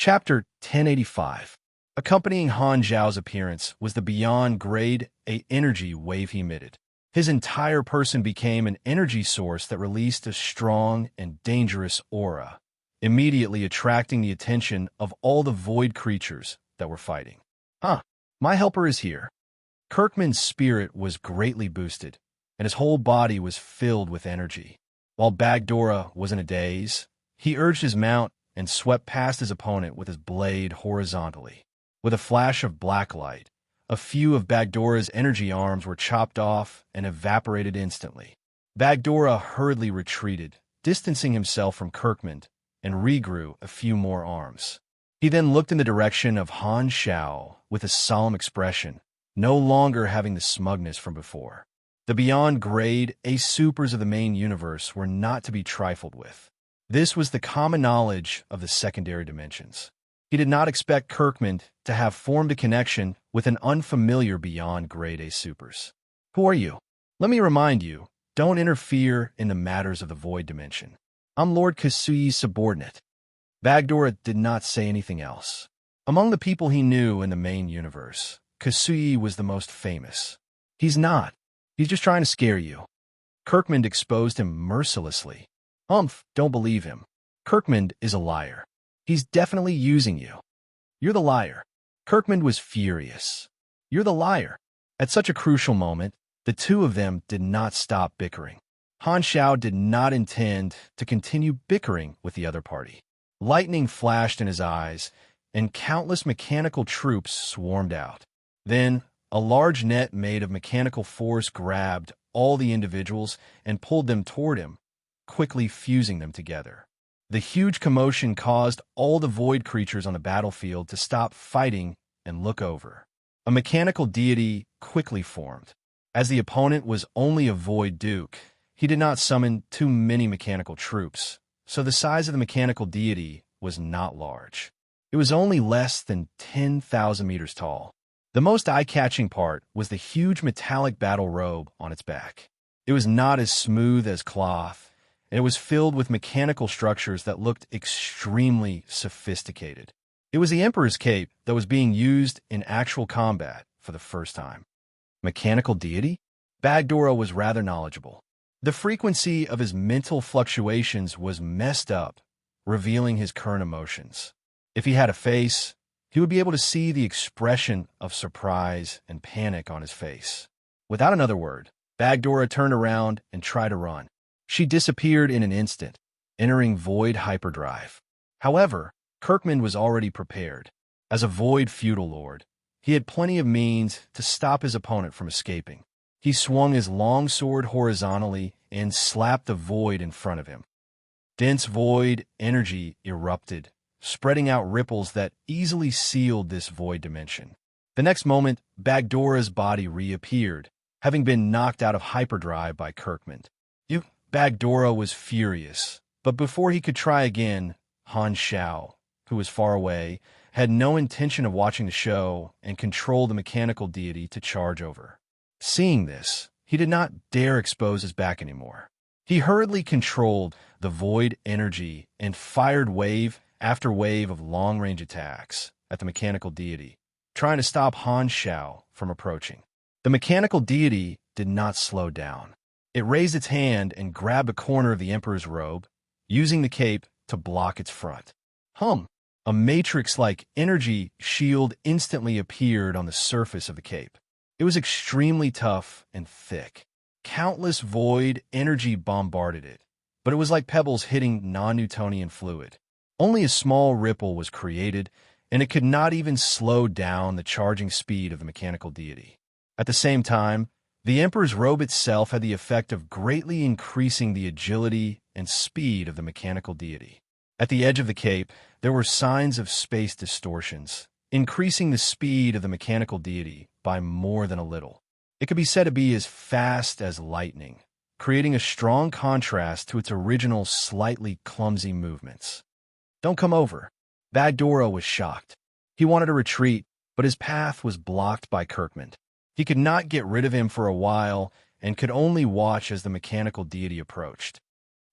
Chapter 1085. Accompanying Han Zhao's appearance was the beyond grade A energy wave he emitted. His entire person became an energy source that released a strong and dangerous aura, immediately attracting the attention of all the void creatures that were fighting. My helper is here. Kirkman's spirit was greatly boosted, and his whole body was filled with energy. While Bagdora was in a daze, he urged his mount and swept past his opponent with his blade horizontally. With a flash of black light, a few of Bagdora's energy arms were chopped off and evaporated instantly. Bagdora hurriedly retreated, distancing himself from Kirkman, and regrew a few more arms. He then looked in the direction of Han Zhao with a solemn expression, no longer having the smugness from before. The beyond grade A supers of the main universe were not to be trifled with. This was the common knowledge of the secondary dimensions. He did not expect Kirkman to have formed a connection with an unfamiliar beyond grade A supers. Who are you? Let me remind you, don't interfere in the matters of the void dimension. I'm Lord Kasui's subordinate. Bagdora did not say anything else. Among the people he knew in the main universe, Kasui was the most famous. He's not. He's just trying to scare you. Kirkman exposed him mercilessly. Don't believe him. Kirkman is a liar. He's definitely using you. You're the liar. Kirkman was furious. You're the liar. At such a crucial moment, the two of them did not stop bickering. Han Zhao did not intend to continue bickering with the other party. Lightning flashed in his eyes, and countless mechanical troops swarmed out. Then, a large net made of mechanical force grabbed all the individuals and pulled them toward him, quickly fusing them together. The huge commotion caused all the void creatures on the battlefield to stop fighting and look over. A mechanical deity quickly formed. As the opponent was only a void duke, he did not summon too many mechanical troops, so the size of the mechanical deity was not large. It was only less than 10,000 meters tall. The most eye-catching part was the huge metallic battle robe on its back. It was not as smooth as cloth, and it was filled with mechanical structures that looked extremely sophisticated. It was the Emperor's cape that was being used in actual combat for the first time. Mechanical deity? Bagdora was rather knowledgeable. The frequency of his mental fluctuations was messed up, revealing his current emotions. If he had a face, he would be able to see the expression of surprise and panic on his face. Without another word, Bagdora turned around and tried to run. She disappeared in an instant, entering void hyperdrive. However, Kirkman was already prepared. As a void feudal lord, he had plenty of means to stop his opponent from escaping. He swung his long sword horizontally and slapped the void in front of him. Dense void energy erupted, spreading out ripples that easily sealed this void dimension. The next moment, Bagdora's body reappeared, having been knocked out of hyperdrive by Kirkman. Bagdora was furious, but before he could try again, Han Zhao, who was far away, had no intention of watching the show and controlled the mechanical deity to charge over. Seeing this, he did not dare expose his back anymore. He hurriedly controlled the void energy and fired wave after wave of long-range attacks at the mechanical deity, trying to stop Han Zhao from approaching. The mechanical deity did not slow down. It raised its hand and grabbed a corner of the Emperor's robe, using the cape to block its front. A matrix-like energy shield instantly appeared on the surface of the cape. It was extremely tough and thick. Countless void energy bombarded it, but it was like pebbles hitting non-Newtonian fluid. Only a small ripple was created, and it could not even slow down the charging speed of the mechanical deity. At the same time, the Emperor's robe itself had the effect of greatly increasing the agility and speed of the mechanical deity. At the edge of the cape, there were signs of space distortions, increasing the speed of the mechanical deity by more than a little. It could be said to be as fast as lightning, creating a strong contrast to its original slightly clumsy movements. Don't come over. Bagdora was shocked. He wanted to retreat, but his path was blocked by Kirkman. He could not get rid of him for a while and could only watch as the mechanical deity approached.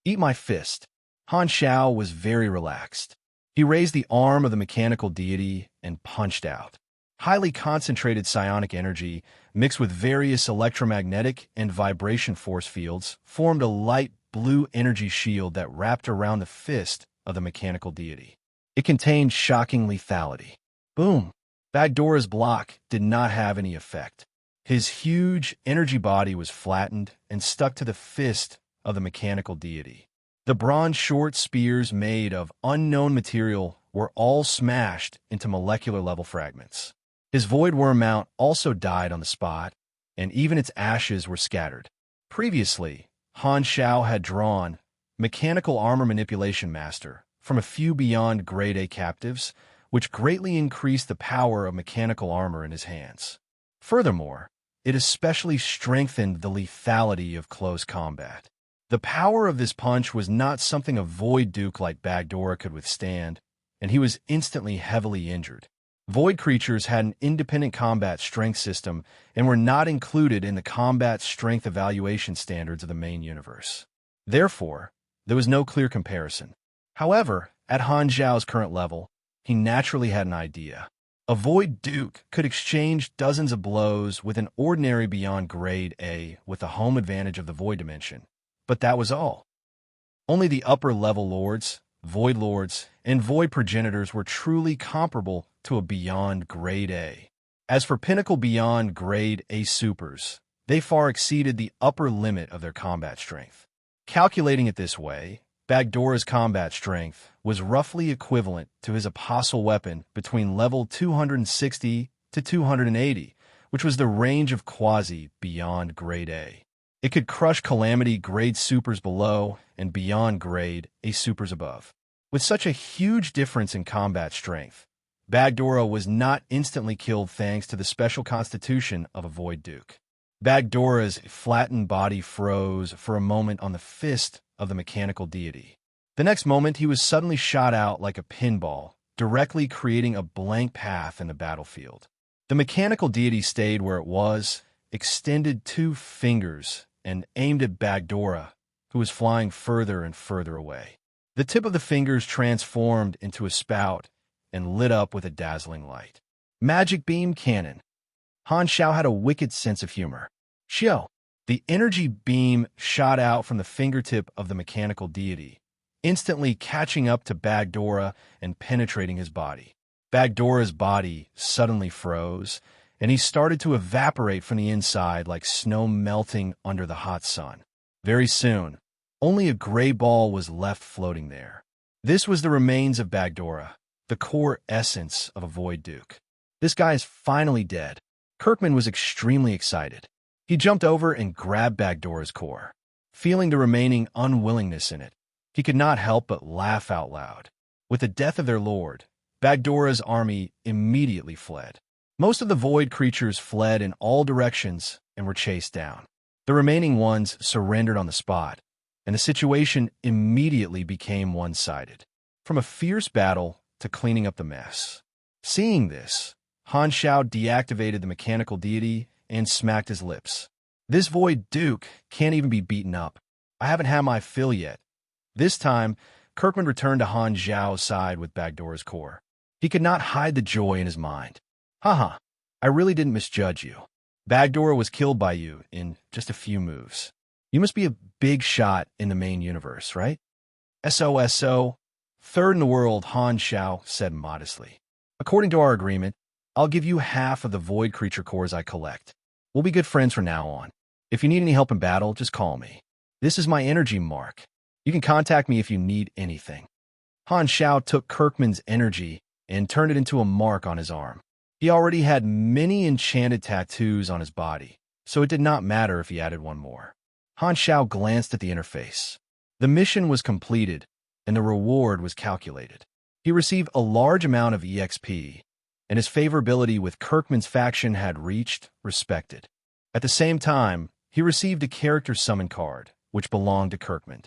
Eat my fist. Han Zhao was very relaxed. He raised the arm of the mechanical deity and punched out. Highly concentrated psionic energy, mixed with various electromagnetic and vibration force fields, formed a light blue energy shield that wrapped around the fist of the mechanical deity. It contained shocking lethality. Boom! Bagdora's block did not have any effect. His huge energy body was flattened and stuck to the fist of the mechanical deity. The bronze short spears made of unknown material were all smashed into molecular-level fragments. His void worm mount also died on the spot, and even its ashes were scattered. Previously, Han Shao had drawn Mechanical Armor Manipulation Master from a few beyond Grade A captives, which greatly increased the power of mechanical armor in his hands. Furthermore, it especially strengthened the lethality of close combat. The power of this punch was not something a Void Duke like Bagdora could withstand, and he was instantly heavily injured. Void creatures had an independent combat strength system and were not included in the combat strength evaluation standards of the main universe. Therefore, there was no clear comparison. However, at Han Zhao's current level, he naturally had an idea. A Void Duke could exchange dozens of blows with an ordinary beyond Grade A with the home advantage of the Void Dimension. But that was all. Only the upper-level lords, Void Lords, and Void Progenitors were truly comparable to a beyond Grade A. As for pinnacle beyond Grade A supers, they far exceeded the upper limit of their combat strength. Calculating it this way, Bagdora's combat strength was roughly equivalent to his apostle weapon between level 260 to 280, which was the range of quasi beyond Grade A. It could crush Calamity Grade supers below and beyond Grade A supers above. With such a huge difference in combat strength, Bagdora was not instantly killed thanks to the special constitution of a Void Duke. Bagdora's flattened body froze for a moment on the fist of the mechanical deity. The next moment, he was suddenly shot out like a pinball, directly creating a blank path in the battlefield. The mechanical deity stayed where it was, extended 2 fingers, and aimed at Bagdora, who was flying further and further away. The tip of the fingers transformed into a spout and lit up with a dazzling light. Magic Beam Cannon. Han Shao had a wicked sense of humor. Xiao. The energy beam shot out from the fingertip of the mechanical deity, instantly catching up to Bagdora and penetrating his body. Bagdora's body suddenly froze, and he started to evaporate from the inside like snow melting under the hot sun. Very soon, only a gray ball was left floating there. This was the remains of Bagdora, the core essence of a Void Duke. This guy is finally dead. Kirkman was extremely excited. He jumped over and grabbed Bagdora's core. Feeling the remaining unwillingness in it, he could not help but laugh out loud. With the death of their lord, Bagdora's army immediately fled. Most of the Void creatures fled in all directions and were chased down. The remaining ones surrendered on the spot, and the situation immediately became one-sided. From a fierce battle to cleaning up the mess. Seeing this, Han Shao deactivated the mechanical deity and smacked his lips. This Void Duke can't even be beaten up. I haven't had my fill yet. This time, Kirkman returned to Han Zhao's side with Bagdora's core. He could not hide the joy in his mind. Haha, I really didn't misjudge you. Bagdora was killed by you in just a few moves. You must be a big shot in the main universe, right? SOSO. Third in the world, Han Shao said modestly. According to our agreement, I'll give you half of the Void creature cores I collect. We'll be good friends from now on. If you need any help in battle, just call me. This is my energy mark. You can contact me if you need anything. Han Shao took Kirkman's energy and turned it into a mark on his arm. He already had many enchanted tattoos on his body, so it did not matter if he added one more. Han Shao glanced at the interface. The mission was completed, and the reward was calculated. He received a large amount of EXP, and his favorability with Kirkman's faction had reached respected. At the same time, he received a character summon card, which belonged to Kirkman.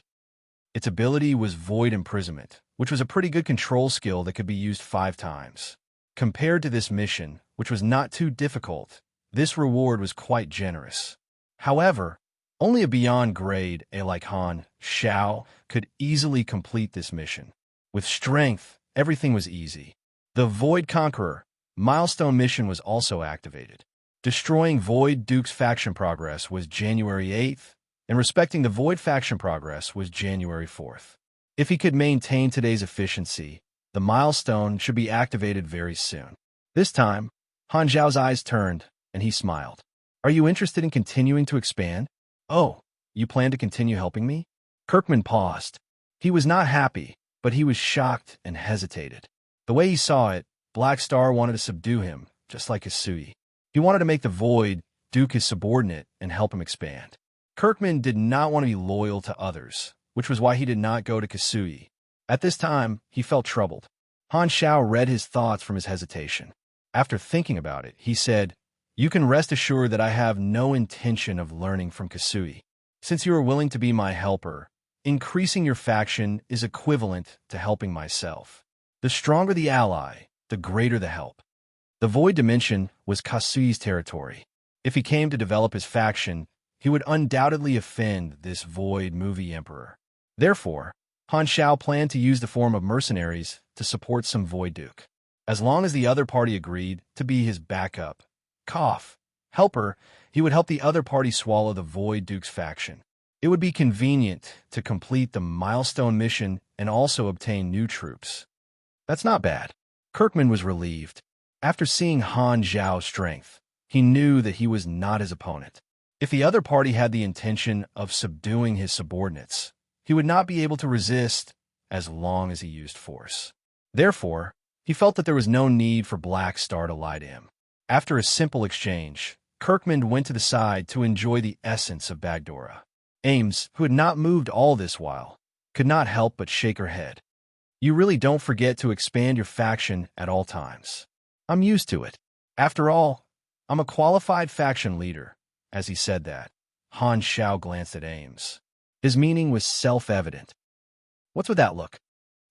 Its ability was Void Imprisonment, which was a pretty good control skill that could be used 5 times. Compared to this mission, which was not too difficult, this reward was quite generous. However, only a beyond Grade A like Han Shao could easily complete this mission. With strength everything was easy. The Void Conqueror milestone mission was also activated. Destroying Void Duke's faction progress was January 8th, and respecting the Void faction progress was January 4th. If he could maintain today's efficiency, the milestone should be activated very soon. This time, Han Zhao's eyes turned, and he smiled. Are you interested in continuing to expand? Oh, you plan to continue helping me? Kirkman paused. He was not happy, but he was shocked and hesitated. The way he saw it, Black Star wanted to subdue him, just like Hisui. He wanted to make the Void Duke his subordinate and help him expand. Kirkman did not want to be loyal to others, which was why he did not go to Kisui. At this time, he felt troubled. Han Xiao read his thoughts from his hesitation. After thinking about it, he said, "You can rest assured that I have no intention of learning from Kisui. Since you are willing to be my helper, increasing your faction is equivalent to helping myself. The stronger the ally, the greater the help." The Void Dimension was Kasui's territory. If he came to develop his faction, he would undoubtedly offend this Void Movie Emperor. Therefore, Han Xiao planned to use the form of mercenaries to support some Void Duke. As long as the other party agreed to be his backup, helper, he would help the other party swallow the Void Duke's faction. It would be convenient to complete the milestone mission and also obtain new troops. That's not bad. Kirkman was relieved. After seeing Han Zhao's strength, he knew that he was not his opponent. If the other party had the intention of subduing his subordinates, he would not be able to resist as long as he used force. Therefore, he felt that there was no need for Black Star to lie to him. After a simple exchange, Kirkman went to the side to enjoy the essence of Bagdora. Ames, who had not moved all this while, could not help but shake her head. You really don't forget to expand your faction at all times. I'm used to it. After all, I'm a qualified faction leader. As he said that, Han Xiao glanced at Ames. His meaning was self-evident. What's with that look?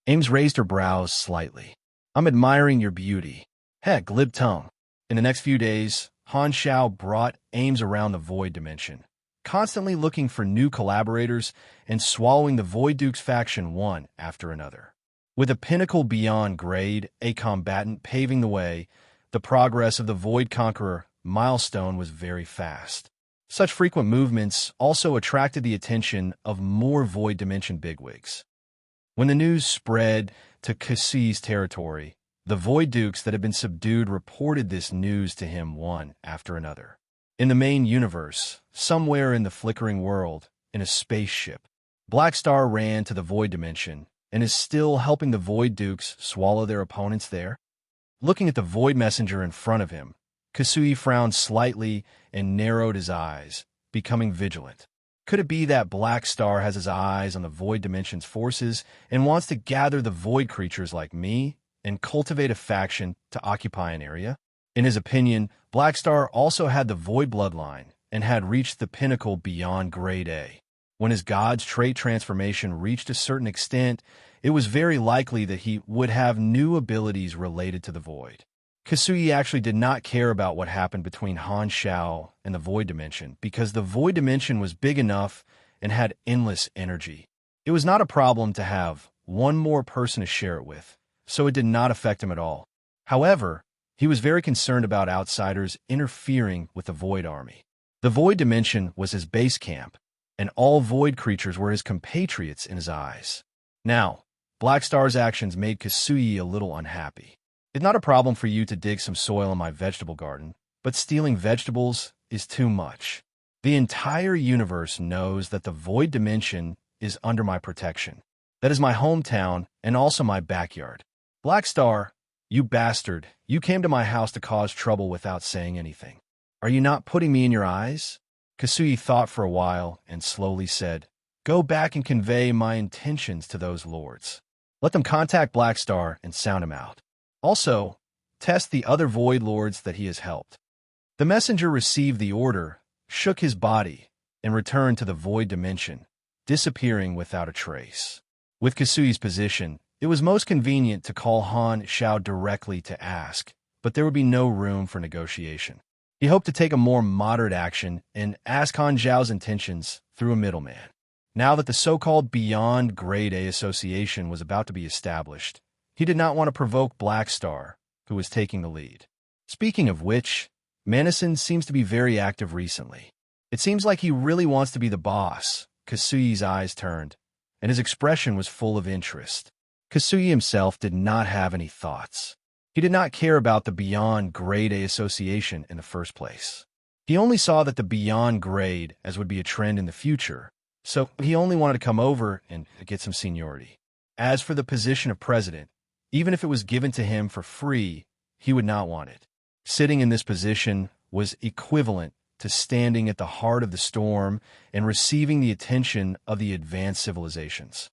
Ames raised her brows slightly. I'm admiring your beauty. Heck, glib tongue. In the next few days, Han Xiao brought Ames around the Void Dimension, constantly looking for new collaborators and swallowing the Void Duke's faction one after another. With a pinnacle beyond grade, a combatant paving the way, the progress of the Void Conqueror milestone was very fast. Such frequent movements also attracted the attention of more Void Dimension bigwigs. When the news spread to Kisui's territory, the Void Dukes that had been subdued reported this news to him one after another. In the main universe, somewhere in the flickering world, in a spaceship, Black Star ran to the Void Dimension and is still helping the Void Dukes swallow their opponents there. Looking at the Void Messenger in front of him, Kisui frowned slightly and narrowed his eyes, becoming vigilant. Could it be that Black Star has his eyes on the Void Dimension's forces and wants to gather the Void creatures like me and cultivate a faction to occupy an area? In his opinion, Black Star also had the Void bloodline and had reached the pinnacle beyond Grade A. When his God's trait transformation reached a certain extent, it was very likely that he would have new abilities related to the Void. Kisui actually did not care about what happened between Han Xiao and the Void Dimension because the Void Dimension was big enough and had endless energy. It was not a problem to have one more person to share it with, so it did not affect him at all. However, he was very concerned about outsiders interfering with the Void Army. The Void Dimension was his base camp, and all Void creatures were his compatriots in his eyes. Now, Black Star's actions made Kisui a little unhappy. It's not a problem for you to dig some soil in my vegetable garden, but stealing vegetables is too much. The entire universe knows that the Void Dimension is under my protection. That is my hometown and also my backyard. Black Star, you bastard, you came to my house to cause trouble without saying anything. Are you not putting me in your eyes? Kisui thought for a while and slowly said, Go back and convey my intentions to those lords. Let them contact Black Star and sound him out. Also, test the other Void Lords that he has helped. The messenger received the order, shook his body, and returned to the Void Dimension, disappearing without a trace. With Kisui's position, it was most convenient to call Han Xiao directly to ask, but there would be no room for negotiation. He hoped to take a more moderate action and ask Han Xiao's intentions through a middleman. Now that the so-called Beyond Grade A Association was about to be established, He did not want to provoke Black Star, who was taking the lead. Speaking of which, Madison seems to be very active recently. It seems like he really wants to be the boss. Kasui's eyes turned, and his expression was full of interest. Kasui himself did not have any thoughts. He did not care about the Beyond Grade A association in the first place. He only saw that the Beyond Grade as would be a trend in the future, so he only wanted to come over and get some seniority. As for the position of president, even if it was given to him for free, he would not want it. Sitting in this position was equivalent to standing at the heart of the storm and receiving the attention of the advanced civilizations.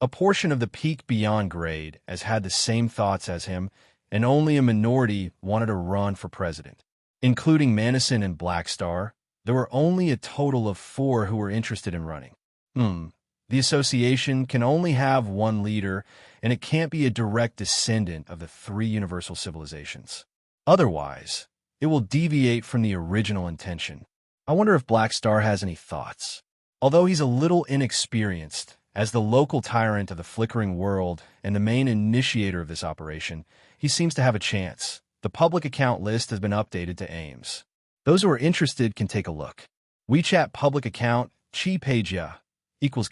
A portion of the peak Beyond Grade as had the same thoughts as him, and only a minority wanted to run for president. Including Madison and Black Star, there were only a total of 4 who were interested in running. The association can only have one leader, and it can't be a direct descendant of the 3 universal civilizations. Otherwise, it will deviate from the original intention. I wonder if Black Star has any thoughts. Although he's a little inexperienced, as the local tyrant of the flickering world and the main initiator of this operation, he seems to have a chance. The public account list has been updated to Ames. Those who are interested can take a look. WeChat public account, chi page ya, equals ..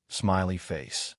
smiley face.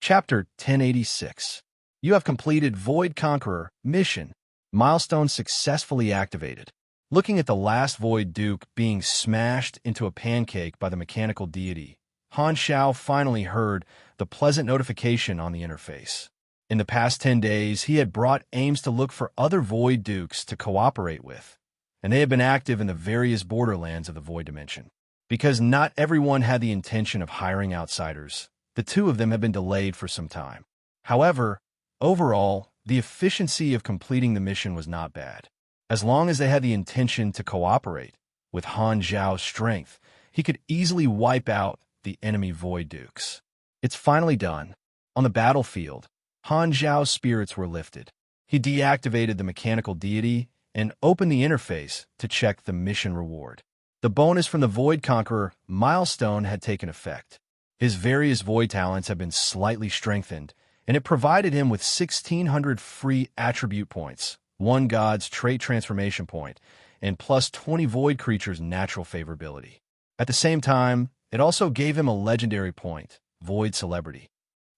Chapter 1086. You have completed Void Conqueror mission. Milestone successfully activated. Looking at the last Void Duke being smashed into a pancake by the mechanical deity, Han Xiao finally heard the pleasant notification on the interface. In the past 10 days, he had brought Ames to look for other Void Dukes to cooperate with, and they had been active in the various borderlands of the Void Dimension. Because not everyone had the intention of hiring outsiders, the 2 of them have been delayed for some time. However, overall, the efficiency of completing the mission was not bad. As long as they had the intention to cooperate, with Han Zhao's strength, he could easily wipe out the enemy Void Dukes. It's finally done. On the battlefield, Han Zhao's spirits were lifted. He deactivated the mechanical deity and opened the interface to check the mission reward. The bonus from the Void Conqueror milestone had taken effect. His various Void talents had been slightly strengthened, and it provided him with 1,600 free attribute points, 1 God's trait transformation point, and plus 20 Void creatures' natural favorability. At the same time, it also gave him a legendary point, Void Celebrity.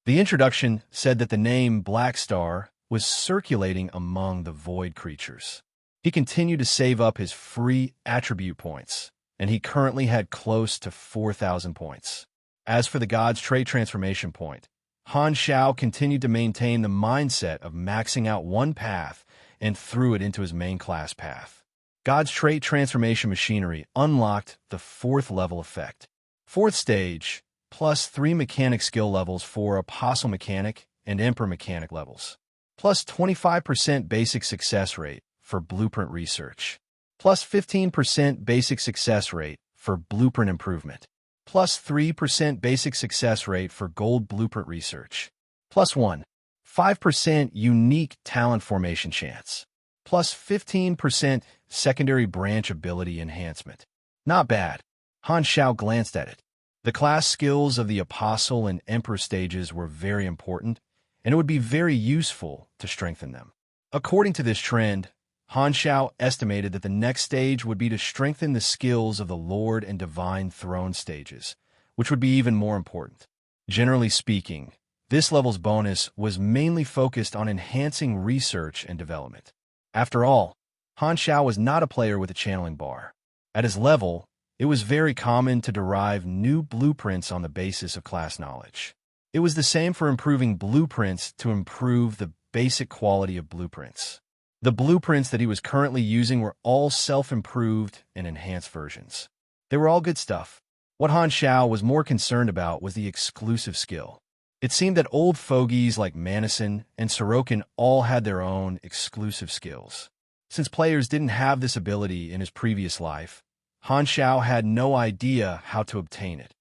The introduction said that the name Black Star was circulating among the Void creatures. He continued to save up his free attribute points, and he currently had close to 4,000 points. As for the God's trait transformation point, Han Xiao continued to maintain the mindset of maxing out one path and threw it into his main class path. God's trait transformation machinery unlocked the 4th level effect. 4th stage, plus 3 mechanic skill levels for Apostle Mechanic and Emperor Mechanic levels, plus 25% basic success rate for Blueprint Research, plus 15% basic success rate for Blueprint Improvement, plus 3% basic success rate for Gold Blueprint Research, plus 5% unique talent formation chance, plus 15% secondary branch ability enhancement. Not bad. Han Xiao glanced at it. The class skills of the Apostle and Emperor stages were very important, and it would be very useful to strengthen them. According to this trend, Han Xiao estimated that the next stage would be to strengthen the skills of the Lord and Divine Throne stages, which would be even more important. Generally speaking, this level's bonus was mainly focused on enhancing research and development. After all, Han Xiao was not a player with a channeling bar. At his level, it was very common to derive new blueprints on the basis of class knowledge. It was the same for improving blueprints to improve the basic quality of blueprints. The blueprints that he was currently using were all self-improved and enhanced versions. They were all good stuff. What Han Xiao was more concerned about was the exclusive skill. It seemed that old fogies like Madison and Sorokin all had their own exclusive skills. Since players didn't have this ability in his previous life, Han Xiao had no idea how to obtain it.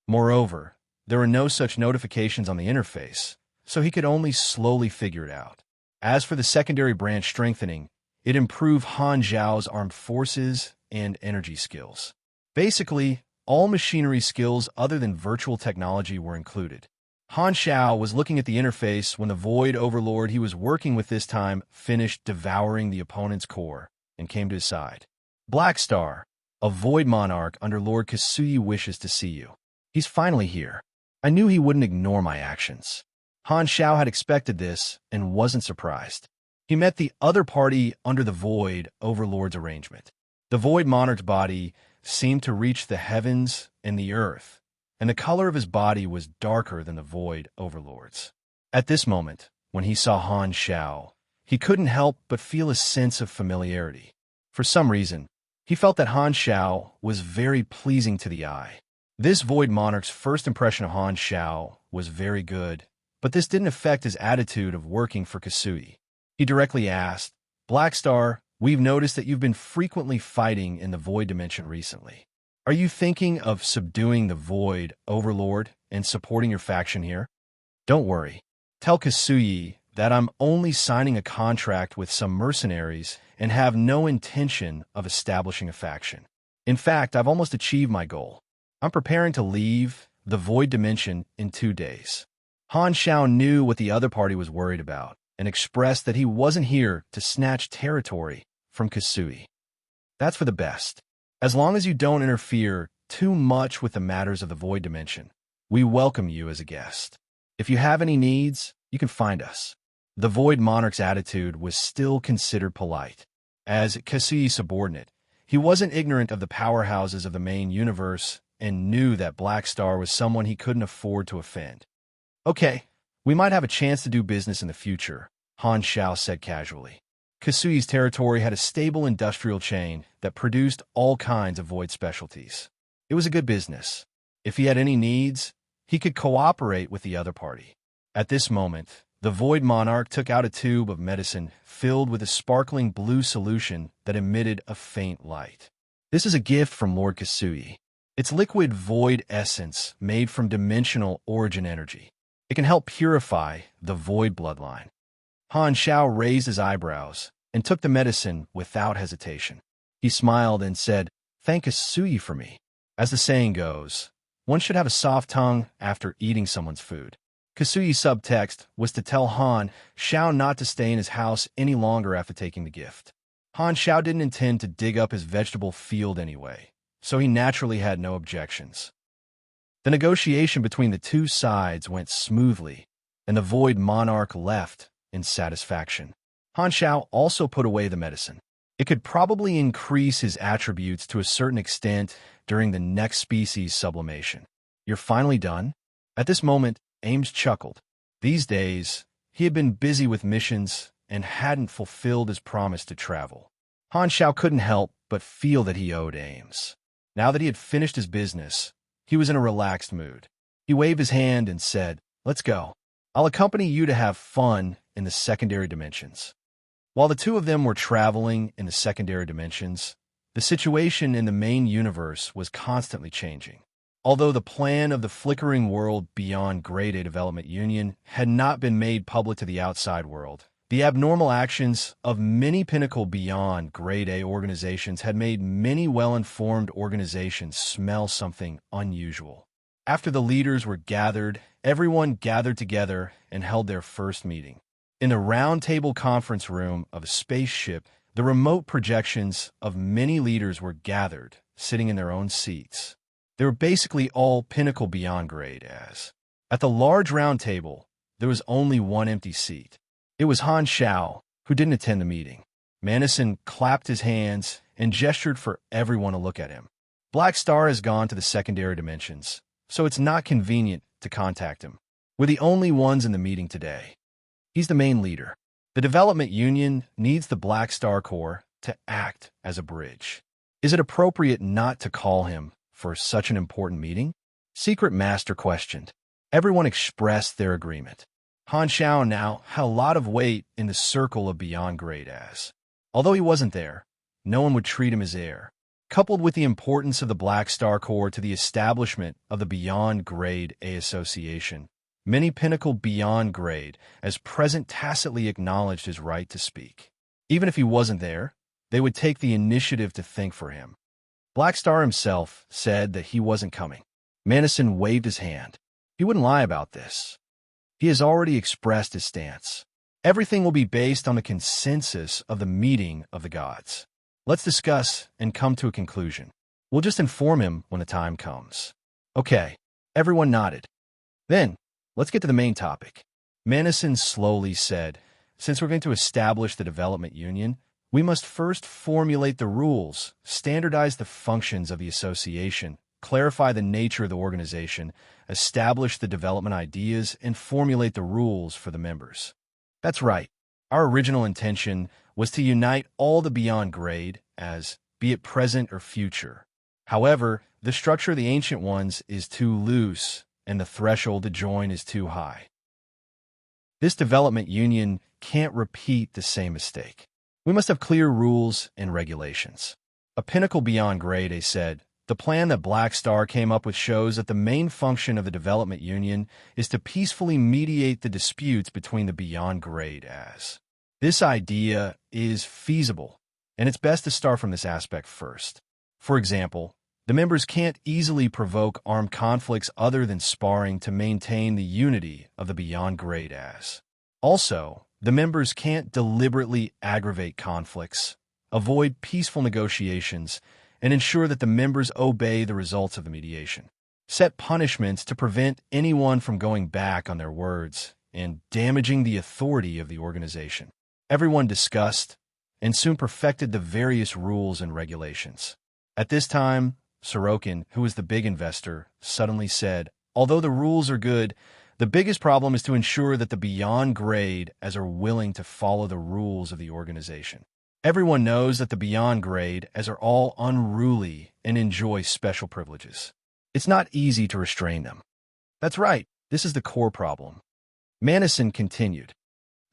Moreover, there were no such notifications on the interface, so he could only slowly figure it out. As for the secondary branch strengthening, it improved Han Xiao's armed forces and energy skills. Basically, all machinery skills other than virtual technology were included. Han Xiao was looking at the interface when the Void Overlord he was working with this time finished devouring the opponent's core and came to his side. Black Star, a Void Monarch under Lord Kasuyi wishes to see you. He's finally here. I knew he wouldn't ignore my actions. Han Xiao had expected this and wasn't surprised. He met the other party under the Void Overlord's arrangement. The Void Monarch's body seemed to reach the heavens and the earth, and the color of his body was darker than the Void Overlord's. At this moment, when he saw Han Xiao, he couldn't help but feel a sense of familiarity. For some reason, he felt that Han Xiao was very pleasing to the eye. This Void Monarch's first impression of Han Xiao was very good, but this didn't affect his attitude of working for Kasuyi. He directly asked, Black Star, we've noticed that you've been frequently fighting in the Void Dimension recently. Are you thinking of subduing the Void Overlord and supporting your faction here? Don't worry. Tell Kasuyi that I'm only signing a contract with some mercenaries and have no intention of establishing a faction. In fact, I've almost achieved my goal. I'm preparing to leave the Void Dimension in 2 days. Han Xiao knew what the other party was worried about and expressed that he wasn't here to snatch territory from Kasuyi. That's for the best. As long as you don't interfere too much with the matters of the Void Dimension, we welcome you as a guest. If you have any needs, you can find us. The Void Monarch's attitude was still considered polite. As Kasuyi's subordinate, he wasn't ignorant of the powerhouses of the main universe and knew that Black Star was someone he couldn't afford to offend. Okay, we might have a chance to do business in the future, Han Xiao said casually. Kasuyi's territory had a stable industrial chain that produced all kinds of Void specialties. It was a good business. If he had any needs, he could cooperate with the other party. At this moment, the Void Monarch took out a tube of medicine filled with a sparkling blue solution that emitted a faint light. This is a gift from Lord Kasuyi. It's liquid Void essence made from dimensional origin energy. It can help purify the Void bloodline. Han Xiao raised his eyebrows and took the medicine without hesitation. He smiled and said, Thank Kasuyi for me. As the saying goes, one should have a soft tongue after eating someone's food. Kasuyi's subtext was to tell Han Xiao not to stay in his house any longer after taking the gift. Han Xiao didn't intend to dig up his vegetable field anyway, so he naturally had no objections. The negotiation between the two sides went smoothly, and the Void Monarch left in satisfaction. Han Xiao also put away the medicine. It could probably increase his attributes to a certain extent during the next species sublimation. You're finally done? At this moment, Ames chuckled. These days, he had been busy with missions and hadn't fulfilled his promise to travel. Han Xiao couldn't help but feel that he owed Ames. Now that he had finished his business, he was in a relaxed mood. He waved his hand and said, Let's go. I'll accompany you to have fun in the secondary dimensions. While the two of them were traveling in the secondary dimensions, the situation in the main universe was constantly changing. Although the plan of the flickering world beyond Grade A Development Union had not been made public to the outside world, the abnormal actions of many pinnacle beyond Grade A organizations had made many well-informed organizations smell something unusual. After the leaders were gathered, everyone gathered together and held their first meeting. In the round-table conference room of a spaceship, the remote projections of many leaders were gathered, sitting in their own seats. They were basically all pinnacle beyond Grade As. At the large round table, there was only one empty seat. It was Han Xiao, who didn't attend the meeting. Madison clapped his hands and gestured for everyone to look at him. Black Star has gone to the secondary dimensions, so it's not convenient to contact him. We're the only ones in the meeting today. He's the main leader. The Development Union needs the Black Star Corps to act as a bridge. Is it appropriate not to call him for such an important meeting? Secret Master questioned. Everyone expressed their agreement. Han Xiao now had a lot of weight in the circle of Beyond Grade As. Although he wasn't there, no one would treat him as heir. Coupled with the importance of the Black Star Corps to the establishment of the Beyond Grade A Association, many pinnacle Beyond Grade as present tacitly acknowledged his right to speak. Even if he wasn't there, they would take the initiative to think for him. Black Star himself said that he wasn't coming. Madison waved his hand. He wouldn't lie about this. He has already expressed his stance. Everything will be based on the consensus of the meeting of the gods. Let's discuss and come to a conclusion. We'll just inform him when the time comes. Okay, everyone nodded. Then, let's get to the main topic. Manison slowly said, since we're going to establish the development union, we must first formulate the rules, standardize the functions of the association, clarify the nature of the organization, establish the development ideas, and formulate the rules for the members. That's right. Our original intention was to unite all the beyond grade as, be it present or future. However, the structure of the ancient ones is too loose, and the threshold to join is too high. This development union can't repeat the same mistake. We must have clear rules and regulations. A pinnacle beyond grade A said, the plan that Black Star came up with shows that the main function of the development union is to peacefully mediate the disputes between the beyond grade as. This idea is feasible, and it's best to start from this aspect first. For example, the members can't easily provoke armed conflicts other than sparring to maintain the unity of the beyond grade as. Also, the members can't deliberately aggravate conflicts, avoid peaceful negotiations, and ensure that the members obey the results of the mediation. Set punishments to prevent anyone from going back on their words and damaging the authority of the organization. Everyone discussed and soon perfected the various rules and regulations. At this time, Sorokin, who was the big investor, suddenly said, although the rules are good, the biggest problem is to ensure that the beyond grade as are willing to follow the rules of the organization. Everyone knows that the beyond grade as are all unruly and enjoy special privileges. It's not easy to restrain them. That's right, this is the core problem. Manison continued,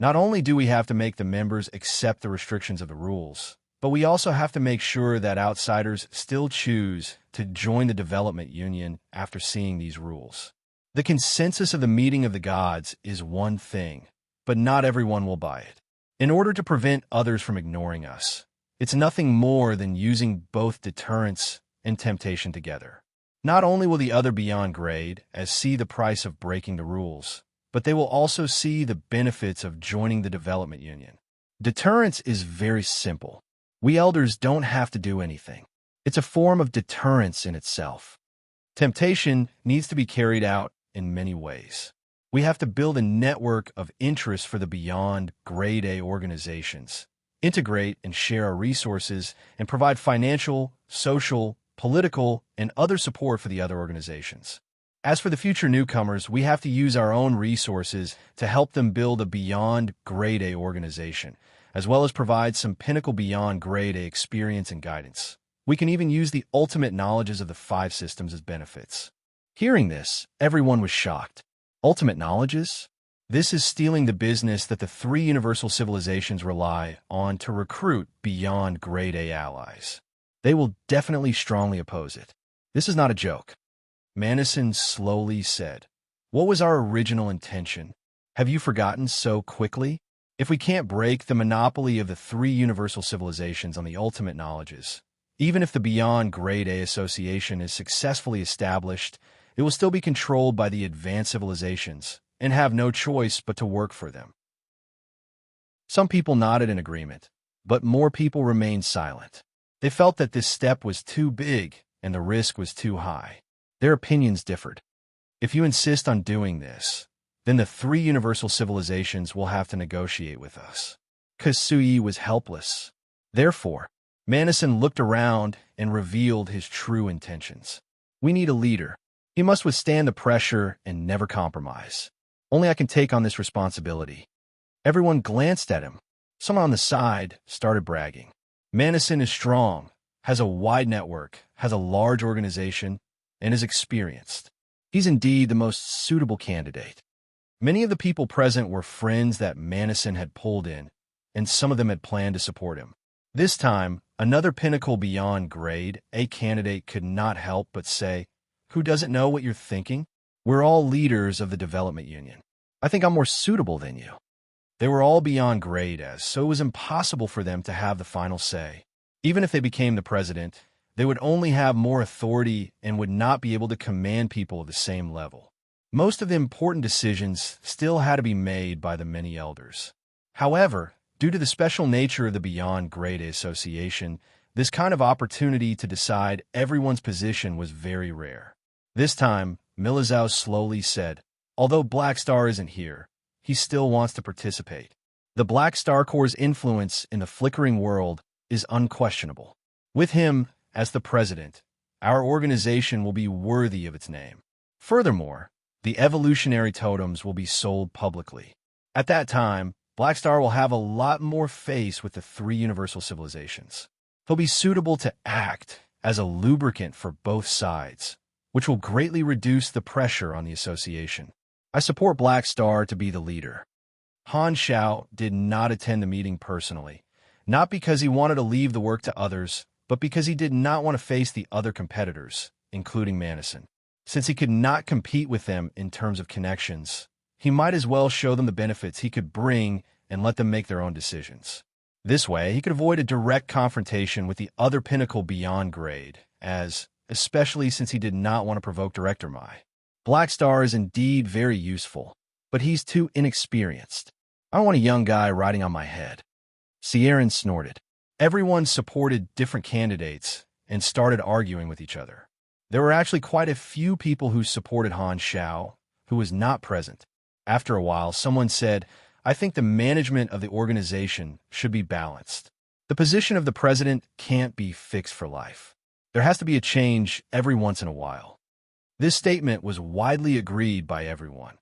not only do we have to make the members accept the restrictions of the rules, but we also have to make sure that outsiders still choose to join the development union after seeing these rules. The consensus of the meeting of the gods is one thing, but not everyone will buy it. In order to prevent others from ignoring us, it's nothing more than using both deterrence and temptation together. Not only will the other beyond grade as see the price of breaking the rules, but they will also see the benefits of joining the development union. Deterrence is very simple. We elders don't have to do anything. It's a form of deterrence in itself. Temptation needs to be carried out in many ways. We have to build a network of interest for the beyond grade A organizations, integrate and share our resources, and provide financial, social, political, and other support for the other organizations. As for the future newcomers, we have to use our own resources to help them build a beyond grade A organization, as well as provide some pinnacle beyond grade A experience and guidance. We can even use the ultimate knowledges of the 5 systems as benefits. Hearing this, everyone was shocked. Ultimate knowledges? This is stealing the business that the 3 universal civilizations rely on to recruit beyond grade A allies. They will definitely strongly oppose it. This is not a joke. Manison slowly said, what was our original intention? Have you forgotten so quickly? If we can't break the monopoly of the 3 universal civilizations on the ultimate knowledges, even if the beyond grade A association is successfully established, it will still be controlled by the advanced civilizations and have no choice but to work for them. Some people nodded in agreement, but more people remained silent. They felt that this step was too big and the risk was too high. Their opinions differed. If you insist on doing this, then the 3 universal civilizations will have to negotiate with us. Kasui was helpless. Therefore, Manison looked around and revealed his true intentions. We need a leader. He must withstand the pressure and never compromise. Only I can take on this responsibility. Everyone glanced at him. Someone on the side started bragging. Manison is strong, has a wide network, has a large organization, and is experienced. He's indeed the most suitable candidate. Many of the people present were friends that Manison had pulled in, and some of them had planned to support him. This time, another pinnacle beyond grade A candidate could not help but say, who doesn't know what you're thinking? We're all leaders of the development union. I think I'm more suitable than you. They were all beyond grade as, so it was impossible for them to have the final say. Even if they became the president, they would only have more authority and would not be able to command people of the same level. Most of the important decisions still had to be made by the many elders. However, due to the special nature of the Beyond Grade A Association, this kind of opportunity to decide everyone's position was very rare. This time, Milizao slowly said, although Black Star isn't here, he still wants to participate. The Black Star Corps' influence in the flickering world is unquestionable. With him as the president, our organization will be worthy of its name. Furthermore, the evolutionary totems will be sold publicly. At that time, Black Star will have a lot more face with the three universal civilizations. He'll be suitable to act as a lubricant for both sides, which will greatly reduce the pressure on the association. I support Black Star to be the leader. Han Xiao did not attend the meeting personally, not because he wanted to leave the work to others, but because he did not want to face the other competitors, including Madison. Since he could not compete with them in terms of connections, he might as well show them the benefits he could bring and let them make their own decisions. This way, he could avoid a direct confrontation with the other pinnacle beyond grade, especially since he did not want to provoke Director Mai. Black Star is indeed very useful, but he's too inexperienced. I don't want a young guy riding on my head. Sieran snorted. Everyone supported different candidates and started arguing with each other. There were actually quite a few people who supported Han Xiao, who was not present. After a while, someone said, I think the management of the organization should be balanced. The position of the president can't be fixed for life. There has to be a change every once in a while. This statement was widely agreed by everyone.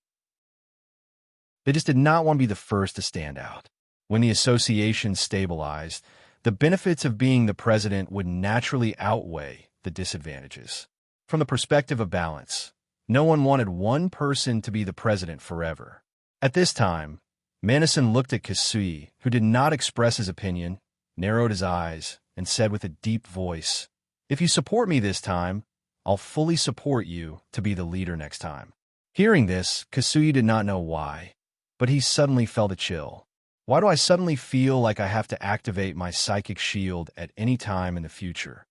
They just did not want to be the first to stand out. When the association stabilized, the benefits of being the president would naturally outweigh the disadvantages. From the perspective of balance, no one wanted one person to be the president forever. At this time, Madison looked at Kasui, who did not express his opinion, narrowed his eyes, and said with a deep voice, if you support me this time, I'll fully support you to be the leader next time. Hearing this, Kasui did not know why, but he suddenly felt a chill. Why do I suddenly feel like I have to activate my psychic shield at any time in the future?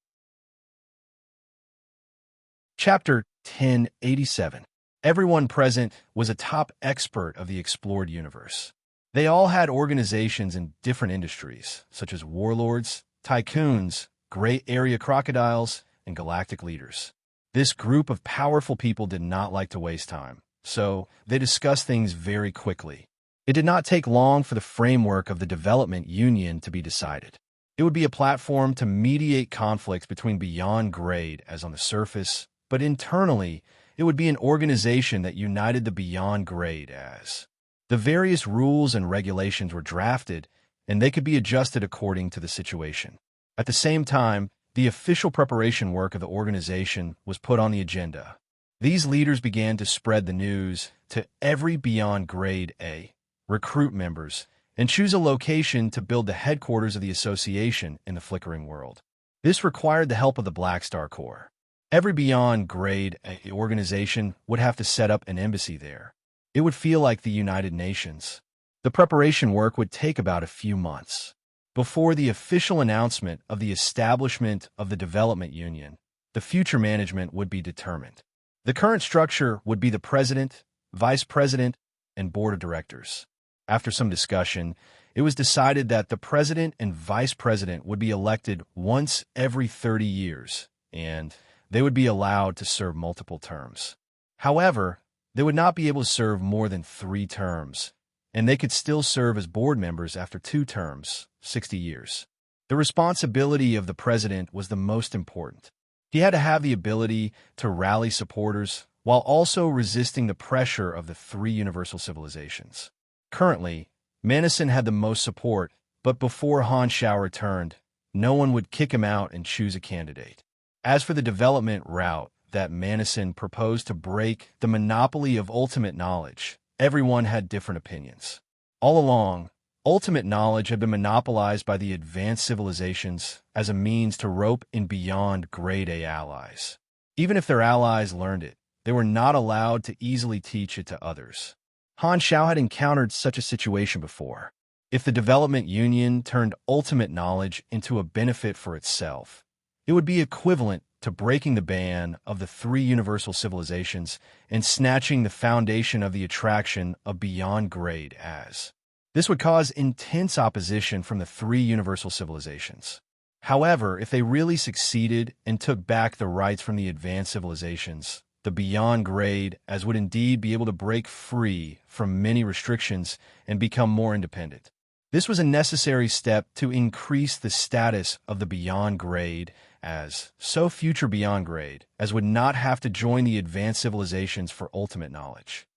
Chapter 1087. Everyone present was a top expert of the explored universe. They all had organizations in different industries, such as warlords, tycoons, gray area crocodiles, and galactic leaders. This group of powerful people did not like to waste time, so they discussed things very quickly. It did not take long for the framework of the development union to be decided. It would be a platform to mediate conflicts between beyond grade as on the surface, but internally, it would be an organization that united the beyond grade as. The various rules and regulations were drafted, and they could be adjusted according to the situation. At the same time, the official preparation work of the organization was put on the agenda. These leaders began to spread the news to every beyond grade A, recruit members, and choose a location to build the headquarters of the association in the flickering world. This required the help of the Black Star Corps. Every beyond grade A organization would have to set up an embassy there. It would feel like the United Nations. The preparation work would take about a few months. Before the official announcement of the establishment of the Development Union, the future management would be determined. The current structure would be the president, vice president, and board of directors. After some discussion, it was decided that the president and vice president would be elected once every 30 years, and they would be allowed to serve multiple terms. However, they would not be able to serve more than 3 terms, and they could still serve as board members after 2 terms, 60 years. The responsibility of the president was the most important. He had to have the ability to rally supporters while also resisting the pressure of the 3 universal civilizations. Currently, Madison had the most support, but before Han Xiao returned, no one would kick him out and choose a candidate. As for the development route that Madison proposed to break the monopoly of ultimate knowledge, everyone had different opinions. All along, ultimate knowledge had been monopolized by the advanced civilizations as a means to rope in beyond grade A allies. Even if their allies learned it, they were not allowed to easily teach it to others. Han Xiao had encountered such a situation before. If the development union turned ultimate knowledge into a benefit for itself, it would be equivalent to breaking the ban of the three universal civilizations and snatching the foundation of the attraction of beyond grade as. This would cause intense opposition from the three universal civilizations. However, if they really succeeded and took back the rights from the advanced civilizations, the beyond grade as would indeed be able to break free from many restrictions and become more independent. This was a necessary step to increase the status of the beyond grade as so future beyond grade as would not have to join the advanced civilizations for ultimate knowledge.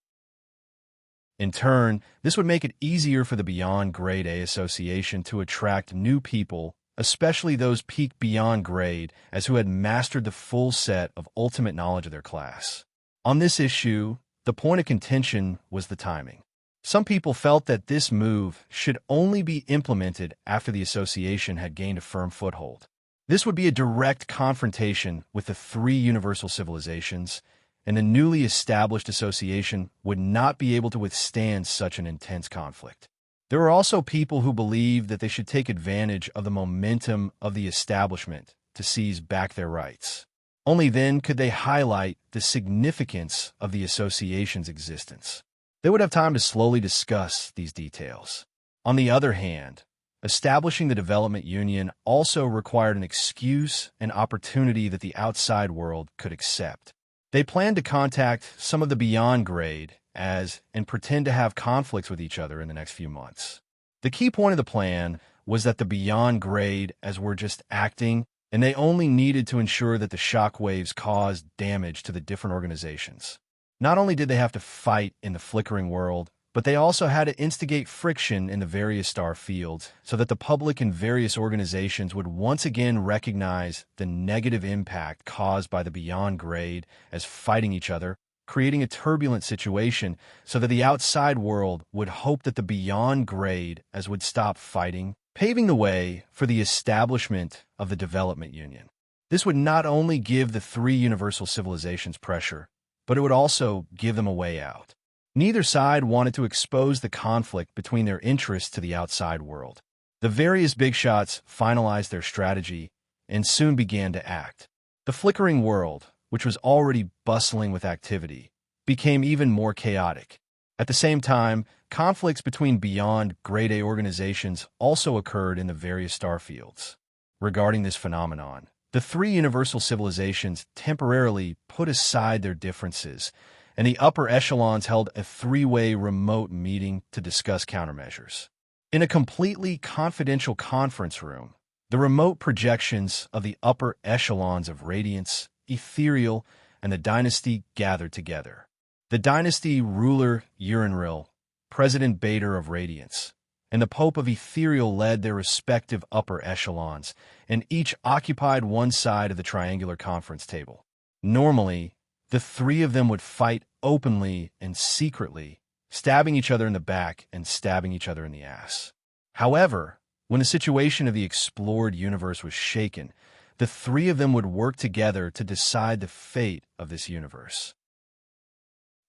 In turn, this would make it easier for the Beyond Grade A Association to attract new people, especially those peaked beyond grade as who had mastered the full set of ultimate knowledge of their class. On this issue, the point of contention was the timing. Some people felt that this move should only be implemented after the association had gained a firm foothold. This would be a direct confrontation with the three universal civilizations, and the newly established association would not be able to withstand such an intense conflict. There were also people who believed that they should take advantage of the momentum of the establishment to seize back their rights. Only then could they highlight the significance of the association's existence. They would have time to slowly discuss these details. On the other hand, establishing the development union also required an excuse and opportunity that the outside world could accept. They planned to contact some of the beyond grade and pretend to have conflicts with each other in the next few months. The key point of the plan was that the beyond grade were just acting, and they only needed to ensure that the shockwaves caused damage to the different organizations. Not only did they have to fight in the flickering world, but they also had to instigate friction in the various star fields so that the public and various organizations would once again recognize the negative impact caused by the beyond grade as fighting each other, creating a turbulent situation so that the outside world would hope that the beyond grade would stop fighting, paving the way for the establishment of the development union. This would not only give the three universal civilizations pressure, but it would also give them a way out. Neither side wanted to expose the conflict between their interests to the outside world. The various big shots finalized their strategy and soon began to act. The flickering world, which was already bustling with activity, became even more chaotic. At the same time, conflicts between beyond Grade A organizations also occurred in the various star fields. Regarding this phenomenon, the three universal civilizations temporarily put aside their differences, and the upper echelons held a three-way remote meeting to discuss countermeasures. In a completely confidential conference room, the remote projections of the upper echelons of Radiance, Ethereal, and the Dynasty gathered together. The Dynasty ruler Unravel, President Bader of Radiance, and the Pope of Ethereal led their respective upper echelons, and each occupied one side of the triangular conference table. Normally, the three of them would fight openly and secretly, stabbing each other in the back and stabbing each other in the ass. However, when the situation of the explored universe was shaken, the three of them would work together to decide the fate of this universe.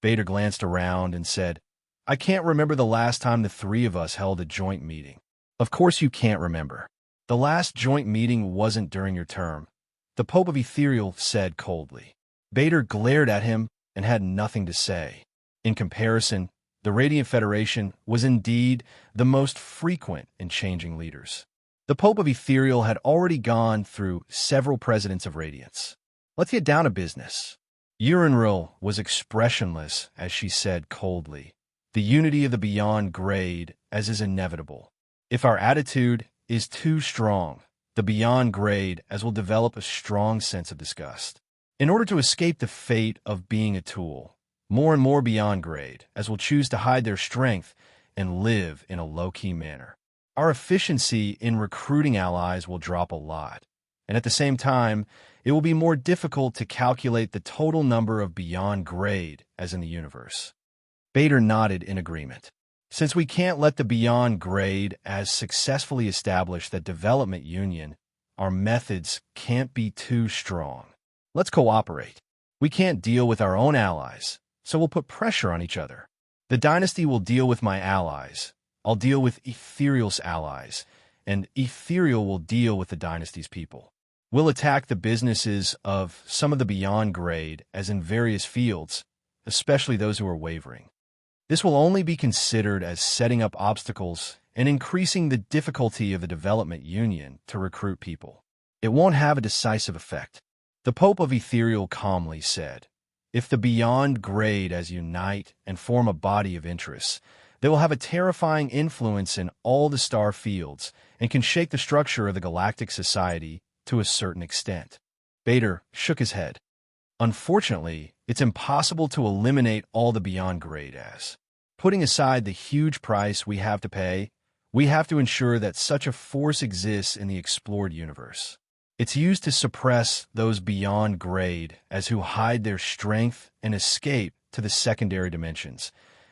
Bader glanced around and said, "I can't remember the last time the three of us held a joint meeting." "Of course you can't remember. The last joint meeting wasn't during your term," the Pope of Ethereal said coldly. Bader glared at him and had nothing to say. In comparison, the Radiant Federation was indeed the most frequent in changing leaders. The Pope of Ethereal had already gone through several presidents of Radiance. "Let's get down to business." Unravel was expressionless as she said coldly, "The unity of the beyond grade is inevitable. If our attitude is too strong, the beyond grade will develop a strong sense of disgust. In order to escape the fate of being a tool, more and more beyond grade will choose to hide their strength and live in a low-key manner. Our efficiency in recruiting allies will drop a lot, and at the same time, it will be more difficult to calculate the total number of beyond grade in the universe." Bader nodded in agreement. "Since we can't let the beyond grade successfully establish that development union, our methods can't be too strong. Let's cooperate. We can't deal with our own allies, so we'll put pressure on each other. The Dynasty will deal with my allies. I'll deal with Ethereal's allies, and Ethereal will deal with the Dynasty's people. We'll attack the businesses of some of the beyond grade, as in various fields, especially those who are wavering. This will only be considered as setting up obstacles and increasing the difficulty of the development union to recruit people. It won't have a decisive effect. The Pope of Ethereal calmly said, "If the beyond grade as unite and form a body of interests, they will have a terrifying influence in all the star fields and can shake the structure of the galactic society to a certain extent." Bader shook his head. Unfortunately, it's impossible to eliminate all the beyond grade as. Putting aside the huge price we have to pay, we have to ensure that such a force exists in the explored universe. It's used to suppress those beyond grade as who hide their strength and escape to the secondary dimensions,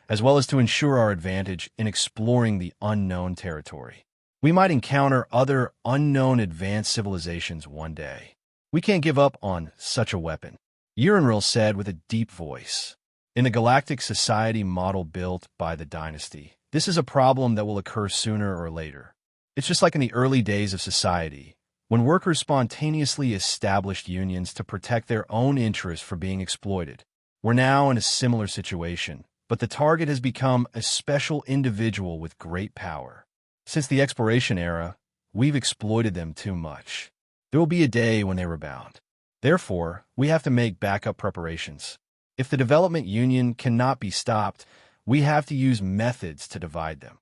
as well as to ensure our advantage in exploring the unknown territory. We might encounter other unknown advanced civilizations one day. We can't give up on such a weapon, Unravel said with a deep voice. In the galactic society model built by the dynasty, this is a problem that will occur sooner or later. It's just like in the early days of society, when workers spontaneously established unions to protect their own interests from being exploited. We're now in a similar situation, but the target has become a special individual with great power. Since the exploration era, we've exploited them too much. There will be a day when they rebound. Therefore, we have to make backup preparations. If the development union cannot be stopped, we have to use methods to divide them.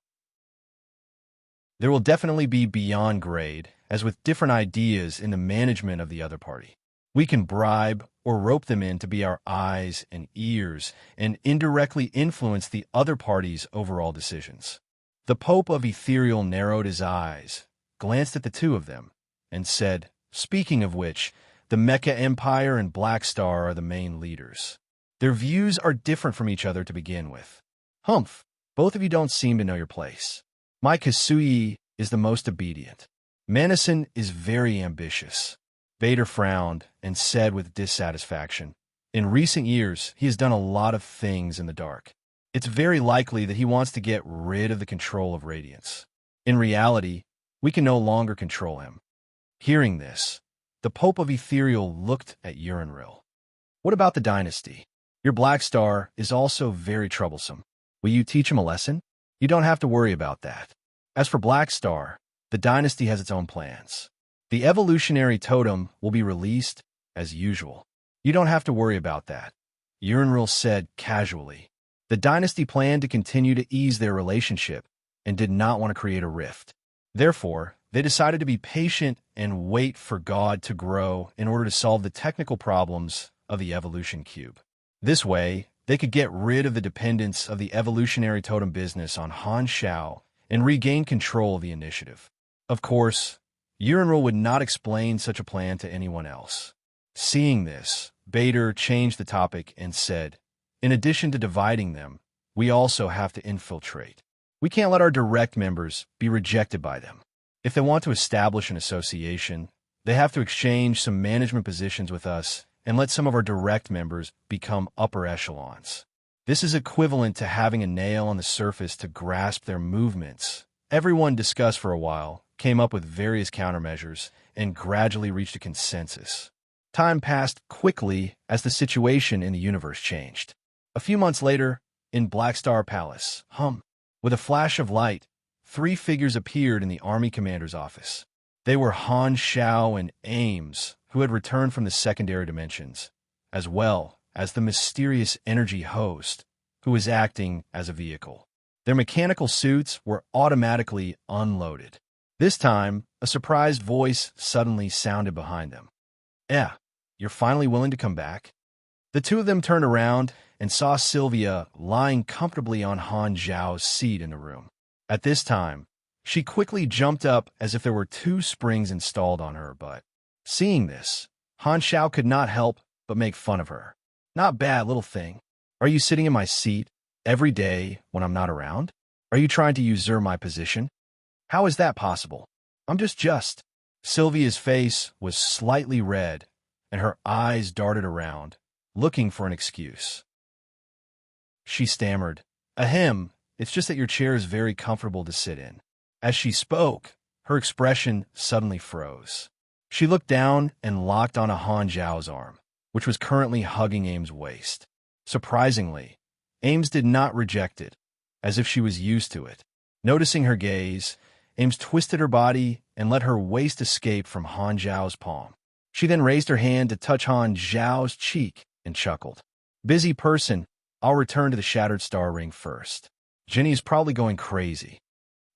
There will definitely be beyond grade, as with different ideas in the management of the other party. We can bribe or rope them in to be our eyes and ears and indirectly influence the other party's overall decisions. The Pope of Ethereal narrowed his eyes, glanced at the two of them, and said, "Speaking of which, the Mecha Empire and Black Star are the main leaders. Their views are different from each other to begin with. Humph, both of you don't seem to know your place. My Kasui is the most obedient. Manison is very ambitious." Vader frowned and said with dissatisfaction, "In recent years, he has done a lot of things in the dark. It's very likely that he wants to get rid of the control of Radiance. In reality, we can no longer control him." Hearing this, the Pope of Ethereal looked at Unravel. "What about the dynasty? Your Black Star is also very troublesome. Will you teach him a lesson? You don't have to worry about that. As for Black Star, the dynasty has its own plans. The evolutionary totem will be released as usual. You don't have to worry about that," Unravel said casually. The dynasty planned to continue to ease their relationship and did not want to create a rift. Therefore, they decided to be patient and wait for God to grow in order to solve the technical problems of the evolution cube. This way, they could get rid of the dependence of the evolutionary totem business on Han Shao and regain control of the initiative. Of course, Unravel would not explain such a plan to anyone else. Seeing this, Bader changed the topic and said, "In addition to dividing them, we also have to infiltrate. We can't let our direct members be rejected by them. If they want to establish an association, they have to exchange some management positions with us and let some of our direct members become upper echelons. This is equivalent to having a nail on the surface to grasp their movements." Everyone discussed for a while, came up with various countermeasures, and gradually reached a consensus. Time passed quickly as the situation in the universe changed. A few months later, in Black Star Palace, with a flash of light, 3 figures appeared in the army commander's office. They were Han Shao and Ames, who had returned from the secondary dimensions, as well as the mysterious energy host, who was acting as a vehicle. Their mechanical suits were automatically unloaded. This time, a surprised voice suddenly sounded behind them. You're finally willing to come back?" The two of them turned around and saw Sylvia lying comfortably on Han Zhao's seat in the room. At this time, she quickly jumped up as if there were 2 springs installed on her, but seeing this, Han Zhao could not help but make fun of her. "Not bad, little thing. Are you sitting in my seat every day when I'm not around? Are you trying to usurp my position? How is that possible? I'm just. Sylvia's face was slightly red, and her eyes darted around, looking for an excuse. She stammered, "Ahem, it's just that your chair is very comfortable to sit in." As she spoke, her expression suddenly froze. She looked down and locked onto Han Zhao's arm, which was currently hugging Aim's waist. Surprisingly, Ames did not reject it, as if she was used to it. Noticing her gaze, Ames twisted her body and let her waist escape from Han Zhao's palm. She then raised her hand to touch Han Zhao's cheek and chuckled. Busy person, I'll return to the Shattered Star Ring first. Jenny is probably going crazy.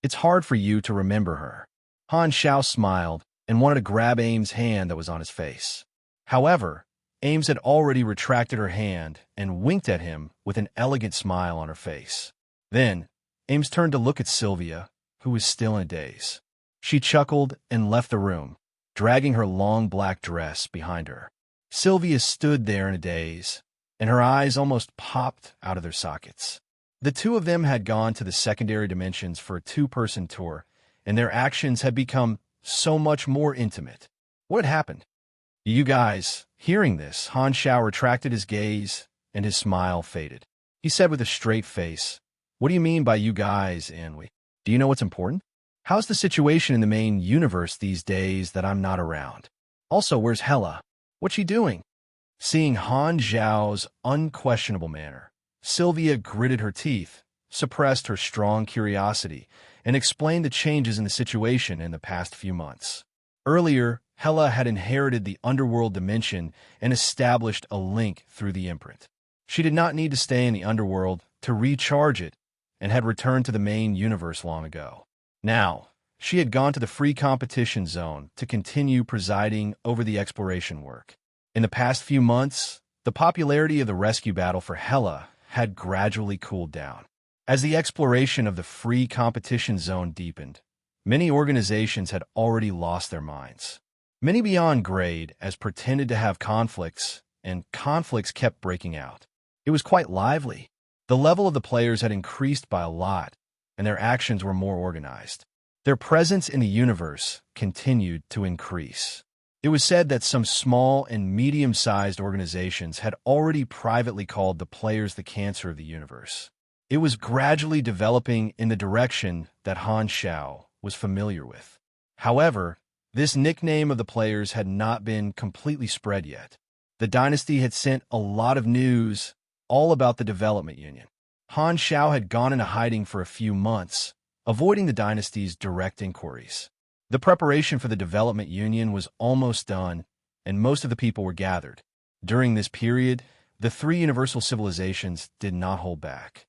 It's hard for you to remember her. Han Zhao smiled and wanted to grab Ames' hand that was on his face. However, Ames had already retracted her hand and winked at him with an elegant smile on her face. Then, Ames turned to look at Sylvia, who was still in a daze. She chuckled and left the room, dragging her long black dress behind her. Sylvia stood there in a daze, and her eyes almost popped out of their sockets. The two of them had gone to the secondary dimensions for a two-person tour, and their actions had become so much more intimate. What had happened? You guys, hearing this, Han Zhao retracted his gaze, and his smile faded. He said with a straight face, "What do you mean by you guys, Anhui? Do you know what's important? How's the situation in the main universe these days that I'm not around? Also, where's Hela? What's she doing?" Seeing Han Zhao's unquestionable manner, Sylvia gritted her teeth, suppressed her strong curiosity, and explained the changes in the situation in the past few months. Earlier, Hela had inherited the underworld dimension and established a link through the imprint. She did not need to stay in the underworld to recharge it and had returned to the main universe long ago. Now, she had gone to the free competition zone to continue presiding over the exploration work. In the past few months, the popularity of the rescue battle for Hela had gradually cooled down. As the exploration of the free competition zone deepened, many organizations had already lost their minds. Many beyond grade as pretended to have conflicts, and conflicts kept breaking out. It was quite lively. The level of the players had increased by a lot, and their actions were more organized. Their presence in the universe continued to increase. It was said that some small and medium-sized organizations had already privately called the players the cancer of the universe. It was gradually developing in the direction that Han Zhao was familiar with. However, this nickname of the players had not been completely spread yet. The dynasty had sent a lot of news all about the development union. Han Zhao had gone into hiding for a few months, avoiding the dynasty's direct inquiries. The preparation for the development union was almost done, and most of the people were gathered. During this period, the three universal civilizations did not hold back.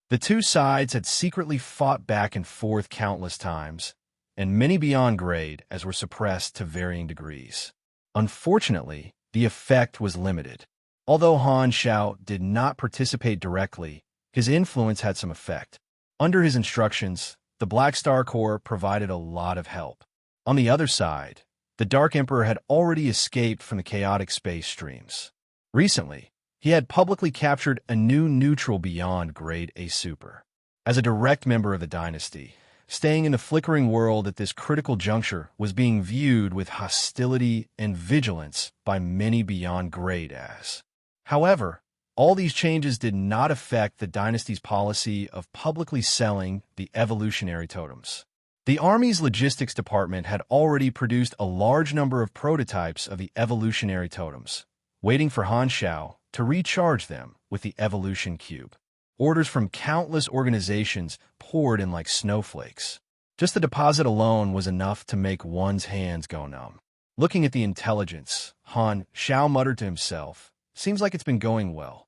The two sides had secretly fought back and forth countless times, and many beyond grade as were suppressed to varying degrees. Unfortunately, the effect was limited. Although Han Zhao did not participate directly, his influence had some effect. Under his instructions, the Black Star Corps provided a lot of help. On the other side, the Dark Emperor had already escaped from the chaotic space streams. Recently, he had publicly captured a new neutral beyond grade A super. As a direct member of the dynasty, staying in the flickering world at this critical juncture was being viewed with hostility and vigilance by many beyond grade as. However, all these changes did not affect the dynasty's policy of publicly selling the evolutionary totems. The Army's logistics department had already produced a large number of prototypes of the evolutionary totems, waiting for Han Zhao to recharge them with the evolution cube. Orders from countless organizations poured in like snowflakes. Just the deposit alone was enough to make one's hands go numb. Looking at the intelligence, Han Zhao muttered to himself, "Seems like it's been going well.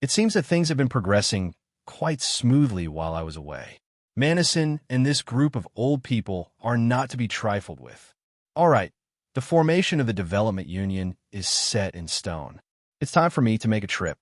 It seems that things have been progressing quite smoothly while I was away. Manison and this group of old people are not to be trifled with. All right, the formation of the development union is set in stone. It's time for me to make a trip."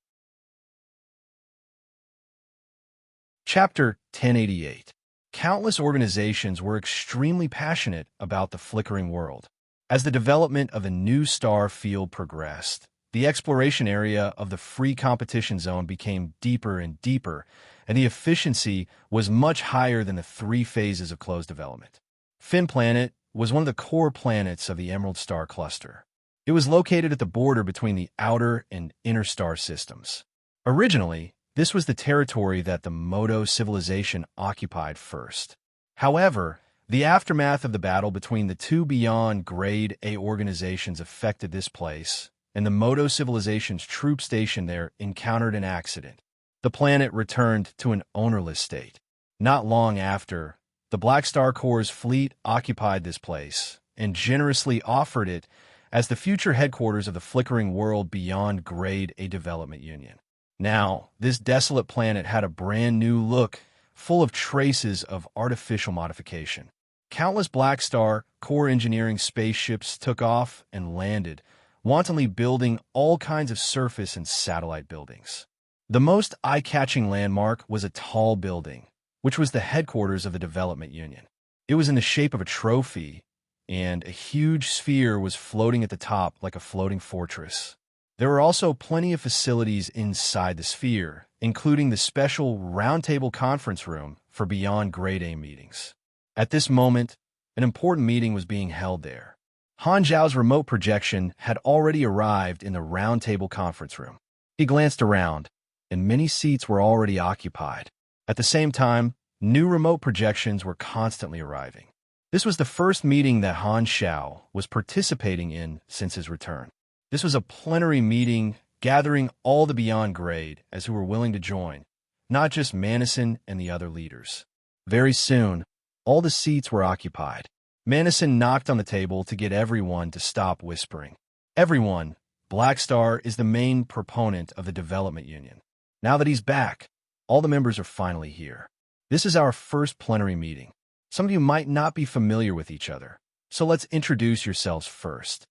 Chapter 1088. Countless organizations were extremely passionate about the flickering world. As the development of the new star field progressed, the exploration area of the free competition zone became deeper and deeper, and the efficiency was much higher than the 3 phases of closed development. Finn Planet was one of the core planets of the Emerald Star Cluster. It was located at the border between the outer and inner star systems. Originally, this was the territory that the Modo civilization occupied first. However, The aftermath of the battle between the two beyond Grade A organizations affected this place, and the Moto civilization's troop station there encountered an accident. The planet returned to an ownerless state. Not long after, the Black Star Corps' fleet occupied this place and generously offered it as the future headquarters of the flickering world beyond Grade A Development Union. Now, this desolate planet had a brand new look, full of traces of artificial modification. Countless Black Star Corps engineering spaceships took off and landed, wantonly building all kinds of surface and satellite buildings. The most eye-catching landmark was a tall building, which was the headquarters of the Development Union. It was in the shape of a trophy, and a huge sphere was floating at the top like a floating fortress. There were also plenty of facilities inside the sphere, including the special roundtable conference room for beyond Grade A meetings. At this moment, an important meeting was being held there. Han Zhao's remote projection had already arrived in the roundtable conference room. He glanced around, and many seats were already occupied. At the same time, new remote projections were constantly arriving. This was the first meeting that Han Zhao was participating in since his return. This was a plenary meeting gathering all the beyond grade as who were willing to join, not just Madison and the other leaders. Very soon, all the seats were occupied. Madison knocked on the table to get everyone to stop whispering. Everyone, Black Star is the main proponent of the Development Union. Now that he's back, all the members are finally here. This is our first plenary meeting. Some of you might not be familiar with each other, so let's introduce yourselves first.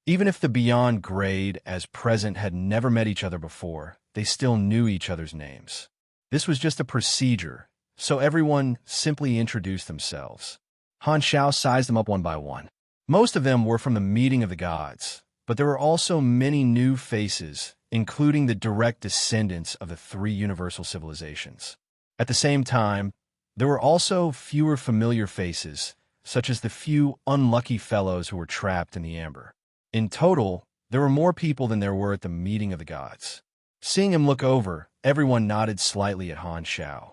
Even if the beyond grade as present had never met each other before, they still knew each other's names. This was just a procedure, so everyone simply introduced themselves. Han Zhao sized them up one by one. Most of them were from the meeting of the gods, but there were also many new faces, including the direct descendants of the three universal civilizations. At the same time, there were also fewer familiar faces, such as the few unlucky fellows who were trapped in the amber. In total, there were more people than there were at the meeting of the gods. Seeing him look over, everyone nodded slightly at Han Zhao.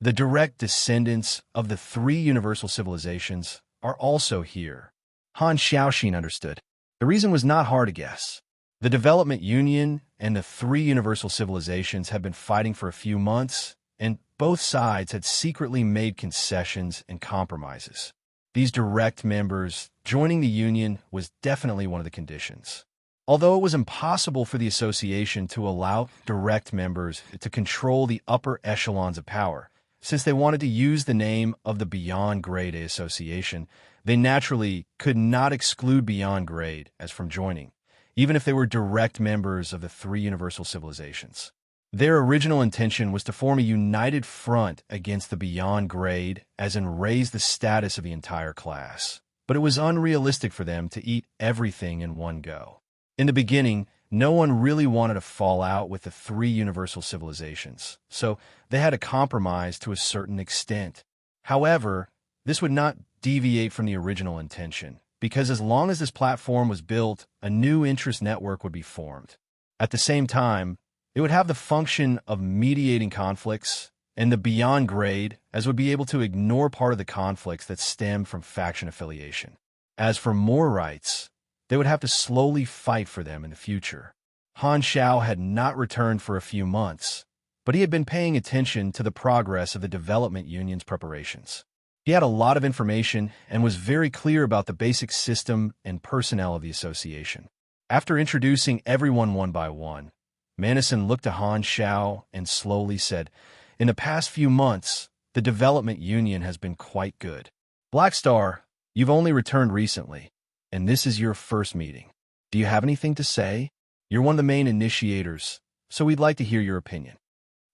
The direct descendants of the three universal civilizations are also here. Han Xiaoxin understood. The reason was not hard to guess. The Development Union and the three universal civilizations had been fighting for a few months, and both sides had secretly made concessions and compromises. These direct members joining the Union was definitely one of the conditions. Although it was impossible for the association to allow direct members to control the upper echelons of power, since they wanted to use the name of the Beyond Grade A Association, they naturally could not exclude Beyond Grade as from joining, even if they were direct members of the three universal civilizations. Their original intention was to form a united front against the Beyond Grade, as in raise the status of the entire class. But it was unrealistic for them to eat everything in one go. In the beginning, no one really wanted to fall out with the three universal civilizations, so they had to compromise to a certain extent. However, this would not deviate from the original intention, because as long as this platform was built, a new interest network would be formed. At the same time, it would have the function of mediating conflicts, and the Beyond Grade as would be able to ignore part of the conflicts that stem from faction affiliation. As for more rights, they would have to slowly fight for them in the future. Han Zhao had not returned for a few months, but he had been paying attention to the progress of the Development Union's preparations. He had a lot of information and was very clear about the basic system and personnel of the association. After introducing everyone one by one, Madison looked to Han Zhao and slowly said, "In the past few months, the Development Union has been quite good. Black Star, you've only returned recently, and this is your first meeting. Do you have anything to say? You're one of the main initiators, so we'd like to hear your opinion."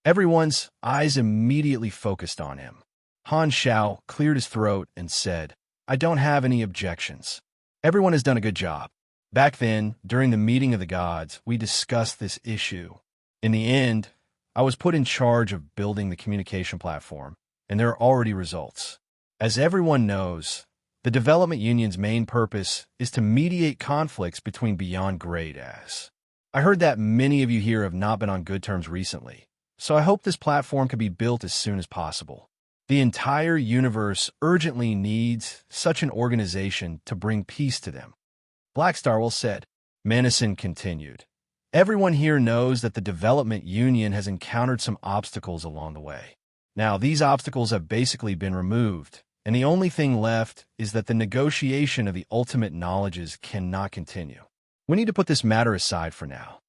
Everyone's eyes immediately focused on him. Han Zhao cleared his throat and said, "I don't have any objections. Everyone has done a good job. Back then, during the meeting of the gods, we discussed this issue. In the end, I was put in charge of building the communication platform, and there are already results. As everyone knows, the Development Union's main purpose is to mediate conflicts between Beyond Grade As. I heard that many of you here have not been on good terms recently, so I hope this platform can be built as soon as possible. The entire universe urgently needs such an organization to bring peace to them. Blackstar said. Manison continued. Everyone here knows that the Development Union has encountered some obstacles along the way. Now, these obstacles have basically been removed, and the only thing left is that the negotiation of the ultimate knowledges cannot continue. We need to put this matter aside for now.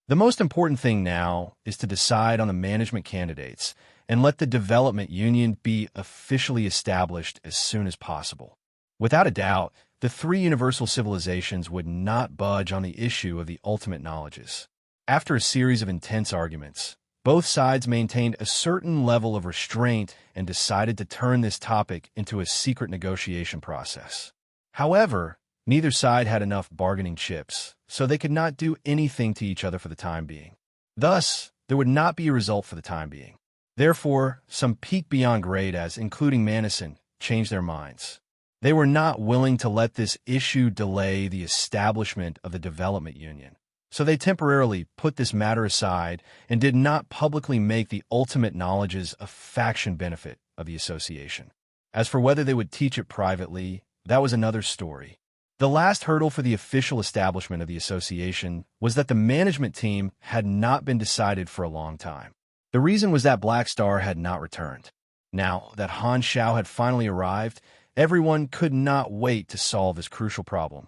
The most important thing now is to decide on the management candidates and let the Development Union be officially established as soon as possible. Without a doubt, the three universal civilizations would not budge on the issue of the ultimate knowledges. After a series of intense arguments, both sides maintained a certain level of restraint and decided to turn this topic into a secret negotiation process. However, neither side had enough bargaining chips, so they could not do anything to each other for the time being. Thus, there would not be a result for the time being. Therefore, some peak beyond grade, including Manison, changed their minds. They were not willing to let this issue delay the establishment of the Development Union, so they temporarily put this matter aside and did not publicly make the ultimate knowledges a faction benefit of the association. As for whether they would teach it privately, that was another story. The last hurdle for the official establishment of the association was that the management team had not been decided for a long time. The reason was that Blackstar had not returned. Now that Han Shao had finally arrived, everyone could not wait to solve this crucial problem.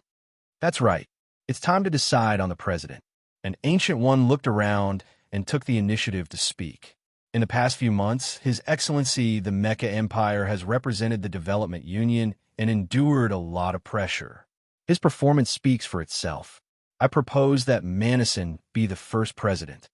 That's right. It's time to decide on the president. An Ancient One looked around and took the initiative to speak. In the past few months, His Excellency the Mecha Empire has represented the Development Union and endured a lot of pressure. His performance speaks for itself. I propose that Manison be the first president.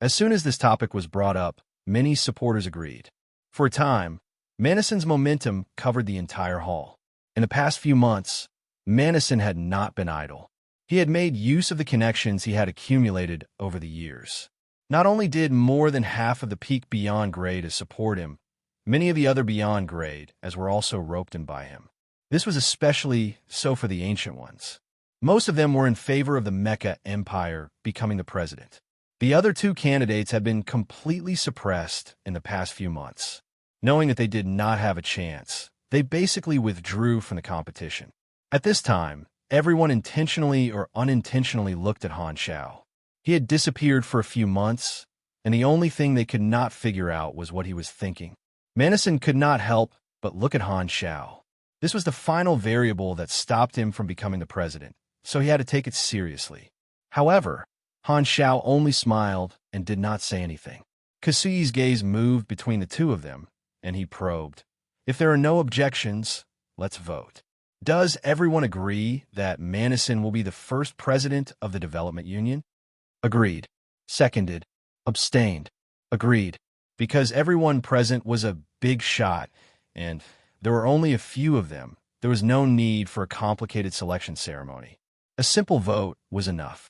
As soon as this topic was brought up, many supporters agreed. For a time, Manison's momentum covered the entire hall. In the past few months, Manison had not been idle. He had made use of the connections he had accumulated over the years. Not only did more than half of the peak beyond grade support him, many of the other beyond grade were also roped in by him. This was especially so for the Ancient Ones. Most of them were in favor of the Mecha Empire becoming the president. The other two candidates had been completely suppressed in the past few months. Knowing that they did not have a chance, they basically withdrew from the competition. At this time, everyone intentionally or unintentionally looked at Han Shao. He had disappeared for a few months, and the only thing they could not figure out was what he was thinking. Manison could not help but look at Han Shao. This was the final variable that stopped him from becoming the president, so he had to take it seriously. However, Han Shao only smiled and did not say anything. Kasui's gaze moved between the two of them, and he probed. If there are no objections, let's vote. Does everyone agree that Manison will be the first president of the Development Union? Agreed. Seconded. Abstained. Agreed. Because everyone present was a big shot, and there were only a few of them, there was no need for a complicated selection ceremony. A simple vote was enough.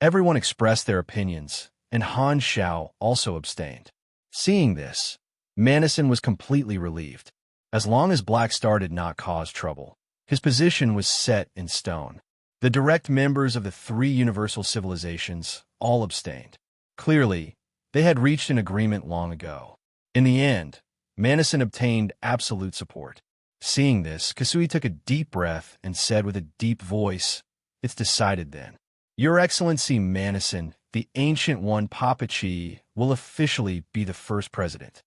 Everyone expressed their opinions, and Han Shao also abstained. Seeing this, Manison was completely relieved. As long as Blackstar did not cause trouble, his position was set in stone. The direct members of the three universal civilizations all abstained. Clearly, they had reached an agreement long ago. In the end, Manison obtained absolute support. Seeing this, Kasui took a deep breath and said with a deep voice, "It's decided then. Your Excellency Manison, the Ancient One Papachi, will officially be the first president."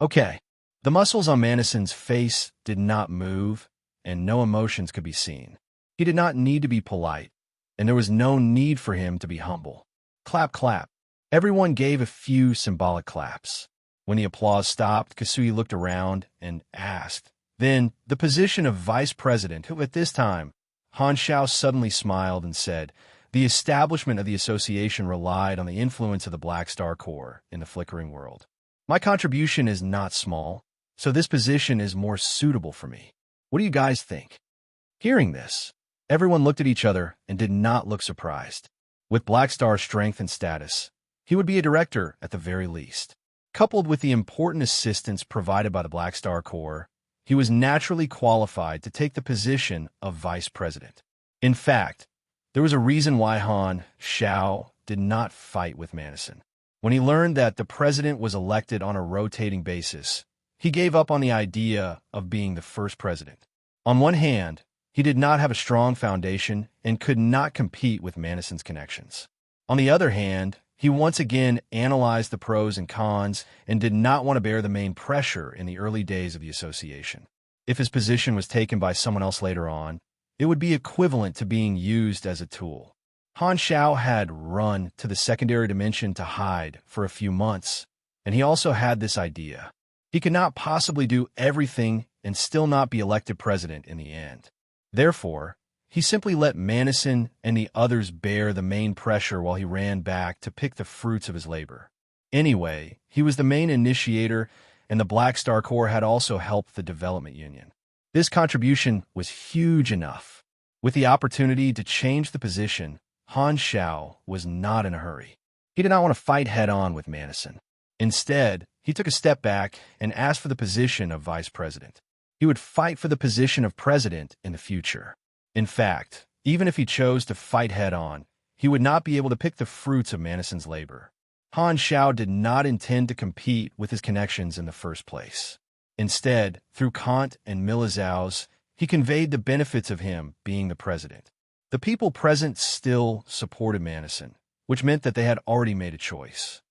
Okay. The muscles on Manison's face did not move, and no emotions could be seen. He did not need to be polite, and there was no need for him to be humble. Clap, clap. Everyone gave a few symbolic claps. When the applause stopped, Kasui looked around and asked, "Then, the position of vice president, who at this time?" Han Shao suddenly smiled and said, "The establishment of the association relied on the influence of the Black Star Corps in the flickering world. My contribution is not small, so this position is more suitable for me. What do you guys think?" Hearing this, everyone looked at each other and did not look surprised. With Black Star's strength and status, he would be a director at the very least. Coupled with the important assistance provided by the Black Star Corps, he was naturally qualified to take the position of vice president. In fact, there was a reason why Han Shao did not fight with Manison. When he learned that the president was elected on a rotating basis, he gave up on the idea of being the first president. On one hand, he did not have a strong foundation and could not compete with Madison's connections. On the other hand, he once again analyzed the pros and cons and did not want to bear the main pressure in the early days of the association. If his position was taken by someone else later on, it would be equivalent to being used as a tool. Han Xiao had run to the secondary dimension to hide for a few months, and he also had this idea. He could not possibly do everything and still not be elected president in the end. Therefore, he simply let Madison and the others bear the main pressure while he ran back to pick the fruits of his labor. Anyway, he was the main initiator, and the Black Star Corps had also helped the Development Union. This contribution was huge enough. With the opportunity to change the position, Han Xiao was not in a hurry. He did not want to fight head-on with Madison. Instead, he took a step back and asked for the position of vice president. He would fight for the position of president in the future. In fact, even if he chose to fight head-on, he would not be able to pick the fruits of Madison's labor. Han Xiao did not intend to compete with his connections in the first place. Instead, through Kant and Milizhao's, he conveyed the benefits of him being the president. The people present still supported Madison, which meant that they had already made a choice.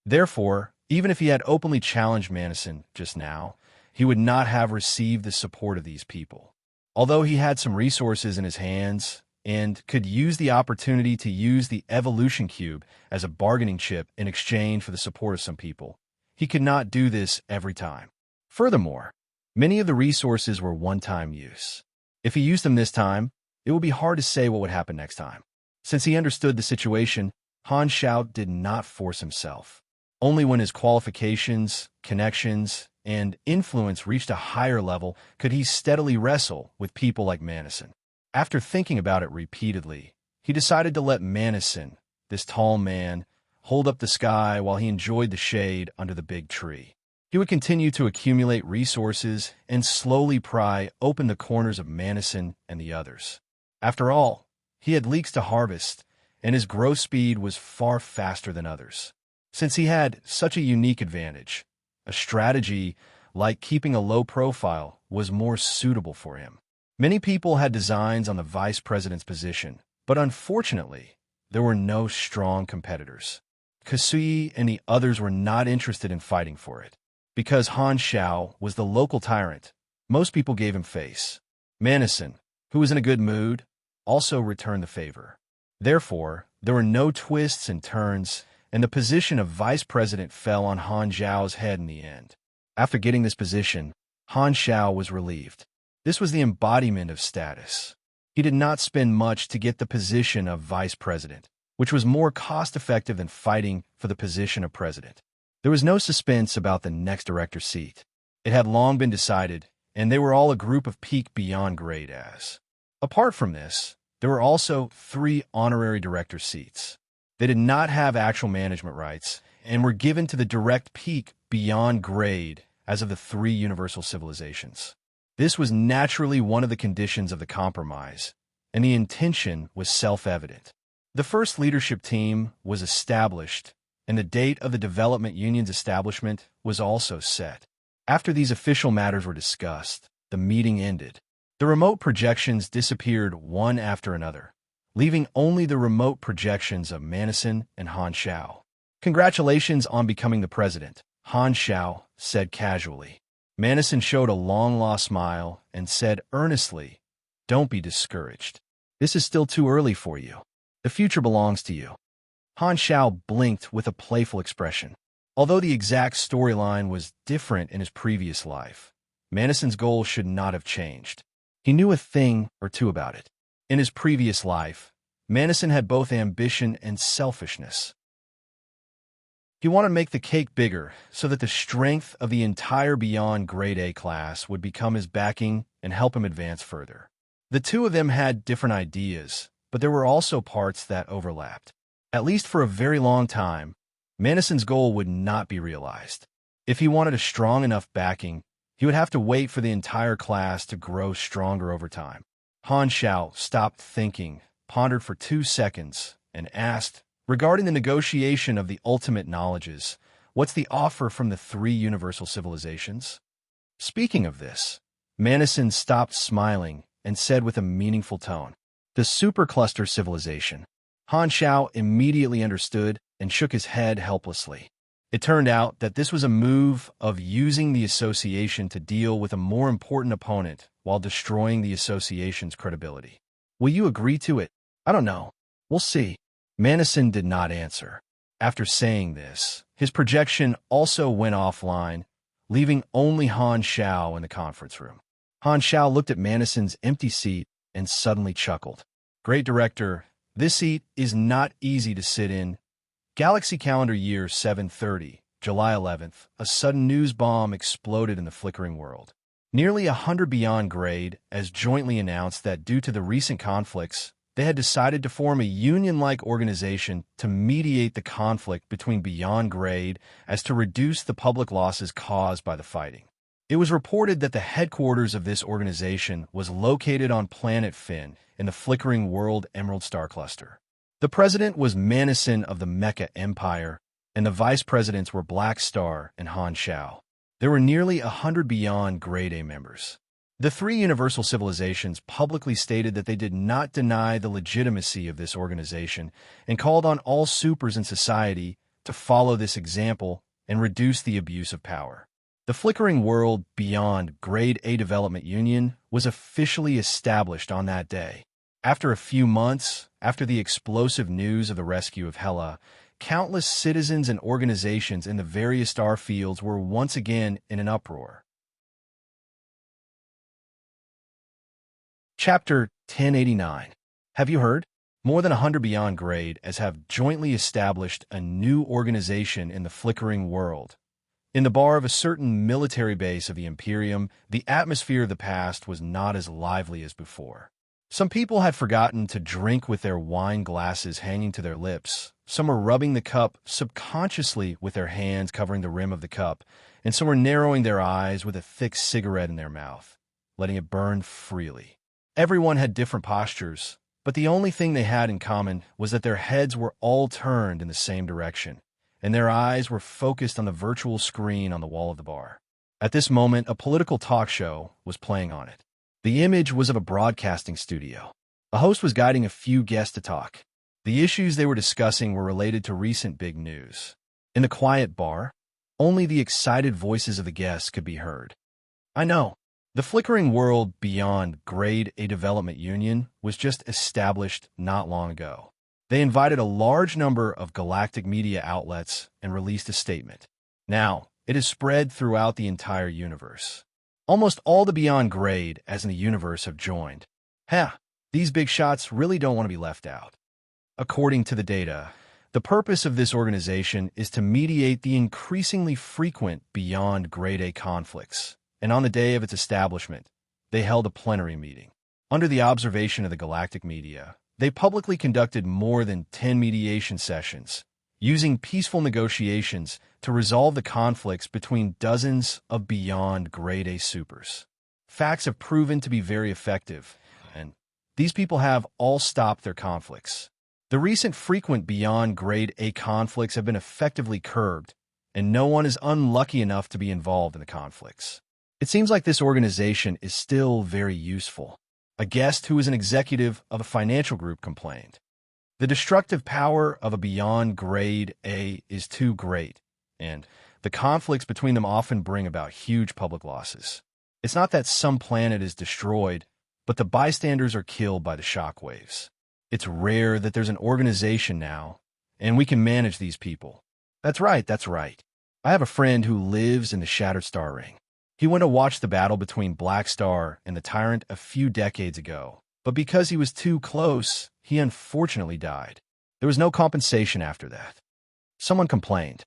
Therefore, even if he had openly challenged Madison just now, he would not have received the support of these people. Although he had some resources in his hands and could use the opportunity to use the evolution cube as a bargaining chip in exchange for the support of some people, he could not do this every time. Furthermore, many of the resources were one-time use. If he used them this time, it would be hard to say what would happen next time. Since he understood the situation, Han Xiao did not force himself. Only when his qualifications, connections, and influence reached a higher level could he steadily wrestle with people like Madison. After thinking about it repeatedly, he decided to let Madison, this tall man, hold up the sky while he enjoyed the shade under the big tree. He would continue to accumulate resources and slowly pry open the corners of Madison and the others. After all, he had leeks to harvest, and his growth speed was far faster than others. Since he had such a unique advantage, a strategy like keeping a low profile was more suitable for him. Many people had designs on the vice president's position, but unfortunately, there were no strong competitors. Kasui and the others were not interested in fighting for it. Because Han Xiao was the local tyrant, most people gave him face. Madison, who was in a good mood, also returned the favor. Therefore, there were no twists and turns, and the position of vice president fell on Han Xiao's head in the end. After getting this position, Han Xiao was relieved. This was the embodiment of status. He did not spend much to get the position of vice president, which was more cost-effective than fighting for the position of president. There was no suspense about the next director's seat. It had long been decided, and they were all a group of peak beyond grade as. Apart from this, there were also 3 honorary director seats. They did not have actual management rights and were given to the direct peak beyond grade as of the 3 universal civilizations. This was naturally one of the conditions of the compromise, and the intention was self-evident. The first leadership team was established, and the date of the Development Union's establishment was also set. After these official matters were discussed, the meeting ended. The remote projections disappeared one after another, leaving only the remote projections of Madison and Han Xiao. "Congratulations on becoming the president," Han Xiao said casually. Madison showed a long-lost smile and said earnestly, "Don't be discouraged. This is still too early for you. The future belongs to you." Han Xiao blinked with a playful expression. Although the exact storyline was different in his previous life, Madison's goal should not have changed. He knew a thing or two about it. In his previous life, Madison had both ambition and selfishness. He wanted to make the cake bigger so that the strength of the entire Beyond Grade A class would become his backing and help him advance further. The two of them had different ideas, but there were also parts that overlapped. At least for a very long time, Madison's goal would not be realized. If he wanted a strong enough backing, he would have to wait for the entire class to grow stronger over time. Han Xiao stopped thinking, pondered for 2 seconds, and asked, Regarding the negotiation of the ultimate knowledges, what's the offer from the three universal civilizations? Speaking of this, Manison stopped smiling and said with a meaningful tone, "The supercluster civilization." Han Xiao immediately understood and shook his head helplessly. It turned out that this was a move of using the association to deal with a more important opponent while destroying the association's credibility. Will you agree to it? I don't know. We'll see. Manison did not answer. After saying this, his projection also went offline, leaving only Han Xiao in the conference room. Han Xiao looked at Manison's empty seat and suddenly chuckled. "Great director, this seat is not easy to sit in." Galaxy calendar year 730, July 11th, a sudden news bomb exploded in the flickering world. Nearly 100 Beyond Grade has jointly announced that due to the recent conflicts, they had decided to form a union-like organization to mediate the conflict between Beyond Grade as to reduce the public losses caused by the fighting. It was reported that the headquarters of this organization was located on planet Finn in the flickering world Emerald Star Cluster. The president was Manison of the Mecha Empire, and the vice presidents were Black Star and Han Xiao. There were nearly 100 Beyond Grade A members. The three universal civilizations publicly stated that they did not deny the legitimacy of this organization and called on all supers in society to follow this example and reduce the abuse of power. The flickering world Beyond Grade A Development Union was officially established on that day. After a few months, after the explosive news of the rescue of Hela, countless citizens and organizations in the various star fields were once again in an uproar. Chapter 1089. Have you heard? More than 100 Beyond Grade as have jointly established a new organization in the flickering world. In the bar of a certain military base of the Imperium, the atmosphere of the past was not as lively as before. Some people had forgotten to drink with their wine glasses hanging to their lips. Some were rubbing the cup subconsciously with their hands covering the rim of the cup, and some were narrowing their eyes with a thick cigarette in their mouth, letting it burn freely. Everyone had different postures, but the only thing they had in common was that their heads were all turned in the same direction, and their eyes were focused on the virtual screen on the wall of the bar. At this moment, a political talk show was playing on it. The image was of a broadcasting studio. A host was guiding a few guests to talk. The issues they were discussing were related to recent big news. In the quiet bar, only the excited voices of the guests could be heard. I know. The flickering world Beyond Grade A Development Union was just established not long ago. They invited a large number of galactic media outlets and released a statement. Now, it is spread throughout the entire universe. Almost all the Beyond Grade as in the universe have joined. These big shots really don't want to be left out. According to the data, the purpose of this organization is to mediate the increasingly frequent Beyond Grade A conflicts, and on the day of its establishment, they held a plenary meeting. Under the observation of the galactic media, they publicly conducted more than 10 mediation sessions, using peaceful negotiations to resolve the conflicts between dozens of Beyond Grade A supers. Facts have proven to be very effective, and these people have all stopped their conflicts. The recent frequent Beyond Grade A conflicts have been effectively curbed, and no one is unlucky enough to be involved in the conflicts. It seems like this organization is still very useful. A guest who is an executive of a financial group complained. The destructive power of a Beyond Grade A is too great, and the conflicts between them often bring about huge public losses. It's not that some planet is destroyed, but the bystanders are killed by the shockwaves. It's rare that there's an organization now, and we can manage these people. That's right. I have a friend who lives in the Shattered Star Ring. He went to watch the battle between Black Star and the Tyrant a few decades ago, but because he was too close, he unfortunately died. There was no compensation after that. Someone complained.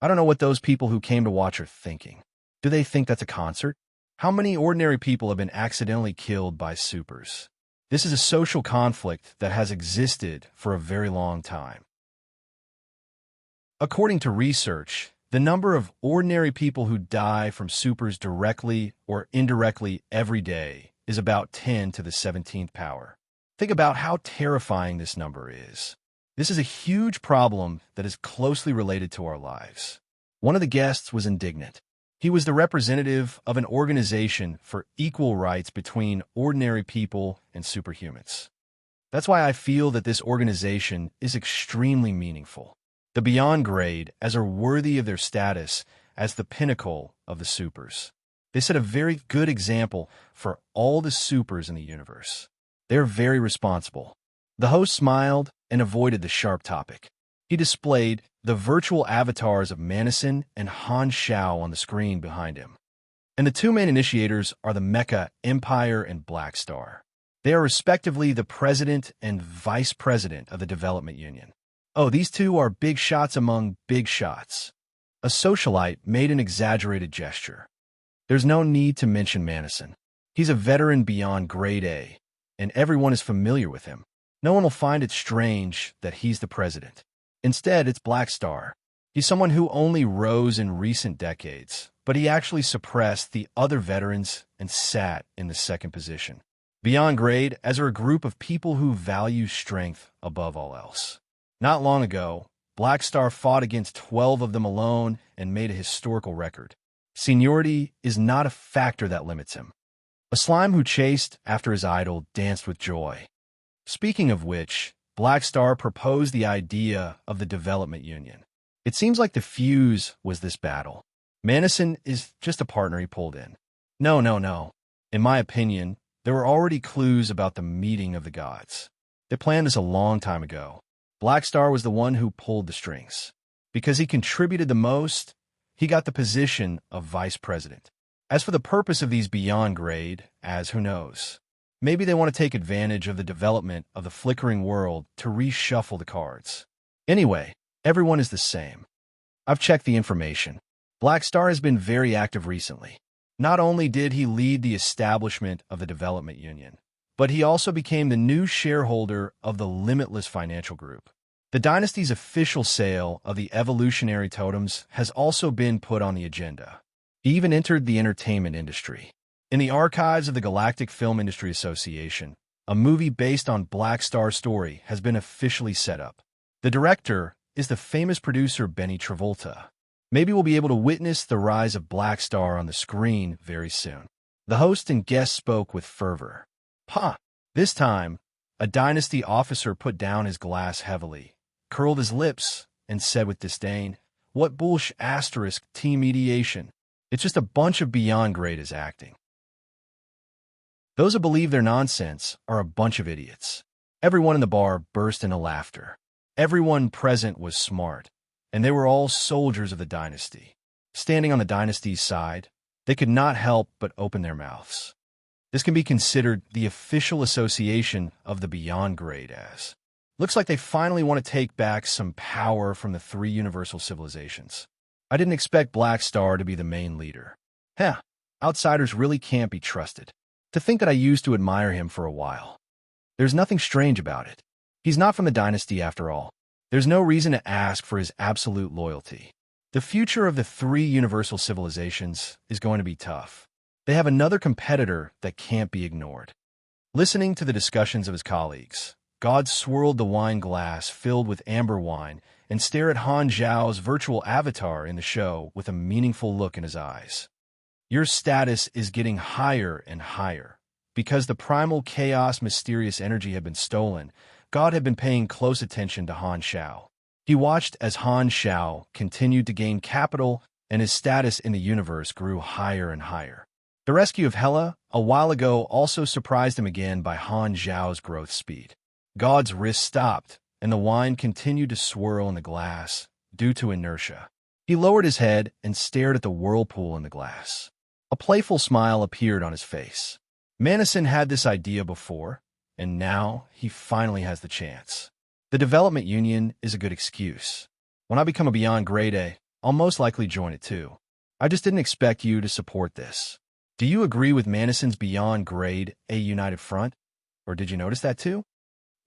I don't know what those people who came to watch are thinking. Do they think that's a concert? How many ordinary people have been accidentally killed by supers? This is a social conflict that has existed for a very long time. According to research, the number of ordinary people who die from supers directly or indirectly every day is about 10 to the 17th power. Think about how terrifying this number is. This is a huge problem that is closely related to our lives. One of the guests was indignant. He was the representative of an organization for equal rights between ordinary people and superhumans. That's why I feel that this organization is extremely meaningful. The Beyond Grade as are worthy of their status as the pinnacle of the supers. They set a very good example for all the supers in the universe. They're very responsible. The host smiled and avoided the sharp topic. He displayed the virtual avatars of Madison and Han Shao on the screen behind him. And the two main initiators are the Mecha Empire and Black Star. They are respectively the president and vice president of the Development Union. Oh, these two are big shots among big shots. A socialite made an exaggerated gesture. There's no need to mention Madison. He's a veteran beyond grade A, and everyone is familiar with him. No one will find it strange that he's the president. Instead, it's Black Star. He's someone who only rose in recent decades, but he actually suppressed the other veterans and sat in the second position. Beyond Grade as are a group of people who value strength above all else. Not long ago, Black Star fought against 12 of them alone and made a historical record. Seniority is not a factor that limits him. A slime who chased after his idol danced with joy. Speaking of which, Black Star proposed the idea of the Development Union. It seems like the fuse was this battle. Madison is just a partner he pulled in. No. In my opinion, there were already clues about the meeting of the gods. They planned this a long time ago. Black Star was the one who pulled the strings. Because he contributed the most, he got the position of vice president. As for the purpose of these Beyond Grade, as who knows? Maybe they want to take advantage of the development of the flickering world to reshuffle the cards. Anyway, everyone is the same. I've checked the information. Black Star has been very active recently. Not only did he lead the establishment of the Development Union, but he also became the new shareholder of the Limitless Financial Group. The dynasty's official sale of the evolutionary totems has also been put on the agenda. He even entered the entertainment industry. In the archives of the Galactic Film Industry Association, a movie based on Black Star's story has been officially set up. The director is the famous producer Benny Travolta. Maybe we'll be able to witness the rise of Black Star on the screen very soon. The host and guest spoke with fervor. This time, a dynasty officer put down his glass heavily, curled his lips, and said with disdain, "What bullsh asterisk team mediation? It's just a bunch of Beyond Grade is acting." Those who believe their nonsense are a bunch of idiots. Everyone in the bar burst into laughter. Everyone present was smart, and they were all soldiers of the dynasty. Standing on the dynasty's side, they could not help but open their mouths. This can be considered the official association of the Beyond Grade as. Looks like they finally want to take back some power from the three universal civilizations. I didn't expect Black Star to be the main leader. Outsiders really can't be trusted. To think that I used to admire him for a while. There's nothing strange about it. He's not from the dynasty after all. There's no reason to ask for his absolute loyalty. The future of the three universal civilizations is going to be tough. They have another competitor that can't be ignored. Listening to the discussions of his colleagues, God swirled the wine glass filled with amber wine and stared at Han Zhao's virtual avatar in the show with a meaningful look in his eyes. Your status is getting higher and higher. Because the primal chaos mysterious energy had been stolen, God had been paying close attention to Han Shao. He watched as Han Shao continued to gain capital and his status in the universe grew higher and higher. The rescue of Hela a while ago also surprised him again by Han Zhao's growth speed. God's wrist stopped, and the wine continued to swirl in the glass due to inertia. He lowered his head and stared at the whirlpool in the glass. A playful smile appeared on his face. Madison had this idea before, and now he finally has the chance. The Development Union is a good excuse. When I become a Beyond Grade A, I'll most likely join it too. I just didn't expect you to support this. Do you agree with Madison's Beyond Grade A United Front? Or did you notice that too?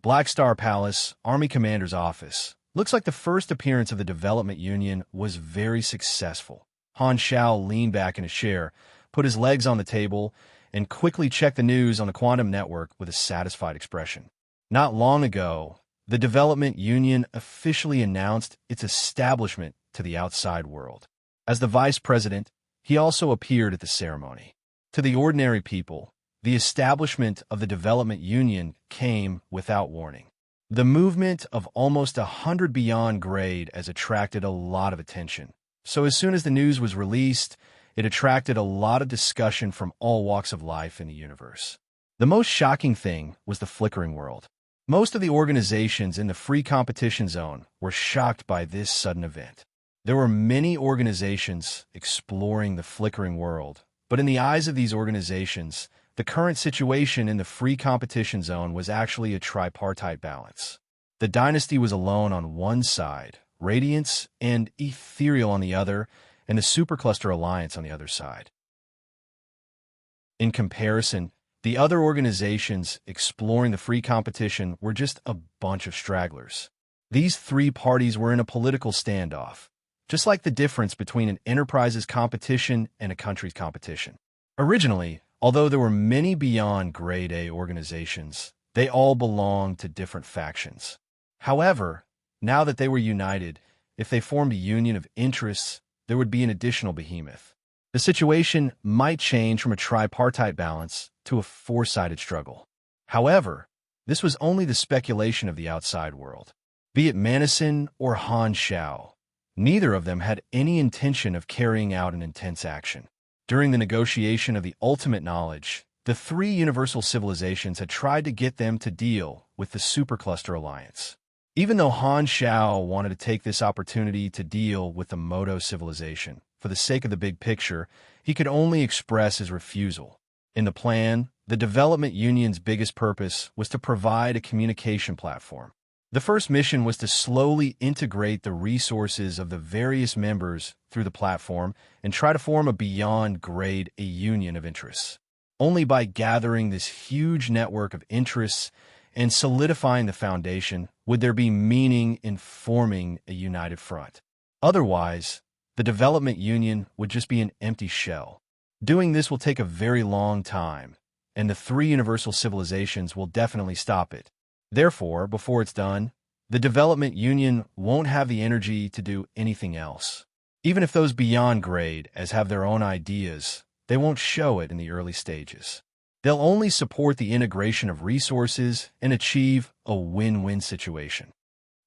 Black Star Palace, Army Commander's Office. Looks like the first appearance of the Development Union was very successful. Han Shao leaned back in his chair, put his legs on the table, and quickly checked the news on the quantum network with a satisfied expression. Not long ago, the Development Union officially announced its establishment to the outside world. As the vice president, he also appeared at the ceremony. To the ordinary people, the establishment of the Development Union came without warning. The movement of almost 100 beyond grade has attracted a lot of attention. So as soon as the news was released, it attracted a lot of discussion from all walks of life in the universe. The most shocking thing was the flickering world. Most of the organizations in the free competition zone were shocked by this sudden event. There were many organizations exploring the flickering world, but in the eyes of these organizations, the current situation in the free competition zone was actually a tripartite balance. The dynasty was alone on one side, Radiance and Ethereal on the other, and the Supercluster Alliance on the other side. In comparison, the other organizations exploring the free competition were just a bunch of stragglers. These three parties were in a political standoff, just like the difference between an enterprise's competition and a country's competition. Originally, although there were many beyond Grade A organizations, they all belonged to different factions. However, now that they were united, if they formed a union of interests, there would be an additional behemoth. The situation might change from a tripartite balance to a four-sided struggle. However, this was only the speculation of the outside world. Be it Manison or Han Xiao, neither of them had any intention of carrying out an intense action. During the negotiation of the ultimate knowledge, the three universal civilizations had tried to get them to deal with the Supercluster Alliance. Even though Han Xiao wanted to take this opportunity to deal with the Moto civilization, for the sake of the big picture, he could only express his refusal. In the plan, the Development Union's biggest purpose was to provide a communication platform. The first mission was to slowly integrate the resources of the various members through the platform and try to form a beyond grade A union of interests. Only by gathering this huge network of interests and solidifying the foundation would there be meaning in forming a united front. Otherwise, the Development Union would just be an empty shell. Doing this will take a very long time, and the three universal civilizations will definitely stop it. Therefore, before it's done, the Development Union won't have the energy to do anything else. Even if those beyond grade as have their own ideas, they won't show it in the early stages. They'll only support the integration of resources and achieve a win-win situation.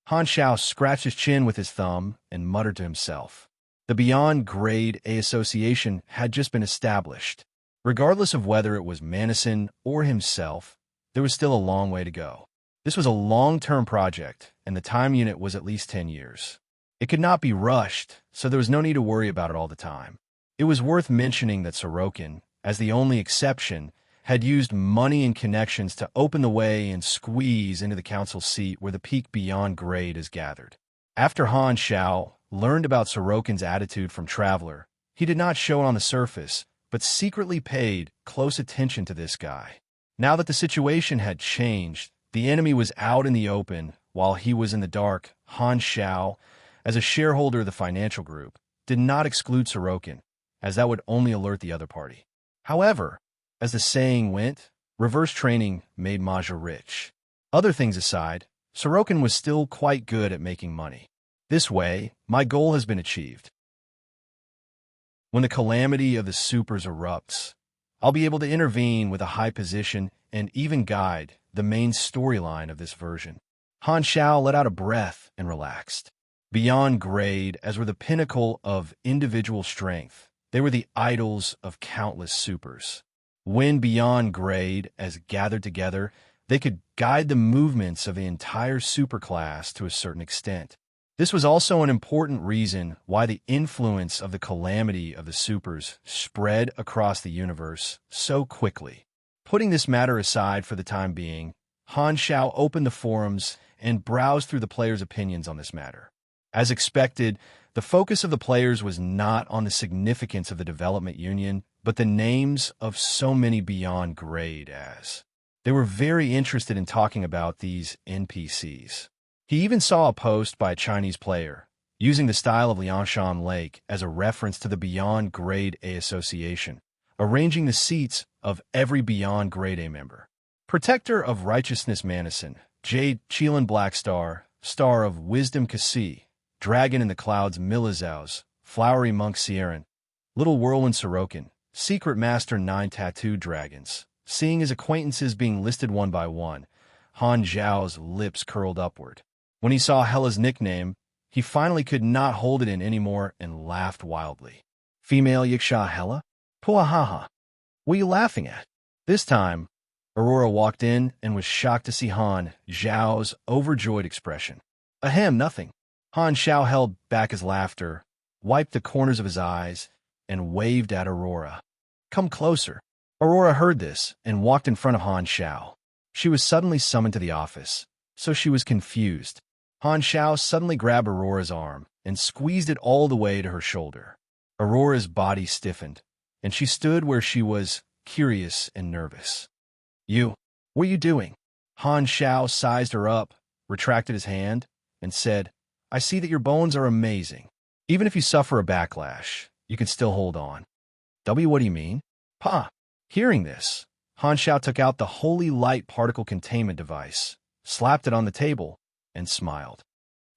Han Xiao scratched his chin with his thumb and muttered to himself. The Beyond Grade A Association had just been established. Regardless of whether it was Manison or himself, there was still a long way to go. This was a long-term project, and the time unit was at least 10 years. It could not be rushed, so there was no need to worry about it all the time. It was worth mentioning that Sorokin, as the only exception, had used money and connections to open the way and squeeze into the council seat where the peak Beyond Grade is gathered. After Han Xiao learned about Sorokin's attitude from Traveler, he did not show it on the surface, but secretly paid close attention to this guy. Now that the situation had changed, the enemy was out in the open while he was in the dark. Han Xiao, as a shareholder of the financial group, did not exclude Sorokin, as that would only alert the other party. However, as the saying went, reverse training made Maja rich. Other things aside, Sorokin was still quite good at making money. This way, my goal has been achieved. When the calamity of the supers erupts, I'll be able to intervene with a high position and even guide the main storyline of this version. Han Xiao let out a breath and relaxed. Beyond grade, as were the pinnacle of individual strength, they were the idols of countless supers. When beyond grade, as gathered together, they could guide the movements of the entire superclass to a certain extent. This was also an important reason why the influence of the calamity of the supers spread across the universe so quickly. Putting this matter aside for the time being, Han Xiao opened the forums and browsed through the players' opinions on this matter. As expected, the focus of the players was not on the significance of the Development Union, but the names of so many beyond grade as. They were very interested in talking about these NPCs. He even saw a post by a Chinese player, using the style of Liangshan Lake as a reference to the Beyond Grade A Association, arranging the seats of every Beyond Grade A member. Protector of Righteousness Manison, Jade Chelan Blackstar, star of Wisdom Kasi, Dragon in the Clouds Milizaus, Flowery Monk Sierran, Little Whirlwind Sorokin, Secret Master 9 Tattooed Dragons. Seeing his acquaintances being listed one by one, Han Zhao's lips curled upward. When he saw Hela's nickname, he finally could not hold it in anymore and laughed wildly. Female Yiksha Hela? Puahaha. What are you laughing at? This time, Aurora walked in and was shocked to see Han Zhao's overjoyed expression. Ahem, nothing. Han Zhao held back his laughter, wiped the corners of his eyes, and waved at Aurora. Come closer. Aurora heard this and walked in front of Han Zhao. She was suddenly summoned to the office, so she was confused. Han Zhao suddenly grabbed Aurora's arm and squeezed it all the way to her shoulder. Aurora's body stiffened, and she stood where she was, curious and nervous. What are you doing? Han Zhao sized her up, retracted his hand, and said, I see that your bones are amazing. Even if you suffer a backlash, you can still hold on. What do you mean? Pa. Hearing this, Han Zhao took out the holy light particle containment device, slapped it on the table, and smiled.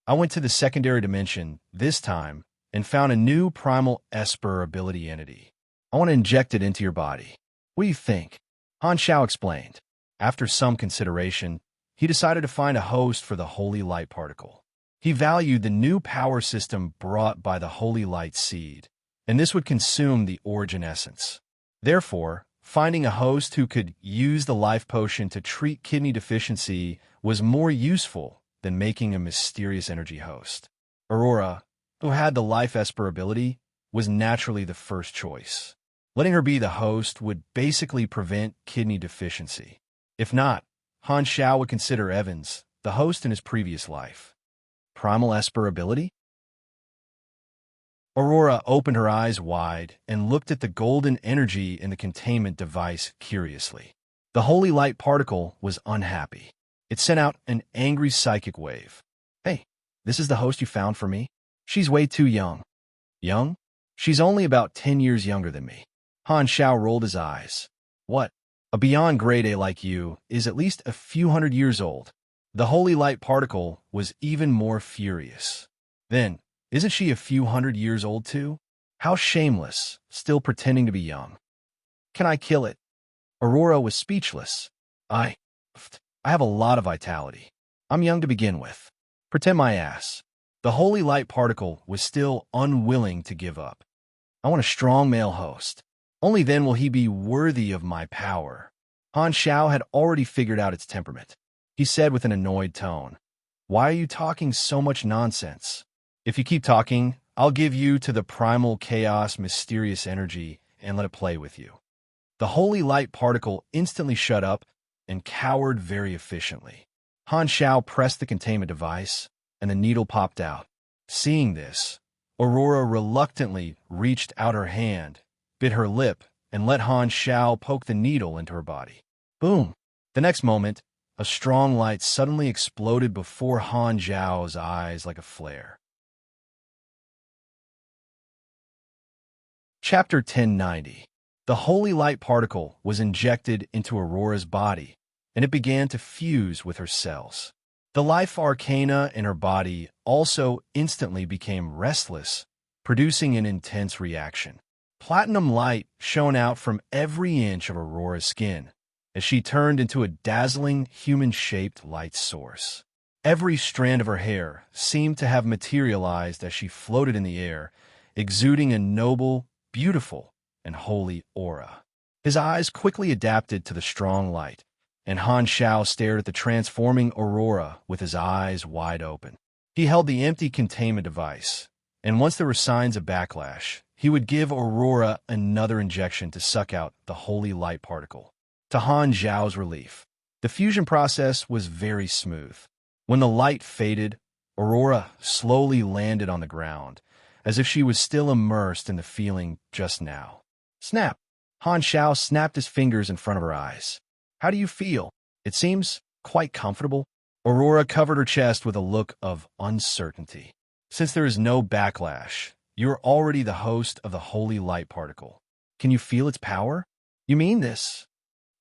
I went to the secondary dimension, this time, and found a new primal Esper ability entity. I want to inject it into your body. What do you think? Han Zhao explained. After some consideration, he decided to find a host for the holy light particle. He valued the new power system brought by the holy light seed, and this would consume the origin essence. Therefore, finding a host who could use the life potion to treat kidney deficiency was more useful than making a mysterious energy host. Aurora, who had the life Esper ability, was naturally the first choice. Letting her be the host would basically prevent kidney deficiency. If not, Han Zhao would consider Evans the host in his previous life. Primal Esper ability? Aurora opened her eyes wide and looked at the golden energy in the containment device curiously. The holy light particle was unhappy. It sent out an angry psychic wave. Hey, this is the host you found for me? She's way too young. Young? She's only about 10 years younger than me. Han Zhao rolled his eyes. What? A beyond grade A like you is at least a few hundred years old. The holy light particle was even more furious. Then, isn't she a few hundred years old too? How shameless, still pretending to be young. Can I kill it? Aurora was speechless. I have a lot of vitality. I'm young to begin with. Pretend my ass. The holy light particle was still unwilling to give up. I want a strong male host. Only then will he be worthy of my power. Han Zhao had already figured out its temperament. He said with an annoyed tone, Why are you talking so much nonsense? If you keep talking, I'll give you to the primal chaos mysterious energy and let it play with you. The holy light particle instantly shut up and cowered very efficiently. Han Zhao pressed the containment device, and the needle popped out. Seeing this, Aurora reluctantly reached out her hand, bit her lip, and let Han Zhao poke the needle into her body. Boom! The next moment, a strong light suddenly exploded before Han Zhao's eyes like a flare. Chapter 1090. The holy light particle was injected into Aurora's body, and it began to fuse with her cells. The life arcana in her body also instantly became restless, producing an intense reaction. Platinum light shone out from every inch of Aurora's skin, as she turned into a dazzling, human-shaped light source. Every strand of her hair seemed to have materialized as she floated in the air, exuding a noble, beautiful, and holy aura. His eyes quickly adapted to the strong light, and Han Zhao stared at the transforming Aurora with his eyes wide open. He held the empty containment device, and once there were signs of backlash, he would give Aurora another injection to suck out the holy light particle. To Han Zhao's relief, the fusion process was very smooth. When the light faded, Aurora slowly landed on the ground, as if she was still immersed in the feeling just now. Snap! Han Zhao snapped his fingers in front of her eyes. How do you feel? It seems quite comfortable. Aurora covered her chest with a look of uncertainty. Since there is no backlash, you are already the host of the holy light particle. Can you feel its power? You mean this?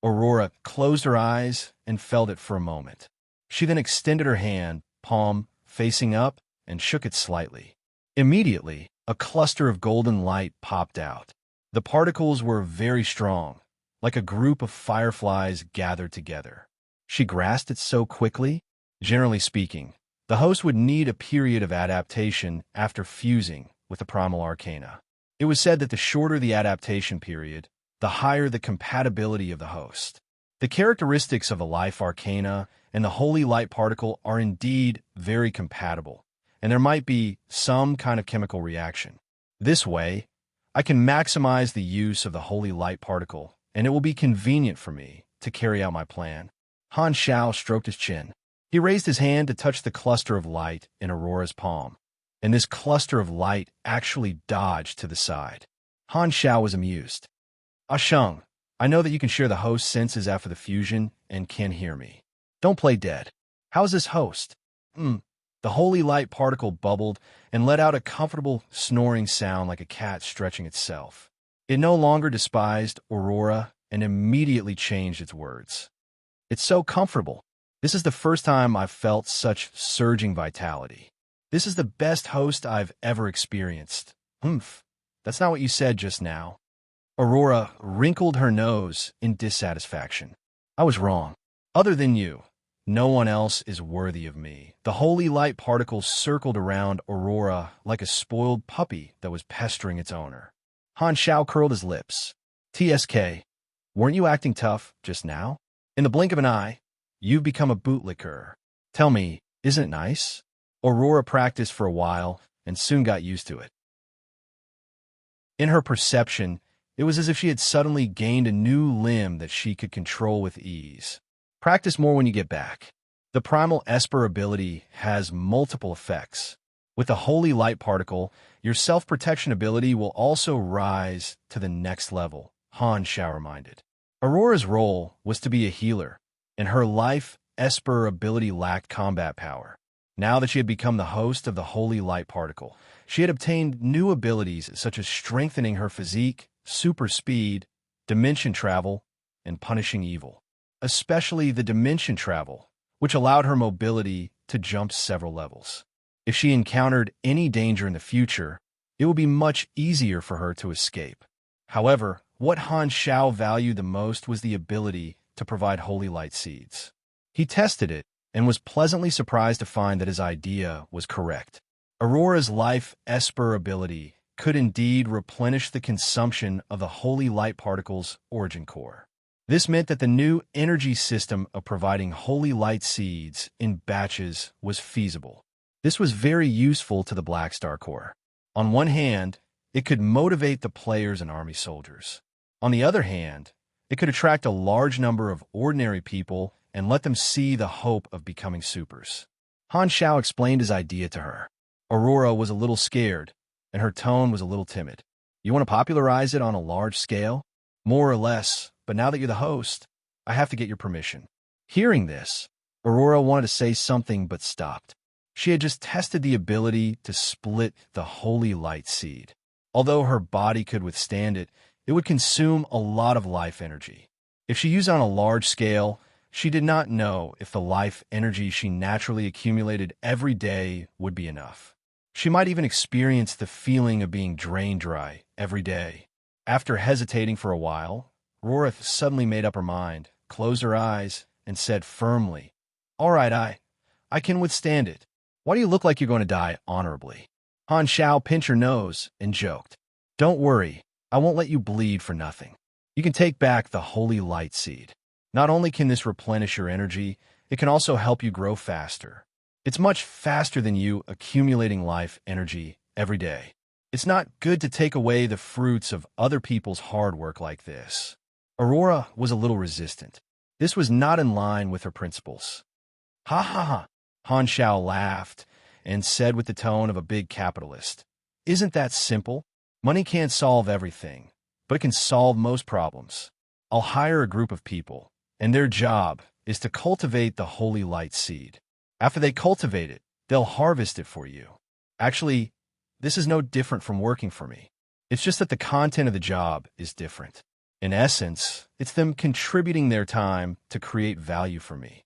Aurora closed her eyes and felt it for a moment. She then extended her hand, palm facing up, and shook it slightly. Immediately, a cluster of golden light popped out. The particles were very strong, like a group of fireflies gathered together. She grasped it so quickly. Generally speaking, the host would need a period of adaptation after fusing with the primal arcana. It was said that the shorter the adaptation period, the higher the compatibility of the host. The characteristics of the life arcana and the holy light particle are indeed very compatible, and there might be some kind of chemical reaction. This way, I can maximize the use of the holy light particle, and it will be convenient for me to carry out my plan. Han Xiao stroked his chin. He raised his hand to touch the cluster of light in Aurora's palm, and this cluster of light actually dodged to the side. Han Xiao was amused. Ah Sheng, I know that you can share the host's senses after the fusion and can hear me. Don't play dead. How's this host? The holy light particle bubbled and let out a comfortable snoring sound like a cat stretching itself. It no longer despised Aurora and immediately changed its words. It's so comfortable. This is the first time I've felt such surging vitality. This is the best host I've ever experienced. That's not what you said just now. Aurora wrinkled her nose in dissatisfaction. I was wrong. Other than you, no one else is worthy of me. The holy light particle circled around Aurora like a spoiled puppy that was pestering its owner. Han Xiao curled his lips. TSK, weren't you acting tough just now? In the blink of an eye, you've become a bootlicker. Tell me, isn't it nice? Aurora practiced for a while and soon got used to it. In her perception, it was as if she had suddenly gained a new limb that she could control with ease. Practice more when you get back. The primal Esper ability has multiple effects. With the holy light particle, your self-protection ability will also rise to the next level, Han Xiao reminded. Aurora's role was to be a healer, and her life Esper ability lacked combat power. Now that she had become the host of the holy light particle, she had obtained new abilities such as strengthening her physique, super speed, dimension travel, and punishing evil. Especially the dimension travel, which allowed her mobility to jump several levels. If she encountered any danger in the future, it would be much easier for her to escape. However, what Han Xiao valued the most was the ability to provide holy light seeds. He tested it and was pleasantly surprised to find that his idea was correct. Aurora's life Esper ability could indeed replenish the consumption of the holy light particle's origin core. This meant that the new energy system of providing holy light seeds in batches was feasible. This was very useful to the Black Star Corps. On one hand, it could motivate the players and army soldiers. On the other hand, it could attract a large number of ordinary people and let them see the hope of becoming supers. Han Xiao explained his idea to her. Aurora was a little scared, and her tone was a little timid. You want to popularize it on a large scale? More or less, but now that you're the host, I have to get your permission. Hearing this, Aurora wanted to say something but stopped. She had just tested the ability to split the holy light seed. Although her body could withstand it, it would consume a lot of life energy. If she used it on a large scale, she did not know if the life energy she naturally accumulated every day would be enough. She might even experience the feeling of being drained dry every day. After hesitating for a while, Aurora suddenly made up her mind, closed her eyes, and said firmly, All right, I can withstand it. Why do you look like you're going to die honorably? Han Xiao pinched her nose and joked, Don't worry, I won't let you bleed for nothing. You can take back the holy light seed. Not only can this replenish your energy, it can also help you grow faster. It's much faster than you accumulating life energy every day. It's not good to take away the fruits of other people's hard work like this. Aurora was a little resistant. This was not in line with her principles. Ha ha ha, Han Xiao laughed and said with the tone of a big capitalist, Isn't that simple? Money can't solve everything, but it can solve most problems. I'll hire a group of people, and their job is to cultivate the holy light seed. After they cultivate it, they'll harvest it for you. Actually, this is no different from working for me. It's just that the content of the job is different. In essence, it's them contributing their time to create value for me.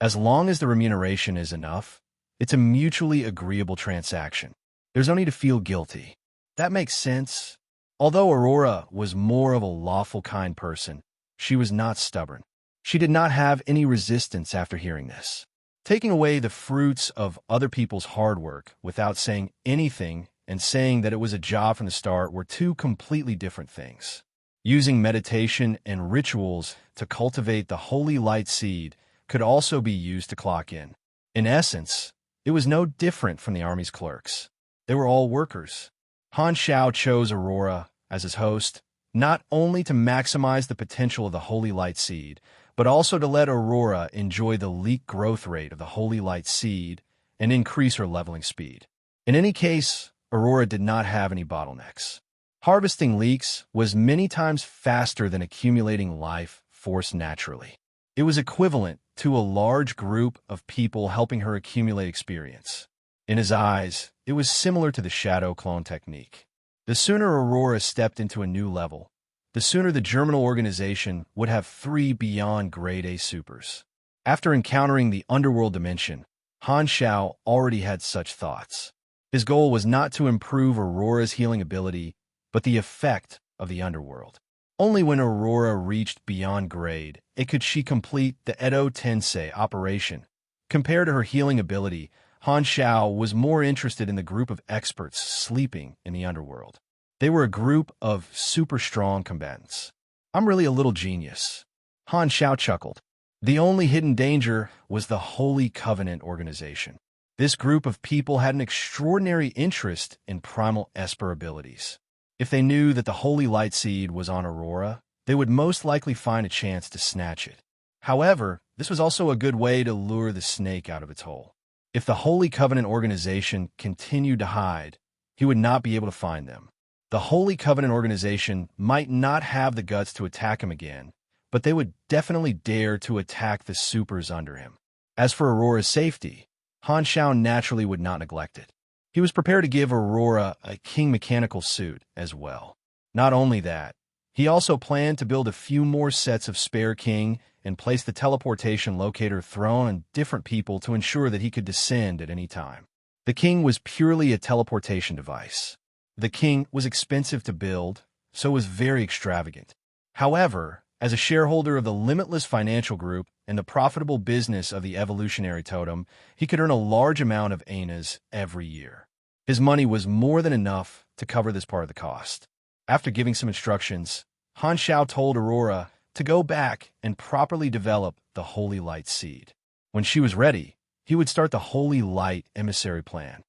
As long as the remuneration is enough, it's a mutually agreeable transaction. There's no need to feel guilty. That makes sense. Although Aurora was more of a lawful kind person, she was not stubborn. She did not have any resistance after hearing this. Taking away the fruits of other people's hard work without saying anything and saying that it was a job from the start were two completely different things. Using meditation and rituals to cultivate the holy light seed could also be used to clock in. In essence, it was no different from the army's clerks. They were all workers. Han Xiao chose Aurora as his host, not only to maximize the potential of the holy light seed, but also to let Aurora enjoy the leak growth rate of the holy light seed and increase her leveling speed. In any case, Aurora did not have any bottlenecks. Harvesting leeks was many times faster than accumulating life force naturally. It was equivalent to a large group of people helping her accumulate experience. In his eyes, it was similar to the shadow clone technique. The sooner Aurora stepped into a new level, the sooner the Germinal organization would have 3 beyond grade A supers. After encountering the underworld dimension, Han Xiao already had such thoughts. His goal was not to improve Aurora's healing ability, but the effect of the underworld. Only when Aurora reached beyond grade could she complete the Edo Tensei operation. Compared to her healing ability, Han Xiao was more interested in the group of experts sleeping in the underworld. They were a group of super strong combatants. I'm really a little genius. Han Xiao chuckled. The only hidden danger was the Holy Covenant organization. This group of people had an extraordinary interest in primal Esper abilities. If they knew that the Holy Light Seed was on Aurora, they would most likely find a chance to snatch it. However, this was also a good way to lure the snake out of its hole. If the Holy Covenant organization continued to hide, he would not be able to find them. The Holy Covenant organization might not have the guts to attack him again, but they would definitely dare to attack the supers under him. As for Aurora's safety, Han Xiao naturally would not neglect it. He was prepared to give Aurora a king mechanical suit as well. Not only that, he also planned to build a few more sets of spare king and place the teleportation locator throne on different people to ensure that he could descend at any time. The king was purely a teleportation device. The king was expensive to build, so was very extravagant. However, as a shareholder of the Limitless Financial Group and the profitable business of the Evolutionary Totem, he could earn a large amount of anas every year. His money was more than enough to cover this part of the cost. After giving some instructions, Han Xiao told Aurora to go back and properly develop the Holy Light Seed. When she was ready, he would start the Holy Light Emissary Plan.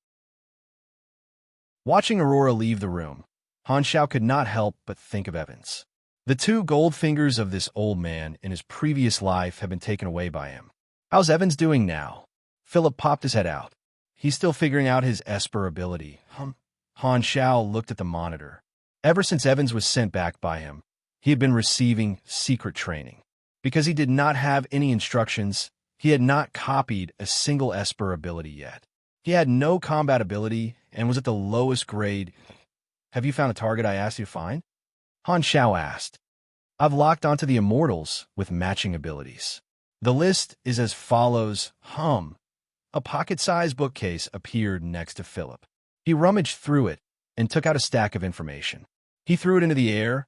Watching Aurora leave the room, Han Xiao could not help but think of Evans. The 2 gold fingers of this old man in his previous life had been taken away by him. How's Evans doing now? Philip popped his head out. He's still figuring out his Esper ability. Han Xiao looked at the monitor. Ever since Evans was sent back by him, he had been receiving secret training. Because he did not have any instructions, he had not copied a single Esper ability yet. He had no combat ability and was at the lowest grade. Have you found a target I asked you to find? Han Xiao asked. I've locked onto the Immortals with matching abilities. The list is as follows. A pocket-sized bookcase appeared next to Philip. He rummaged through it and took out a stack of information. He threw it into the air,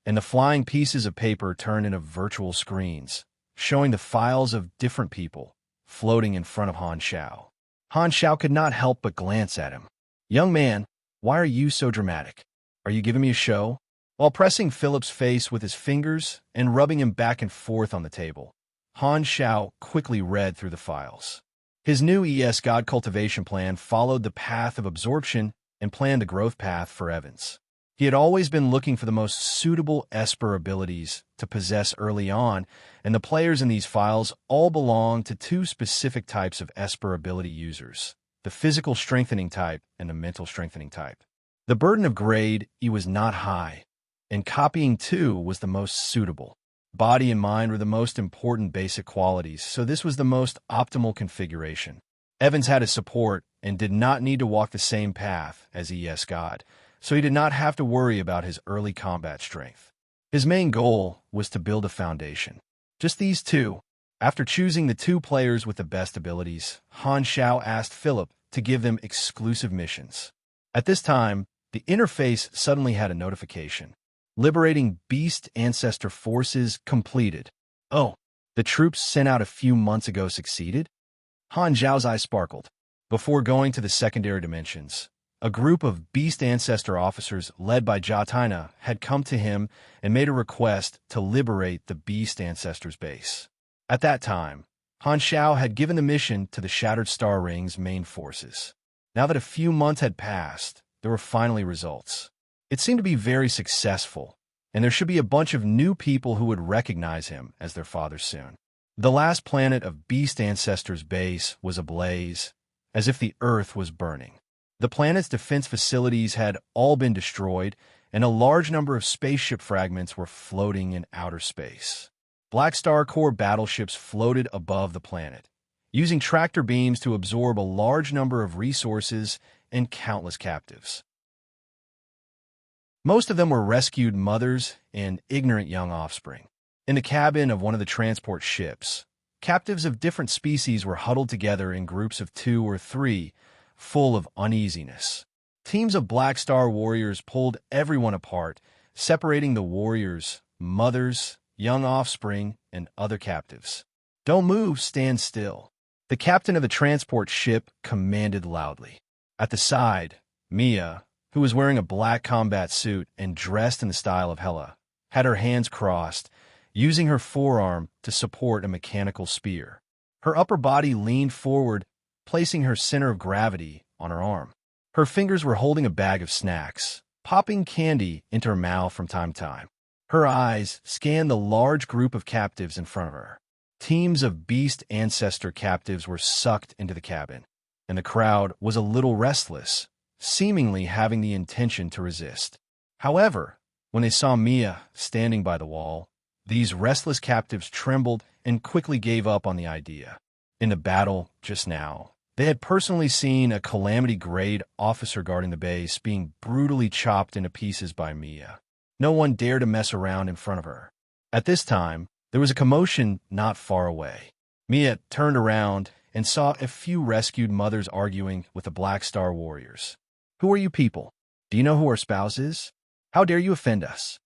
and the flying pieces of paper turned into virtual screens, showing the files of different people floating in front of Han Xiao. Han Xiao could not help but glance at him. Young man, why are you so dramatic? Are you giving me a show? While pressing Philip's face with his fingers and rubbing him back and forth on the table, Han Xiao quickly read through the files. His new ES God cultivation plan followed the path of absorption and planned the growth path for Evans. He had always been looking for the most suitable Esper abilities to possess early on, and the players in these files all belong to 2 specific types of Esper ability users, the physical strengthening type and the mental strengthening type. The burden of grade E was not high, and copying 2 was the most suitable. Body and mind were the most important basic qualities, so this was the most optimal configuration. Evans had his support and did not need to walk the same path as ES God, so he did not have to worry about his early combat strength. His main goal was to build a foundation. Just these 2. After choosing the two players with the best abilities, Han Xiao asked Philip to give them exclusive missions. At this time, the interface suddenly had a notification. Liberating Beast Ancestor Forces completed. Oh, the troops sent out a few months ago succeeded? Han Zhao's eyes sparkled. Before going to the secondary dimensions, a group of Beast Ancestor officers led by Jatina had come to him and made a request to liberate the Beast Ancestors base. At that time, Han Xiao had given the mission to the Shattered Star Ring's main forces. Now that a few months had passed, there were finally results. It seemed to be very successful, and there should be a bunch of new people who would recognize him as their father soon. The last planet of Beast Ancestors' base was ablaze, as if the Earth was burning. The planet's defense facilities had all been destroyed, and a large number of spaceship fragments were floating in outer space. Black Star Corps battleships floated above the planet, using tractor beams to absorb a large number of resources and countless captives. Most of them were rescued mothers and ignorant young offspring. In the cabin of one of the transport ships, captives of different species were huddled together in groups of 2 or 3, full of uneasiness. Teams of Black Star warriors pulled everyone apart, separating the warriors, mothers, young offspring, and other captives. "Don't move, stand still," the captain of the transport ship commanded loudly. At the side, Mia, who was wearing a black combat suit and dressed in the style of Hela, had her hands crossed, using her forearm to support a mechanical spear. Her upper body leaned forward, placing her center of gravity on her arm. Her fingers were holding a bag of snacks, popping candy into her mouth from time to time. Her eyes scanned the large group of captives in front of her. Teams of Beast Ancestor captives were sucked into the cabin, and the crowd was a little restless, seemingly having the intention to resist. However, when they saw Mia standing by the wall, these restless captives trembled and quickly gave up on the idea. In the battle just now, they had personally seen a Calamity-grade officer guarding the base being brutally chopped into pieces by Mia. No one dared to mess around in front of her. At this time, there was a commotion not far away. Mia turned around and saw a few rescued mothers arguing with the Black Star warriors. "Who are you people? Do you know who our spouse is? How dare you offend us?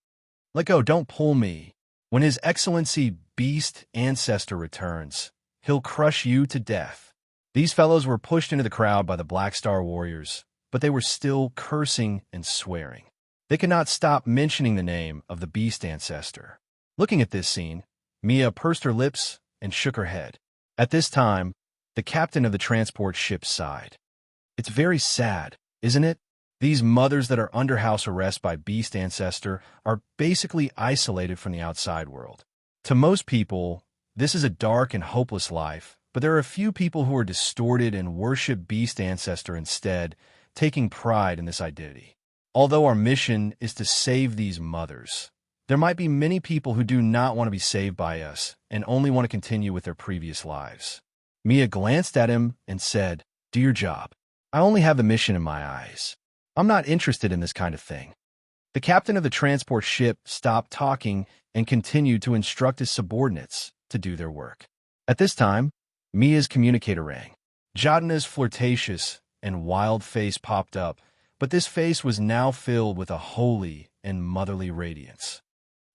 Let go, don't pull me. When His Excellency Beast Ancestor returns, he'll crush you to death." These fellows were pushed into the crowd by the Black Star warriors, but they were still cursing and swearing. They could not stop mentioning the name of the Beast Ancestor. Looking at this scene, Mia pursed her lips and shook her head. At this time, the captain of the transport ship sighed. "It's very sad, isn't it? These mothers that are under house arrest by Beast Ancestor are basically isolated from the outside world. To most people, this is a dark and hopeless life, but there are a few people who are distorted and worship Beast Ancestor instead, taking pride in this identity. Although our mission is to save these mothers, there might be many people who do not want to be saved by us and only want to continue with their previous lives." Mia glanced at him and said, "Do your job. I only have the mission in my eyes. I'm not interested in this kind of thing." The captain of the transport ship stopped talking and continued to instruct his subordinates to do their work. At this time, Mia's communicator rang. Jatina's flirtatious and wild face popped up, but this face was now filled with a holy and motherly radiance.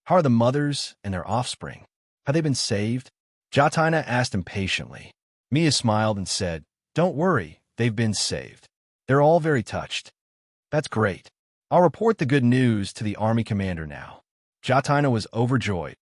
"How are the mothers and their offspring? Have they been saved?" Jatina asked impatiently. Mia smiled and said, "Don't worry, they've been saved. They're all very touched." "That's great. I'll report the good news to the army commander now." Jatina was overjoyed.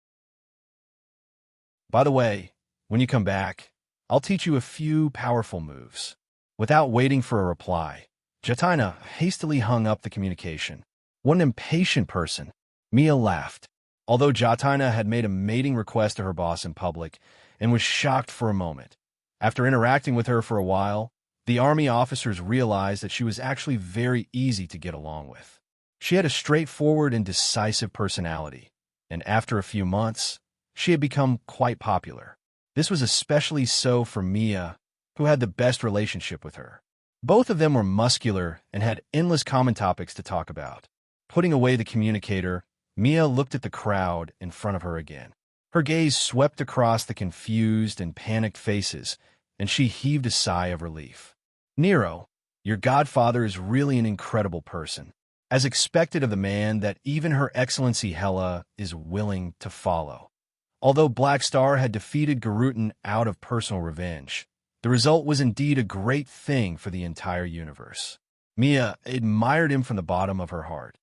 "By the way, when you come back, I'll teach you a few powerful moves." Without waiting for a reply, Jatina hastily hung up the communication. "What an impatient person." Mia laughed. Although Jatina had made a mating request to her boss in public and was shocked for a moment, after interacting with her for a while, the army officers realized that she was actually very easy to get along with. She had a straightforward and decisive personality, and after a few months, she had become quite popular. This was especially so for Mia, who had the best relationship with her. Both of them were muscular and had endless common topics to talk about. Putting away the communicator, Mia looked at the crowd in front of her again. Her gaze swept across the confused and panicked faces, and she heaved a sigh of relief. Nero, your godfather is really an incredible person, as expected of the man that even Her Excellency Hela is willing to follow. Although Black Star had defeated Garutan out of personal revenge, the result was indeed a great thing for the entire universe. Mia admired him from the bottom of her heart.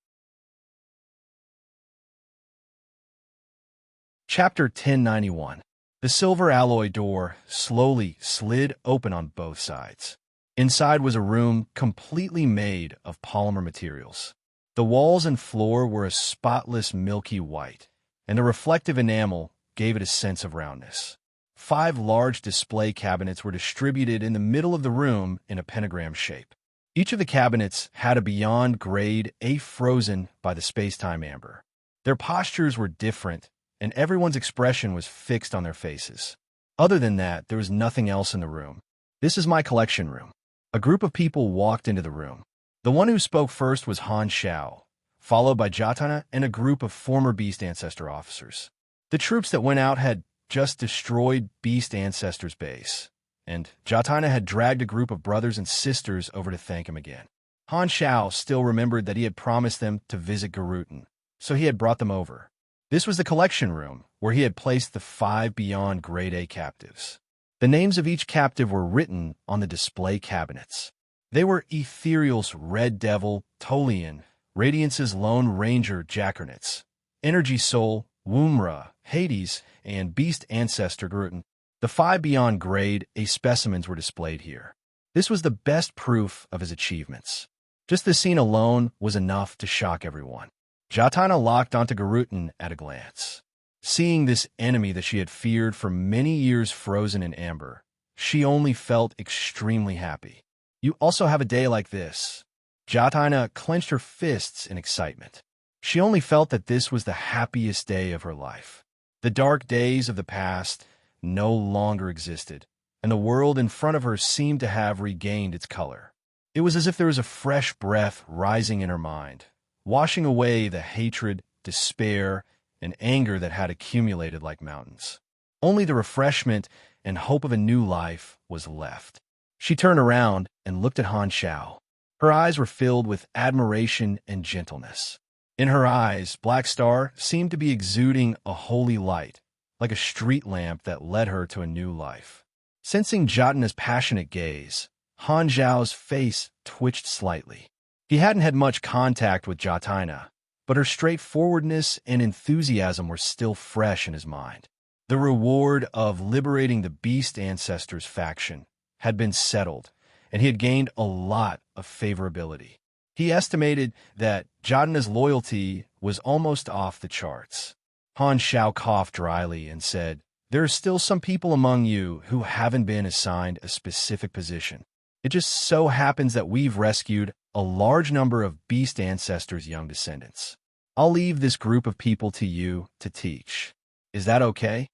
Chapter 1091. The silver alloy door slowly slid open on both sides. Inside was a room completely made of polymer materials. The walls and floor were a spotless milky white, and the reflective enamel gave it a sense of roundness. 5 large display cabinets were distributed in the middle of the room in a pentagram shape. Each of the cabinets had a beyond grade A frozen by the space-time amber. Their postures were different, and everyone's expression was fixed on their faces. Other than that, there was nothing else in the room. This is my collection room. A group of people walked into the room. The one who spoke first was Han Xiao, followed by Jatana and a group of former Beast Ancestor officers. The troops that went out had just destroyed Beast Ancestor's base, and Jatana had dragged a group of brothers and sisters over to thank him again. Han Xiao still remembered that he had promised them to visit Garutan, so he had brought them over. This was the collection room, where he had placed the 5 beyond grade A captives. The names of each captive were written on the display cabinets. They were Ethereal's Red Devil, Tolian, Radiance's Lone Ranger, Jackernitz, Energy Soul, Wumra, Hades, and Beast Ancestor Garutan. The 5 beyond grade A specimens were displayed here. This was the best proof of his achievements. Just the scene alone was enough to shock everyone. Jatana locked onto Garutan at a glance. Seeing this enemy that she had feared for many years frozen in amber, she only felt extremely happy. You also have a day like this. Jatana clenched her fists in excitement. She only felt that this was the happiest day of her life. The dark days of the past no longer existed, and the world in front of her seemed to have regained its color. It was as if there was a fresh breath rising in her mind, washing away the hatred, despair, and anger that had accumulated like mountains. Only the refreshment and hope of a new life was left. She turned around and looked at Han Xiao. Her eyes were filled with admiration and gentleness. In her eyes, Black Star seemed to be exuding a holy light, like a street lamp that led her to a new life. Sensing Jatana's passionate gaze, Han Xiao's face twitched slightly. He hadn't had much contact with Jatana, but her straightforwardness and enthusiasm were still fresh in his mind. The reward of liberating the Beast Ancestors faction had been settled, and he had gained a lot of favorability. He estimated that Jatana's loyalty was almost off the charts. Han Xiao coughed dryly and said, "There are still some people among you who haven't been assigned a specific position. It just so happens that we've rescued a large number of Beast Ancestors' young descendants. I'll leave this group of people to you to teach. Is that okay?"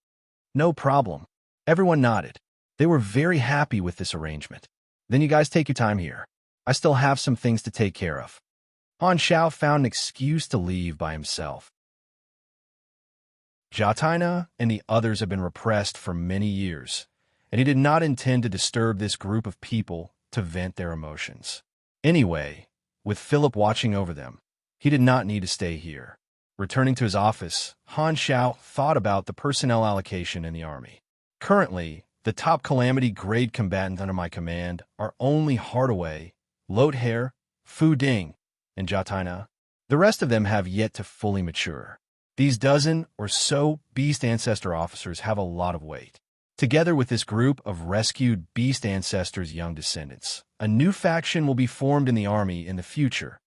"No problem." Everyone nodded. They were very happy with this arrangement. "Then you guys take your time here. I still have some things to take care of." Han Xiao found an excuse to leave by himself. Jatana and the others had been repressed for many years, and he did not intend to disturb this group of people to vent their emotions. Anyway, with Philip watching over them, he did not need to stay here. Returning to his office, Han Xiao thought about the personnel allocation in the army. Currently, the top Calamity grade combatants under my command are only Hardaway, Lothair, Fu Ding, and Jatana. The rest of them have yet to fully mature. These dozen or so Beast Ancestor officers have a lot of weight. Together with this group of rescued Beast Ancestors' young descendants, a new faction will be formed in the army in the future.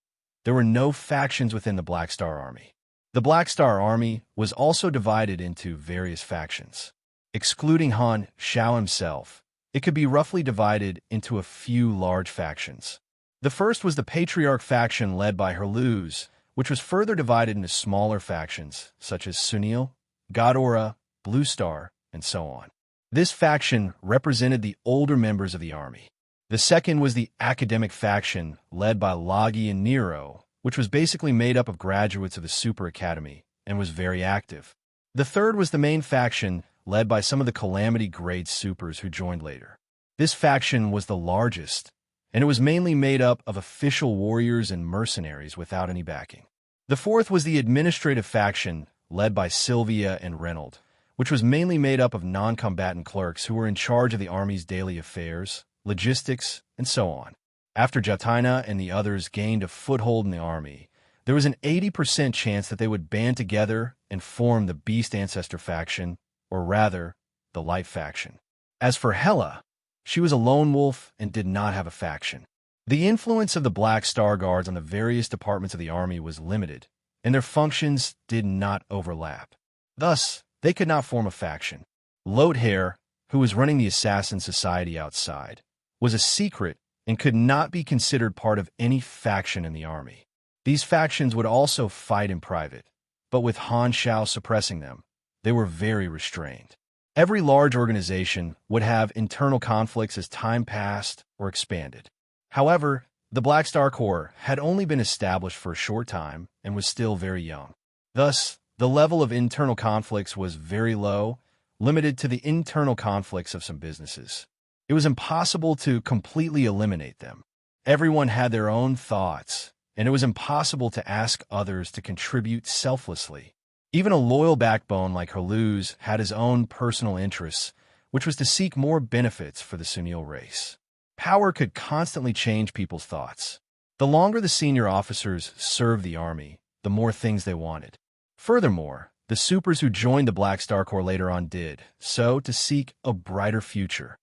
There were no factions within the Black Star Army. The Black Star Army was also divided into various factions. Excluding Han Xiao himself, it could be roughly divided into a few large factions. The first was the Patriarch faction led by Herluz, which was further divided into smaller factions, such as Sunil, Godora, Blue Star, and so on. This faction represented the older members of the army. The second was the Academic faction led by Lagi and Nero, which was basically made up of graduates of the Super Academy and was very active. The third was the main faction, led by some of the Calamity-grade supers who joined later. This faction was the largest, and it was mainly made up of official warriors and mercenaries without any backing. The fourth was the administrative faction, led by Sylvia and Reynold, which was mainly made up of non-combatant clerks who were in charge of the army's daily affairs, logistics, and so on. After Jatina and the others gained a foothold in the army, there was an 80% chance that they would band together and form the Beast Ancestor faction, or rather, the Light faction. As for Hela, she was a lone wolf and did not have a faction. The influence of the Black Star Guards on the various departments of the army was limited, and their functions did not overlap. Thus, they could not form a faction. Loathair, who was running the Assassin Society outside, was a secret and could not be considered part of any faction in the army. These factions would also fight in private, but with Han Shao suppressing them, they were very restrained. Every large organization would have internal conflicts as time passed or expanded. However, the Black Star Corps had only been established for a short time and was still very young. Thus, the level of internal conflicts was very low, limited to the internal conflicts of some businesses. It was impossible to completely eliminate them. Everyone had their own thoughts, and it was impossible to ask others to contribute selflessly. Even a loyal backbone like Haluz had his own personal interests, which was to seek more benefits for the Sunil race. Power could constantly change people's thoughts. The longer the senior officers served the army, the more things they wanted. Furthermore, the supers who joined the Black Star Corps later on did so to seek a brighter future.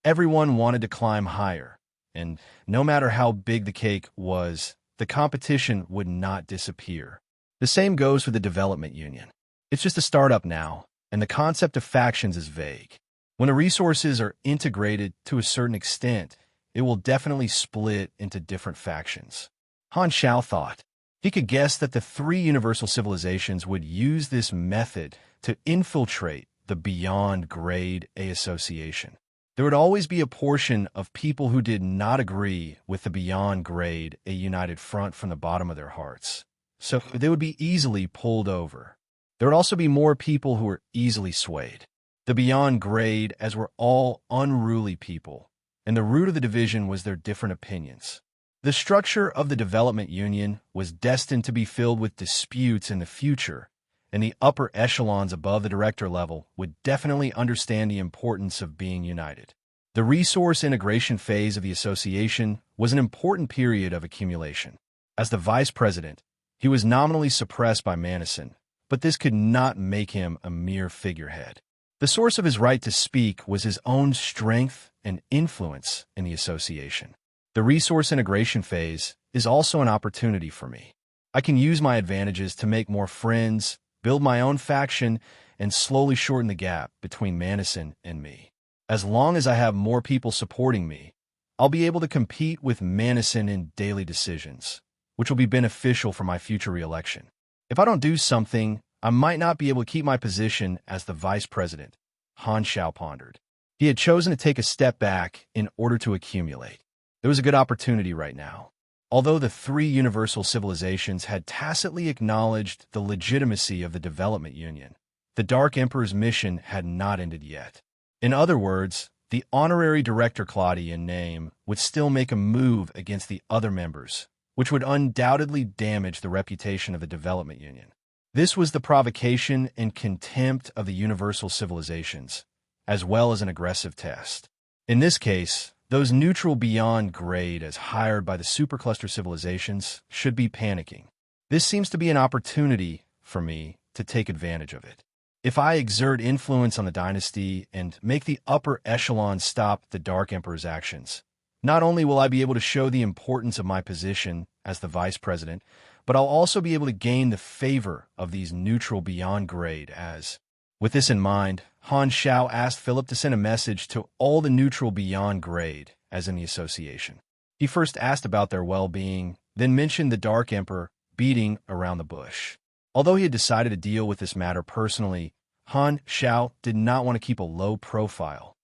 Everyone wanted to climb higher, and no matter how big the cake was, the competition would not disappear. The same goes for the development union. It's just a startup now, and the concept of factions is vague. When the resources are integrated to a certain extent, it will definitely split into different factions. Han Shao thought. He could guess that the three universal civilizations would use this method to infiltrate the Beyond Grade A association. There would always be a portion of people who did not agree with the Beyond Grade A united front from the bottom of their hearts. So they would be easily pulled over. There would also be more people who were easily swayed. The Beyond Grade as were all unruly people, and the root of the division was their different opinions. The structure of the development union was destined to be filled with disputes in the future, and the upper echelons above the director level would definitely understand the importance of being united. The resource integration phase of the association was an important period of accumulation. As the vice president, he was nominally suppressed by Manison, but this could not make him a mere figurehead. The source of his right to speak was his own strength and influence in the association. The resource integration phase is also an opportunity for me. I can use my advantages to make more friends, build my own faction, and slowly shorten the gap between Manison and me. As long as I have more people supporting me, I'll be able to compete with Manison in daily decisions, which will be beneficial for my future re-election. If I don't do something, I might not be able to keep my position as the vice president, Han Shao pondered. He had chosen to take a step back in order to accumulate. There was a good opportunity right now. Although the three universal civilizations had tacitly acknowledged the legitimacy of the development union, the Dark Emperor's mission had not ended yet. In other words, the honorary director Claudia in name would still make a move against the other members, which would undoubtedly damage the reputation of the development union. This was the provocation and contempt of the universal civilizations, as well as an aggressive test. In this case, those neutral Beyond Grade as hired by the supercluster civilizations should be panicking. This seems to be an opportunity for me to take advantage of it. If I exert influence on the dynasty and make the upper echelon stop the Dark Emperor's actions, not only will I be able to show the importance of my position as the vice president, but I'll also be able to gain the favor of these neutral Beyond Grade as. With this in mind, Han Shao asked Philip to send a message to all the neutral Beyond Grade as in the association. He first asked about their well-being, then mentioned the Dark Emperor beating around the bush. Although he had decided to deal with this matter personally, Han Shao did not want to keep a low profile.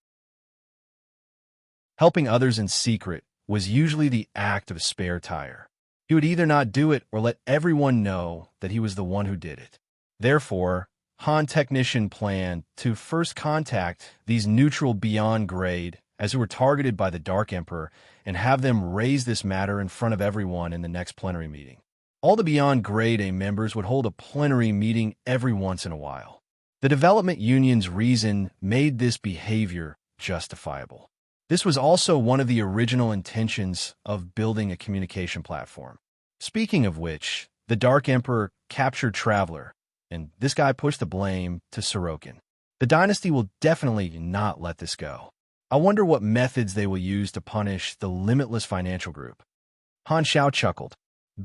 Helping others in secret was usually the act of a spare tire. He would either not do it or let everyone know that he was the one who did it. Therefore, Han Technician planned to first contact these neutral beyond grade as who were targeted by the Dark Emperor and have them raise this matter in front of everyone in the next plenary meeting. All the Beyond Grade A members would hold a plenary meeting every once in a while. The Development Union's reason made this behavior justifiable. This was also one of the original intentions of building a communication platform. Speaking of which, the Dark Emperor captured Traveler, and this guy pushed the blame to Sorokin. The dynasty will definitely not let this go. I wonder what methods they will use to punish the Limitless Financial Group. Han Xiao chuckled.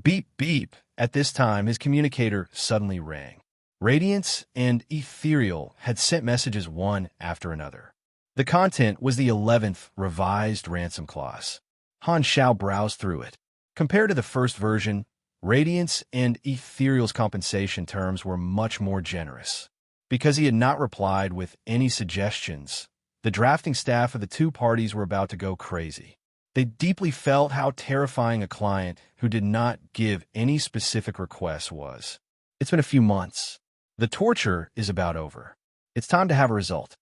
Beep, beep. At this time, his communicator suddenly rang. Radiance and Ethereal had sent messages one after another. The content was the 11th revised ransom clause. Han Xiao browsed through it. Compared to the first version, Radiance and Ethereal's compensation terms were much more generous. Because he had not replied with any suggestions, the drafting staff of the two parties were about to go crazy. They deeply felt how terrifying a client who did not give any specific requests was. It's been a few months. The torture is about over. It's time to have a result.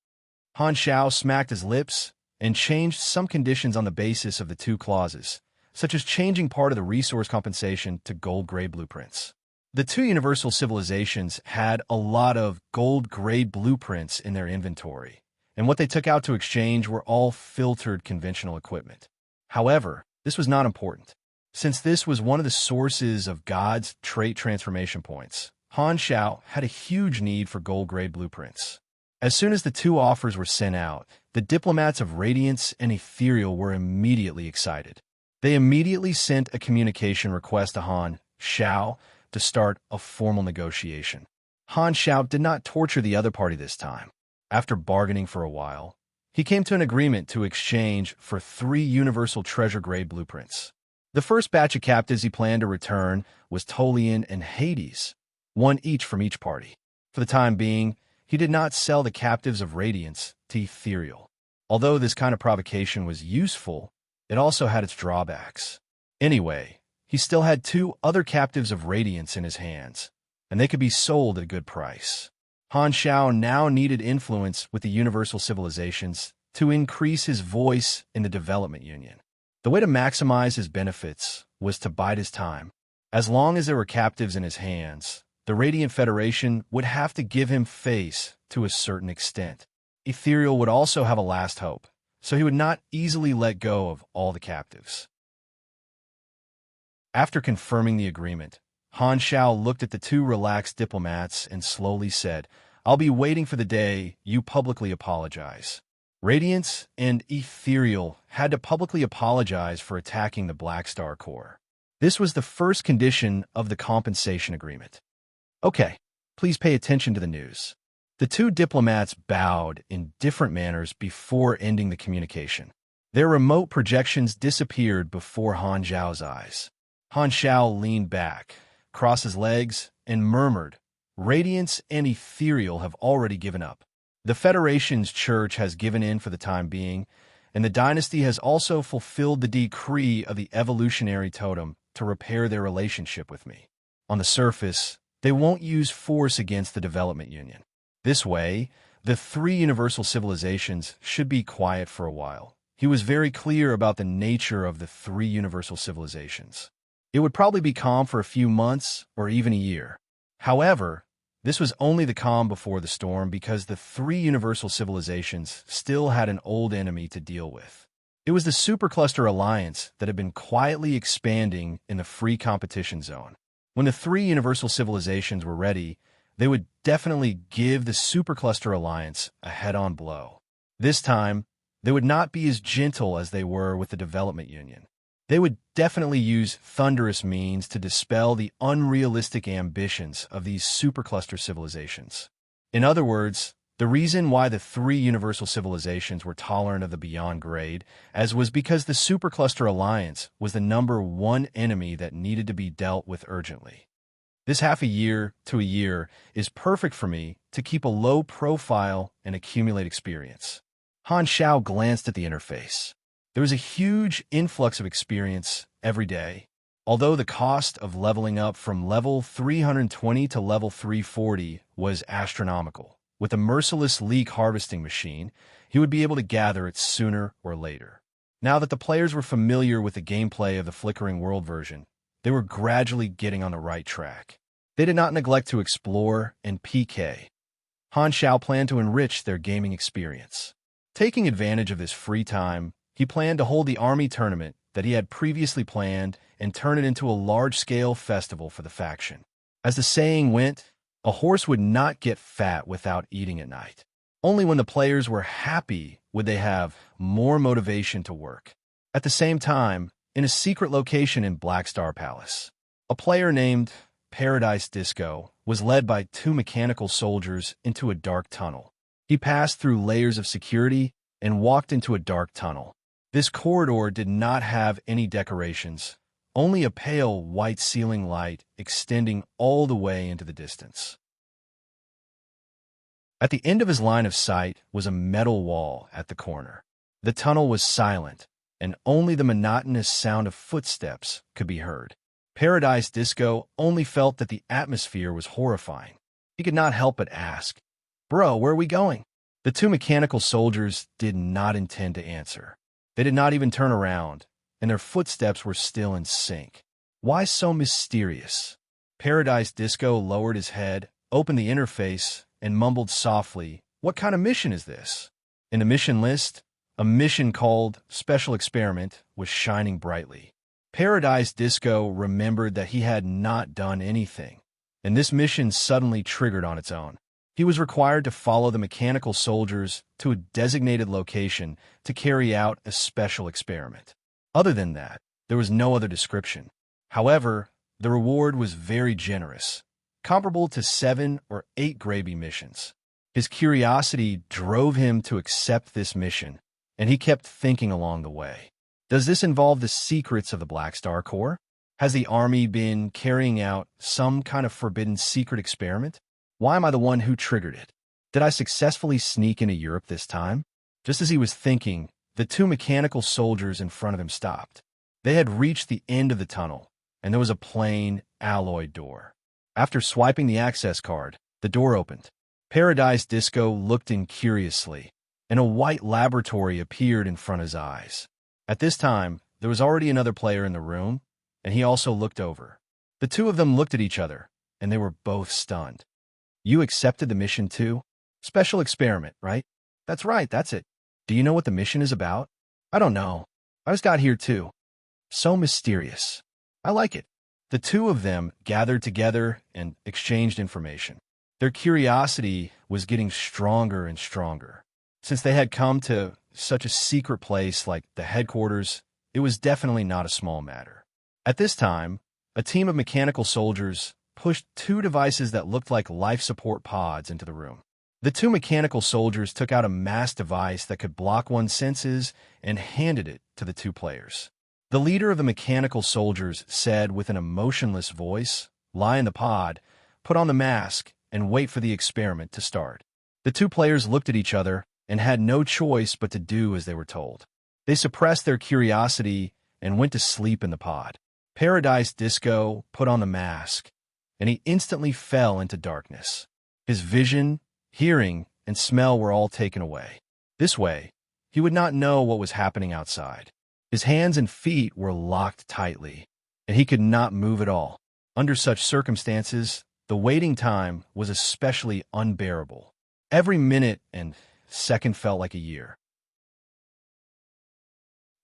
Han Xiao smacked his lips and changed some conditions on the basis of the two clauses, such as changing part of the resource compensation to gold-grade blueprints. The two universal civilizations had a lot of gold-grade blueprints in their inventory, and what they took out to exchange were all filtered conventional equipment. However, this was not important. Since this was one of the sources of God's trait transformation points, Han Xiao had a huge need for gold-grade blueprints. As soon as the two offers were sent out, the diplomats of Radiance and Ethereal were immediately excited. They immediately sent a communication request to Han Xiao to start a formal negotiation. Han Xiao did not torture the other party this time. After bargaining for a while, he came to an agreement to exchange for 3 universal treasure-grade blueprints. The first batch of captives he planned to return was Tolian and Hades, 1 each from each party. For the time being, he did not sell the captives of Radiance to Ethereal. Although this kind of provocation was useful, it also had its drawbacks. Anyway, he still had 2 other captives of Radiance in his hands, and they could be sold at a good price. Han Xiao now needed influence with the universal civilizations to increase his voice in the Development Union. The way to maximize his benefits was to bide his time. As long as there were captives in his hands, the Radiant Federation would have to give him face to a certain extent. Ethereal would also have a last hope, so he would not easily let go of all the captives. After confirming the agreement, Han Xiao looked at the 2 relaxed diplomats and slowly said, "I'll be waiting for the day you publicly apologize." Radiance and Ethereal had to publicly apologize for attacking the Black Star Corps. This was the first condition of the compensation agreement. Okay, please pay attention to the news. The 2 diplomats bowed in different manners before ending the communication. Their remote projections disappeared before Han Xiao's eyes. Han Xiao leaned back, crossed his legs, and murmured, "Radiance and Ethereal have already given up. The Federation's church has given in for the time being, and the dynasty has also fulfilled the decree of the evolutionary totem to repair their relationship with me. On the surface, they won't use force against the Development Union. This way, the 3 universal civilizations should be quiet for a while." He was very clear about the nature of the 3 universal civilizations. It would probably be calm for a few months or even a year. However, this was only the calm before the storm because the 3 universal civilizations still had an old enemy to deal with. It was the Supercluster Alliance that had been quietly expanding in the free competition zone. When the 3 universal civilizations were ready, they would definitely give the Supercluster Alliance a head-on blow. This time, they would not be as gentle as they were with the Development Union. They would definitely use thunderous means to dispel the unrealistic ambitions of these supercluster civilizations. In other words, the reason why the 3 universal civilizations were tolerant of the Beyond Grade as was because the Supercluster Alliance was the #1 enemy that needed to be dealt with urgently. This half a year to a year is perfect for me to keep a low profile and accumulate experience. Han Xiao glanced at the interface. There was a huge influx of experience every day. Although the cost of leveling up from level 320 to level 340 was astronomical, with a merciless leak harvesting machine, he would be able to gather it sooner or later. Now that the players were familiar with the gameplay of the Flickering World version, they were gradually getting on the right track. They did not neglect to explore and PK. Han Xiao planned to enrich their gaming experience. Taking advantage of this free time, he planned to hold the army tournament that he had previously planned and turn it into a large-scale festival for the faction. As the saying went, a horse would not get fat without eating at night. Only when the players were happy would they have more motivation to work. At the same time, in a secret location in Black Star Palace, a player named Paradise Disco was led by two mechanical soldiers into a dark tunnel. He passed through layers of security and walked into a dark tunnel. This corridor did not have any decorations, only a pale white ceiling light extending all the way into the distance. At the end of his line of sight was a metal wall at the corner. The tunnel was silent, and only the monotonous sound of footsteps could be heard. Paradise Disco only felt that the atmosphere was horrifying. He could not help but ask, "Bro, where are we going?" The two mechanical soldiers did not intend to answer. They did not even turn around, and their footsteps were still in sync. Why so mysterious? Paradise Disco lowered his head, opened the interface, and mumbled softly, "What kind of mission is this?" In the mission list, a mission called Special Experiment was shining brightly. Paradise Disco remembered that he had not done anything, and this mission suddenly triggered on its own. He was required to follow the mechanical soldiers to a designated location to carry out a special experiment. Other than that, there was no other description. However, the reward was very generous, comparable to 7 or 8 Graby missions. His curiosity drove him to accept this mission, and he kept thinking along the way. Does this involve the secrets of the Black Star Corps? Has the army been carrying out some kind of forbidden secret experiment? Why am I the one who triggered it? Did I successfully sneak into Europe this time? Just as he was thinking, the two mechanical soldiers in front of him stopped. They had reached the end of the tunnel, and there was a plain, alloy door. After swiping the access card, the door opened. Paradise Disco looked in curiously, and a white laboratory appeared in front of his eyes. At this time, there was already another player in the room, and he also looked over. The two of them looked at each other, and they were both stunned. "You accepted the mission too? Special experiment, right?" "That's right, that's it." "Do you know what the mission is about?" "I don't know. I just got here too." "So mysterious. I like it." The two of them gathered together and exchanged information. Their curiosity was getting stronger and stronger. Since they had come to such a secret place like the headquarters, it was definitely not a small matter. At this time, a team of mechanical soldiers pushed 2 devices that looked like life support pods into the room. The 2 mechanical soldiers took out a mass device that could block one's senses and handed it to the 2 players. The leader of the mechanical soldiers said with an emotionless voice, "Lie in the pod, put on the mask, and wait for the experiment to start." The 2 players looked at each other and had no choice but to do as they were told. They suppressed their curiosity and went to sleep in the pod. Paradise Disco put on the mask, and he instantly fell into darkness. His vision, hearing, and smell were all taken away. This way, he would not know what was happening outside. His hands and feet were locked tightly, and he could not move at all. Under such circumstances, the waiting time was especially unbearable. Every minute and second felt like a year.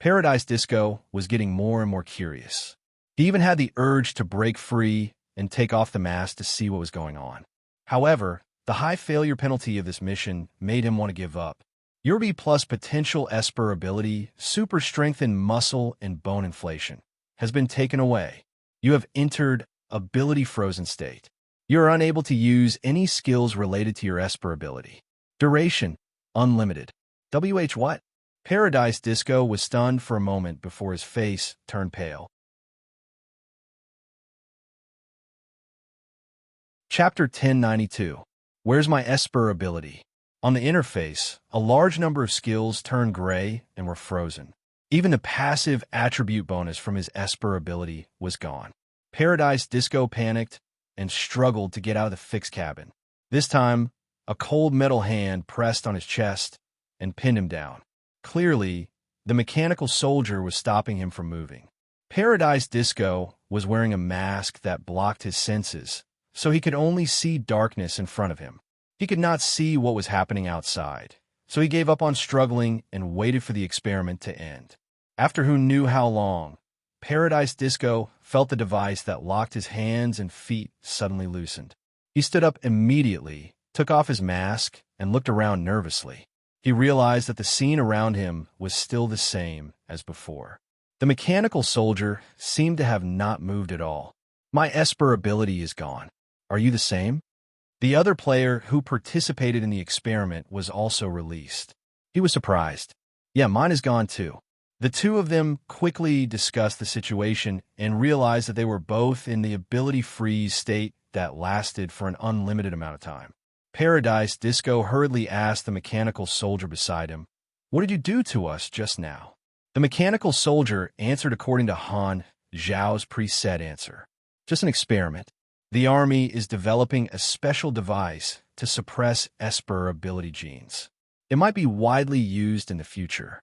Paradise Disco was getting more and more curious. He even had the urge to break free and take off the mask to see what was going on. However, the high failure penalty of this mission made him want to give up. Your B plus potential Esper ability, super strengthened muscle and bone inflation, has been taken away. You have entered ability frozen state. You are unable to use any skills related to your Esper ability. Duration, unlimited. WH what? Paradise Disco was stunned for a moment before his face turned pale. Chapter 1092. Where's my Esper ability? On the interface, a large number of skills turned gray and were frozen. Even the passive attribute bonus from his Esper ability was gone. Paradise Disco panicked and struggled to get out of the fixed cabin. This time, a cold metal hand pressed on his chest and pinned him down. Clearly, the mechanical soldier was stopping him from moving. Paradise Disco was wearing a mask that blocked his senses, so he could only see darkness in front of him. He could not see what was happening outside, so he gave up on struggling and waited for the experiment to end. After who knew how long, Paradise Disco felt the device that locked his hands and feet suddenly loosened. He stood up immediately, took off his mask, and looked around nervously. He realized that the scene around him was still the same as before. The mechanical soldier seemed to have not moved at all. My Esper ability is gone. Are you the same? The other player who participated in the experiment was also released. He was surprised. Yeah, mine is gone too. The two of them quickly discussed the situation and realized that they were both in the ability freeze state that lasted for an unlimited amount of time. Paradise Disco hurriedly asked the mechanical soldier beside him, "What did you do to us just now?" The mechanical soldier answered according to Han Zhao's preset answer. Just an experiment. The army is developing a special device to suppress Esper ability genes. It might be widely used in the future.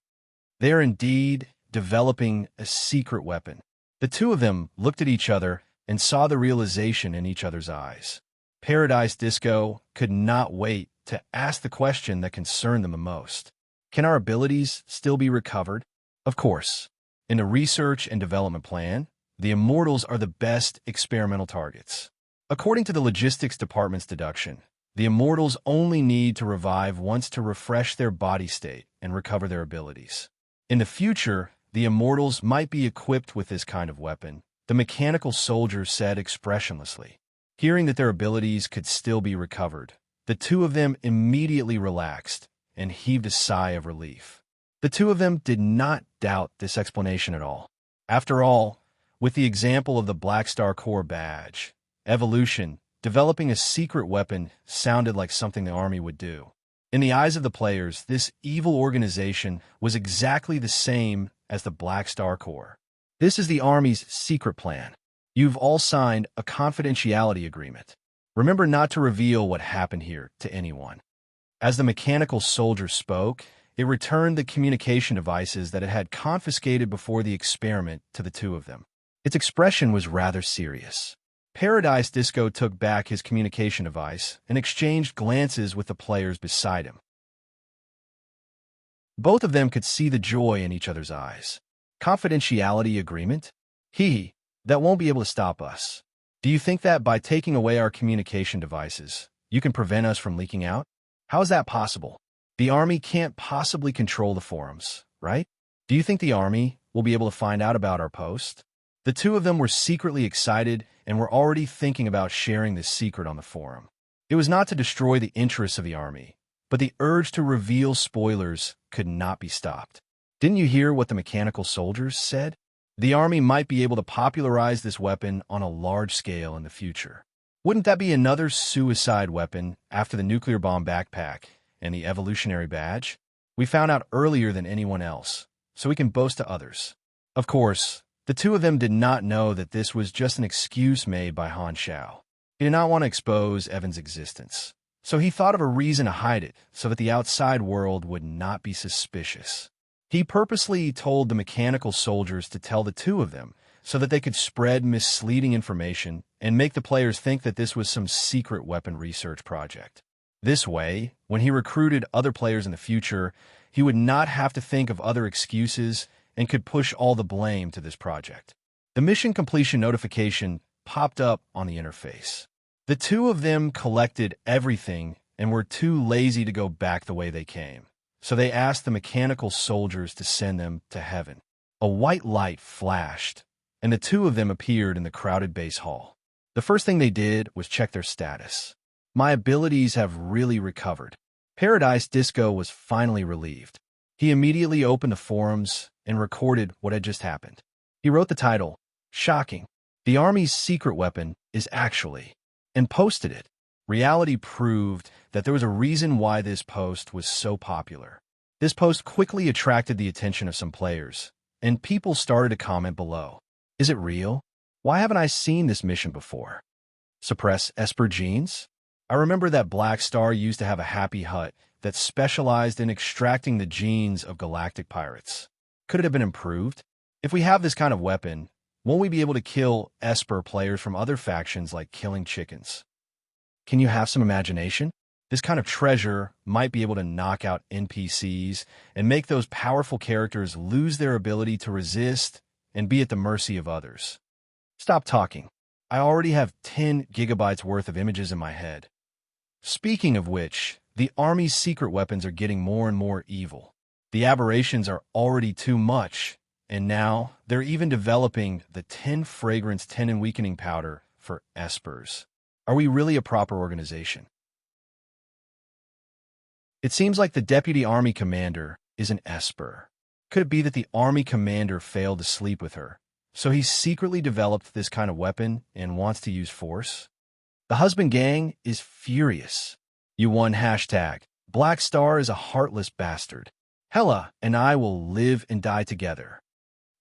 They are indeed developing a secret weapon. The two of them looked at each other and saw the realization in each other's eyes. Paradise Disco could not wait to ask the question that concerned them the most. Can our abilities still be recovered? Of course. In the research and development plan, the Immortals are the best experimental targets. According to the logistics department's deduction, the Immortals only need to revive once to refresh their body state and recover their abilities. In the future, the Immortals might be equipped with this kind of weapon, the mechanical soldier said expressionlessly. Hearing that their abilities could still be recovered, the two of them immediately relaxed and heaved a sigh of relief. The two of them did not doubt this explanation at all. After all, with the example of the Black Star Corps badge, evolution, developing a secret weapon sounded like something the army would do. In the eyes of the players, this evil organization was exactly the same as the Black Star Corps. This is the army's secret plan. You've all signed a confidentiality agreement. Remember not to reveal what happened here to anyone. As the mechanical soldier spoke, it returned the communication devices that it had confiscated before the experiment to the two of them. Its expression was rather serious. Paradise Disco took back his communication device and exchanged glances with the players beside him. Both of them could see the joy in each other's eyes. Confidentiality agreement? That won't be able to stop us. Do you think that by taking away our communication devices, you can prevent us from leaking out? How is that possible? The army can't possibly control the forums, right? Do you think the army will be able to find out about our post? The two of them were secretly excited and were already thinking about sharing this secret on the forum. It was not to destroy the interests of the army, but the urge to reveal spoilers could not be stopped. Didn't you hear what the mechanical soldiers said? The army might be able to popularize this weapon on a large scale in the future. Wouldn't that be another suicide weapon after the nuclear bomb backpack and the evolutionary badge? We found out earlier than anyone else, so we can boast to others. Of course, the two of them did not know that this was just an excuse made by Han Xiao. He did not want to expose Evan's existence, so he thought of a reason to hide it so that the outside world would not be suspicious. He purposely told the mechanical soldiers to tell the two of them so that they could spread misleading information and make the players think that this was some secret weapon research project. This way, when he recruited other players in the future, he would not have to think of other excuses and could push all the blame to this project. The mission completion notification popped up on the interface. The two of them collected everything and were too lazy to go back the way they came, so they asked the mechanical soldiers to send them to heaven. A white light flashed, and the two of them appeared in the crowded base hall. The first thing they did was check their status. My abilities have really recovered. Paradise Disco was finally relieved. He immediately opened the forums and recorded what had just happened. He wrote the title, "Shocking. The Army's secret weapon is actually," and posted it. Reality proved that there was a reason why this post was so popular. This post quickly attracted the attention of some players, and people started to comment below. Is it real? Why haven't I seen this mission before? Suppress Esper genes? I remember that Black Star used to have a happy hut that specialized in extracting the genes of galactic pirates. Could it have been improved? If we have this kind of weapon, won't we be able to kill Esper players from other factions like killing chickens? Can you have some imagination? This kind of treasure might be able to knock out NPCs and make those powerful characters lose their ability to resist and be at the mercy of others. Stop talking. I already have 10 gigabytes worth of images in my head. Speaking of which, the army's secret weapons are getting more and more evil. The aberrations are already too much, and now they're even developing the 10 fragrance tenon weakening powder for Espers. Are we really a proper organization? It seems like the deputy army commander is an Esper. Could it be that the army commander failed to sleep with her, so he secretly developed this kind of weapon and wants to use force? The husband gang is furious. You won hashtag. Black Star is a heartless bastard. Hela and I will live and die together.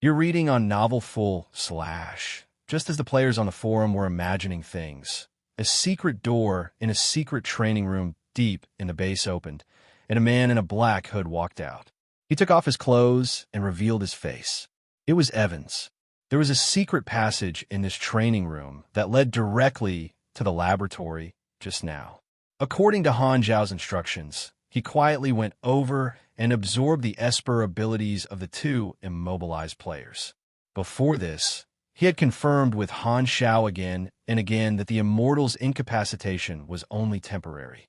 You're reading on novel full / just as the players on the forum were imagining things. A secret door in a secret training room deep in the base opened, and a man in a black hood walked out. He took off his clothes and revealed his face. It was Evans. There was a secret passage in this training room that led directly to the laboratory just now. According to Han Zhao's instructions, he quietly went over and absorbed the Esper abilities of the two immobilized players. Before this, he had confirmed with Han Zhao again and again that the Immortal's incapacitation was only temporary.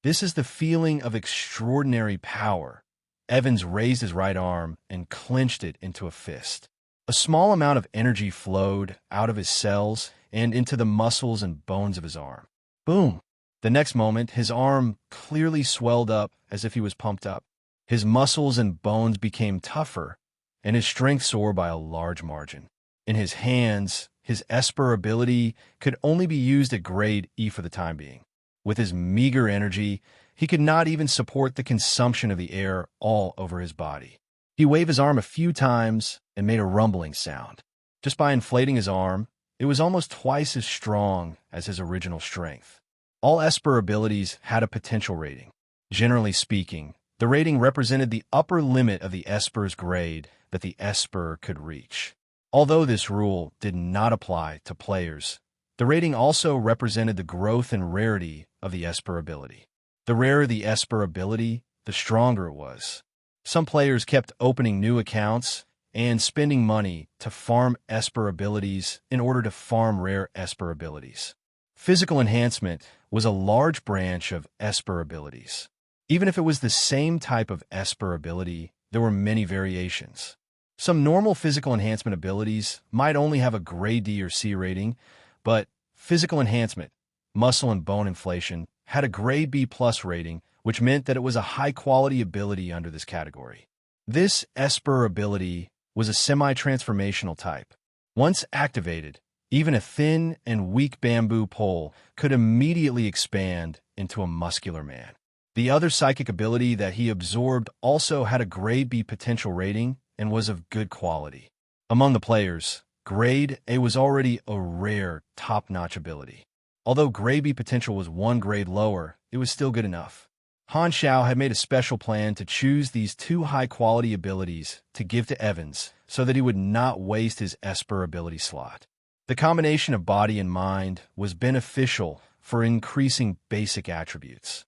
This is the feeling of extraordinary power. Evans raised his right arm and clenched it into a fist. A small amount of energy flowed out of his cells and into the muscles and bones of his arm. Boom! The next moment, his arm clearly swelled up as if he was pumped up. His muscles and bones became tougher, and his strength soared by a large margin. In his hands, his Esper ability could only be used at grade E for the time being. With his meager energy, he could not even support the consumption of the air all over his body. He waved his arm a few times and made a rumbling sound. Just by inflating his arm, it was almost twice as strong as his original strength. All Esper abilities had a potential rating. Generally speaking, the rating represented the upper limit of the Esper's grade that the Esper could reach. Although this rule did not apply to players, the rating also represented the growth and rarity of the Esper ability. The rarer the Esper ability, the stronger it was. Some players kept opening new accounts and spending money to farm Esper abilities in order to farm rare Esper abilities. Physical enhancement was a large branch of Esper abilities. Even if it was the same type of Esper ability, there were many variations. Some normal physical enhancement abilities might only have a grade D or C rating, but physical enhancement, muscle and bone inflation, had a grade B+ rating, which meant that it was a high-quality ability under this category. This Esper ability was a semi-transformational type. Once activated, even a thin and weak bamboo pole could immediately expand into a muscular man. The other psychic ability that he absorbed also had a grade B potential rating and was of good quality. Among the players, grade A was already a rare, top-notch ability. Although grade B potential was one grade lower, it was still good enough. Han Zhao had made a special plan to choose these two high-quality abilities to give to Evans so that he would not waste his Esper ability slot. The combination of body and mind was beneficial for increasing basic attributes.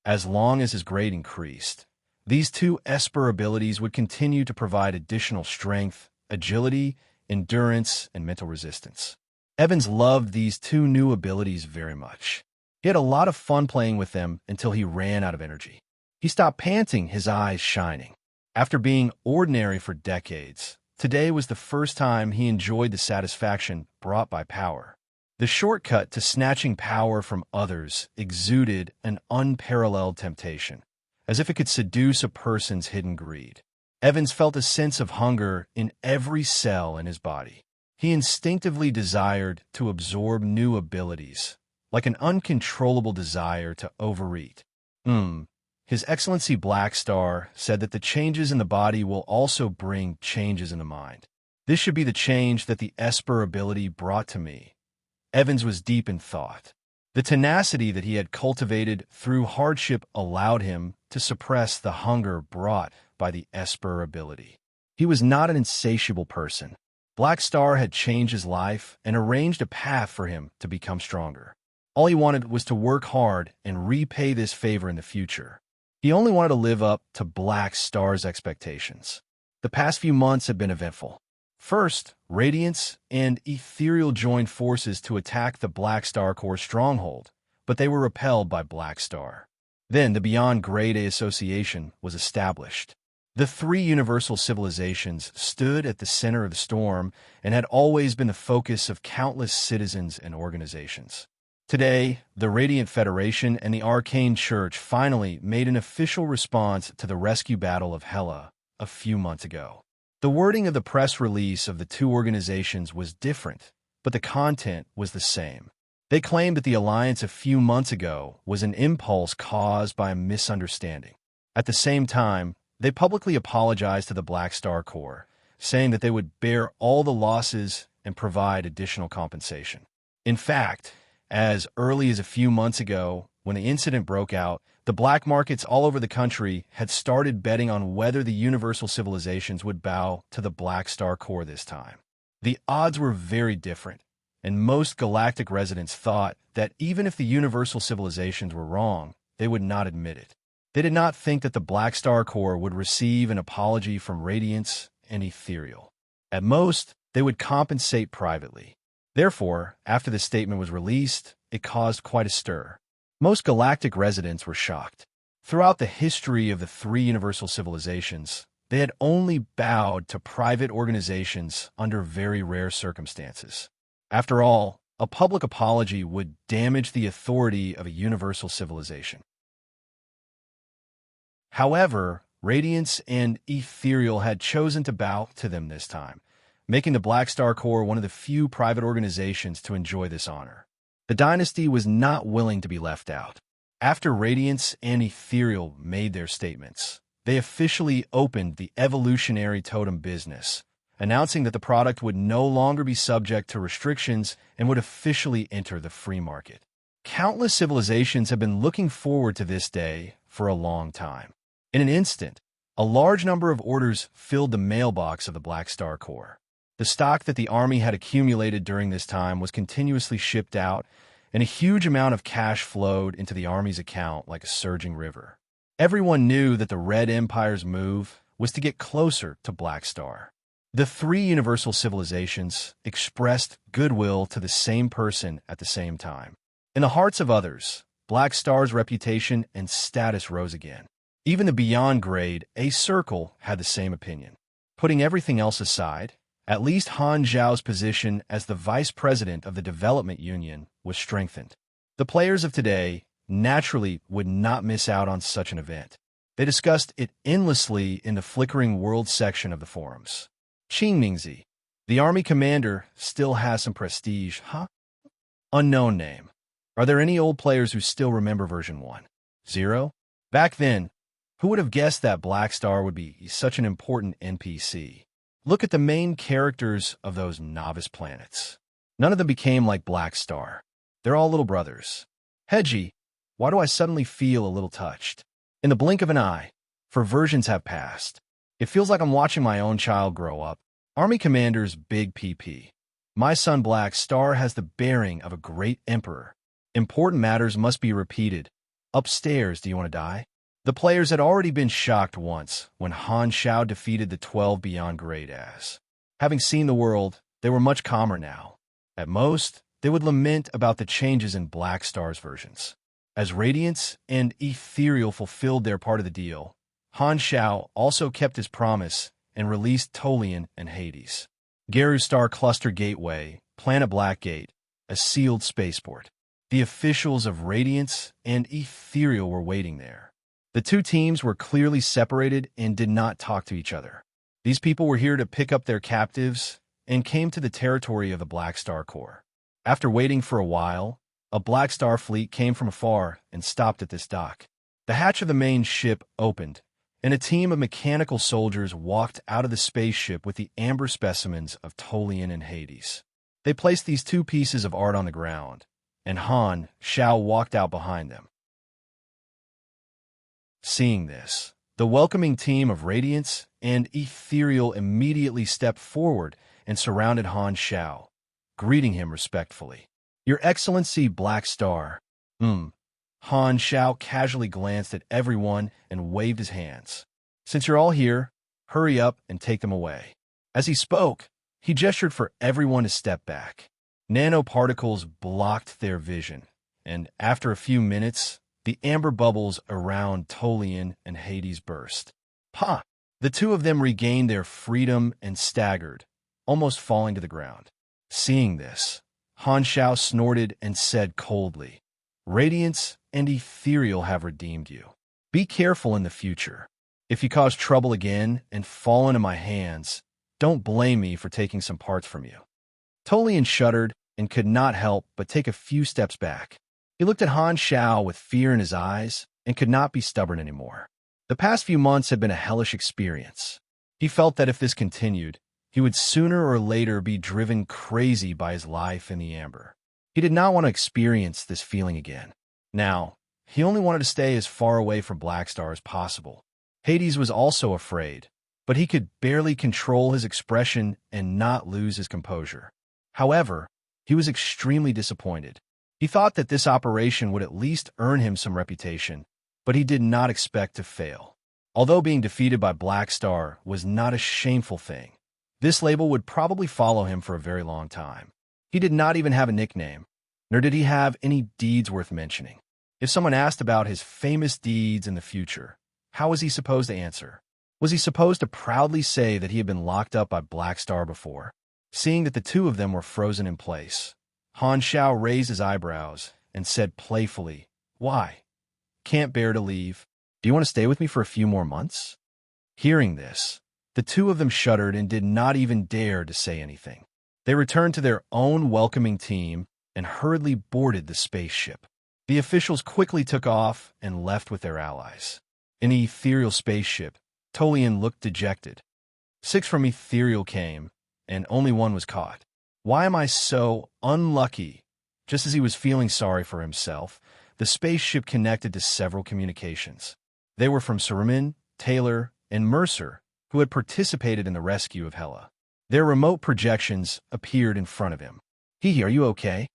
As long as his grade increased, these two Esper abilities would continue to provide additional strength, agility, endurance, and mental resistance. Evans loved these two new abilities very much. He had a lot of fun playing with them until he ran out of energy. He stopped panting, his eyes shining. After being ordinary for decades, today was the first time he enjoyed the satisfaction brought by power. The shortcut to snatching power from others exuded an unparalleled temptation, as if it could seduce a person's hidden greed. Evans felt a sense of hunger in every cell in his body. He instinctively desired to absorb new abilities, like an uncontrollable desire to overeat. His Excellency Black Star said that the changes in the body will also bring changes in the mind. This should be the change that the Esper ability brought to me. Evans was deep in thought. The tenacity that he had cultivated through hardship allowed him to suppress the hunger brought by the Esper ability. He was not an insatiable person. Black Star had changed his life and arranged a path for him to become stronger. All he wanted was to work hard and repay this favor in the future. He only wanted to live up to Black Star's expectations. The past few months had been eventful. First, Radiance and Ethereal joined forces to attack the Black Star Corps stronghold, but they were repelled by Black Star. Then the Beyond Grade A Association was established. The three universal civilizations stood at the center of the storm and had always been the focus of countless citizens and organizations. Today, the Radiant Federation and the Arcane Church finally made an official response to the rescue battle of Hela a few months ago. The wording of the press release of the two organizations was different, but the content was the same. They claimed that the alliance a few months ago was an impulse caused by a misunderstanding. At the same time, they publicly apologized to the Black Star Corps, saying that they would bear all the losses and provide additional compensation. In fact, as early as a few months ago, when the incident broke out, the black markets all over the country had started betting on whether the universal civilizations would bow to the Black Star Corps this time. The odds were very different, and most galactic residents thought that even if the universal civilizations were wrong, they would not admit it. They did not think that the Black Star Corps would receive an apology from Radiance and Ethereal. At most, they would compensate privately. Therefore, after the statement was released, it caused quite a stir. Most galactic residents were shocked. Throughout the history of the three universal civilizations, they had only bowed to private organizations under very rare circumstances. After all, a public apology would damage the authority of a universal civilization. However, Radiance and Ethereal had chosen to bow to them this time, making the Black Star Corps one of the few private organizations to enjoy this honor. The dynasty was not willing to be left out. After Radiance and Ethereal made their statements, they officially opened the evolutionary totem business, announcing that the product would no longer be subject to restrictions and would officially enter the free market. Countless civilizations have been looking forward to this day for a long time. In an instant, a large number of orders filled the mailbox of the Black Star Corps. The stock that the army had accumulated during this time was continuously shipped out, and a huge amount of cash flowed into the army's account like a surging river. Everyone knew that the Red Empire's move was to get closer to Black Star. The three universal civilizations expressed goodwill to the same person at the same time. In the hearts of others, Black Star's reputation and status rose again. Even the Beyond Grade A Circle had the same opinion. Putting everything else aside, at least Han Zhao's position as the vice president of the Development Union was strengthened. The players of today naturally would not miss out on such an event. They discussed it endlessly in the Flickering World section of the forums. Qingmingzi, the army commander, still has some prestige, huh? Unknown name. Are there any old players who still remember version 1.0? Back then, who would have guessed that Black Star would be such an important NPC? Look at the main characters of those novice planets. None of them became like Black Star. They're all little brothers. Hedgie, why do I suddenly feel a little touched? In the blink of an eye, for versions have passed. It feels like I'm watching my own child grow up. Army Commander's Big PP. My son Black Star has the bearing of a great emperor. Important matters must be repeated. Upstairs, do you want to die? The players had already been shocked once when Han Xiao defeated the 12 Beyond Grade As. Having seen the world, they were much calmer now. At most, they would lament about the changes in Black Star's versions. As Radiance and Ethereal fulfilled their part of the deal, Han Xiao also kept his promise and released Tolian and Hades. Geru Star Cluster Gateway, Planet Blackgate, a sealed spaceport. The officials of Radiance and Ethereal were waiting there. The two teams were clearly separated and did not talk to each other. These people were here to pick up their captives and came to the territory of the Black Star Corps. After waiting for a while, a Black Star fleet came from afar and stopped at this dock. The hatch of the main ship opened, and a team of mechanical soldiers walked out of the spaceship with the amber specimens of Tolian and Hades. They placed these two pieces of art on the ground, and Han Xiao walked out behind them. Seeing this, the welcoming team of Radiance and Ethereal immediately stepped forward and surrounded Han Xiao, greeting him respectfully. "Your Excellency, Black Star." Han Xiao casually glanced at everyone and waved his hands. "Since you're all here, hurry up and take them away." As he spoke, he gestured for everyone to step back. Nanoparticles blocked their vision, and after a few minutes, the amber bubbles around Tolian and Hades burst. "Ha!" The two of them regained their freedom and staggered, almost falling to the ground. Seeing this, Han Xiao snorted and said coldly, "Radiance and Ethereal have redeemed you. Be careful in the future. If you cause trouble again and fall into my hands, don't blame me for taking some parts from you." Tolian shuddered and could not help but take a few steps back. He looked at Han Xiao with fear in his eyes and could not be stubborn anymore. The past few months had been a hellish experience. He felt that if this continued, he would sooner or later be driven crazy by his life in the Amber. He did not want to experience this feeling again. Now, he only wanted to stay as far away from Black Star as possible. Hades was also afraid, but he could barely control his expression and not lose his composure. However, he was extremely disappointed. He thought that this operation would at least earn him some reputation, but he did not expect to fail. Although being defeated by Black Star was not a shameful thing, this label would probably follow him for a very long time. He did not even have a nickname, nor did he have any deeds worth mentioning. If someone asked about his famous deeds in the future, how was he supposed to answer? Was he supposed to proudly say that he had been locked up by Black Star before? Seeing that the two of them were frozen in place, Han Xiao raised his eyebrows and said playfully, "Why? Can't bear to leave. Do you want to stay with me for a few more months?" Hearing this, the two of them shuddered and did not even dare to say anything. They returned to their own welcoming team and hurriedly boarded the spaceship. The officials quickly took off and left with their allies. In the ethereal spaceship, Tolian looked dejected. 6 from Ethereal came, and only 1 was caught. "Why am I so unlucky?" Just as he was feeling sorry for himself, the spaceship connected to several communications. They were from Serene, Taylor, and Mercer, who had participated in the rescue of Hela. Their remote projections appeared in front of him. "Hee, are you okay?"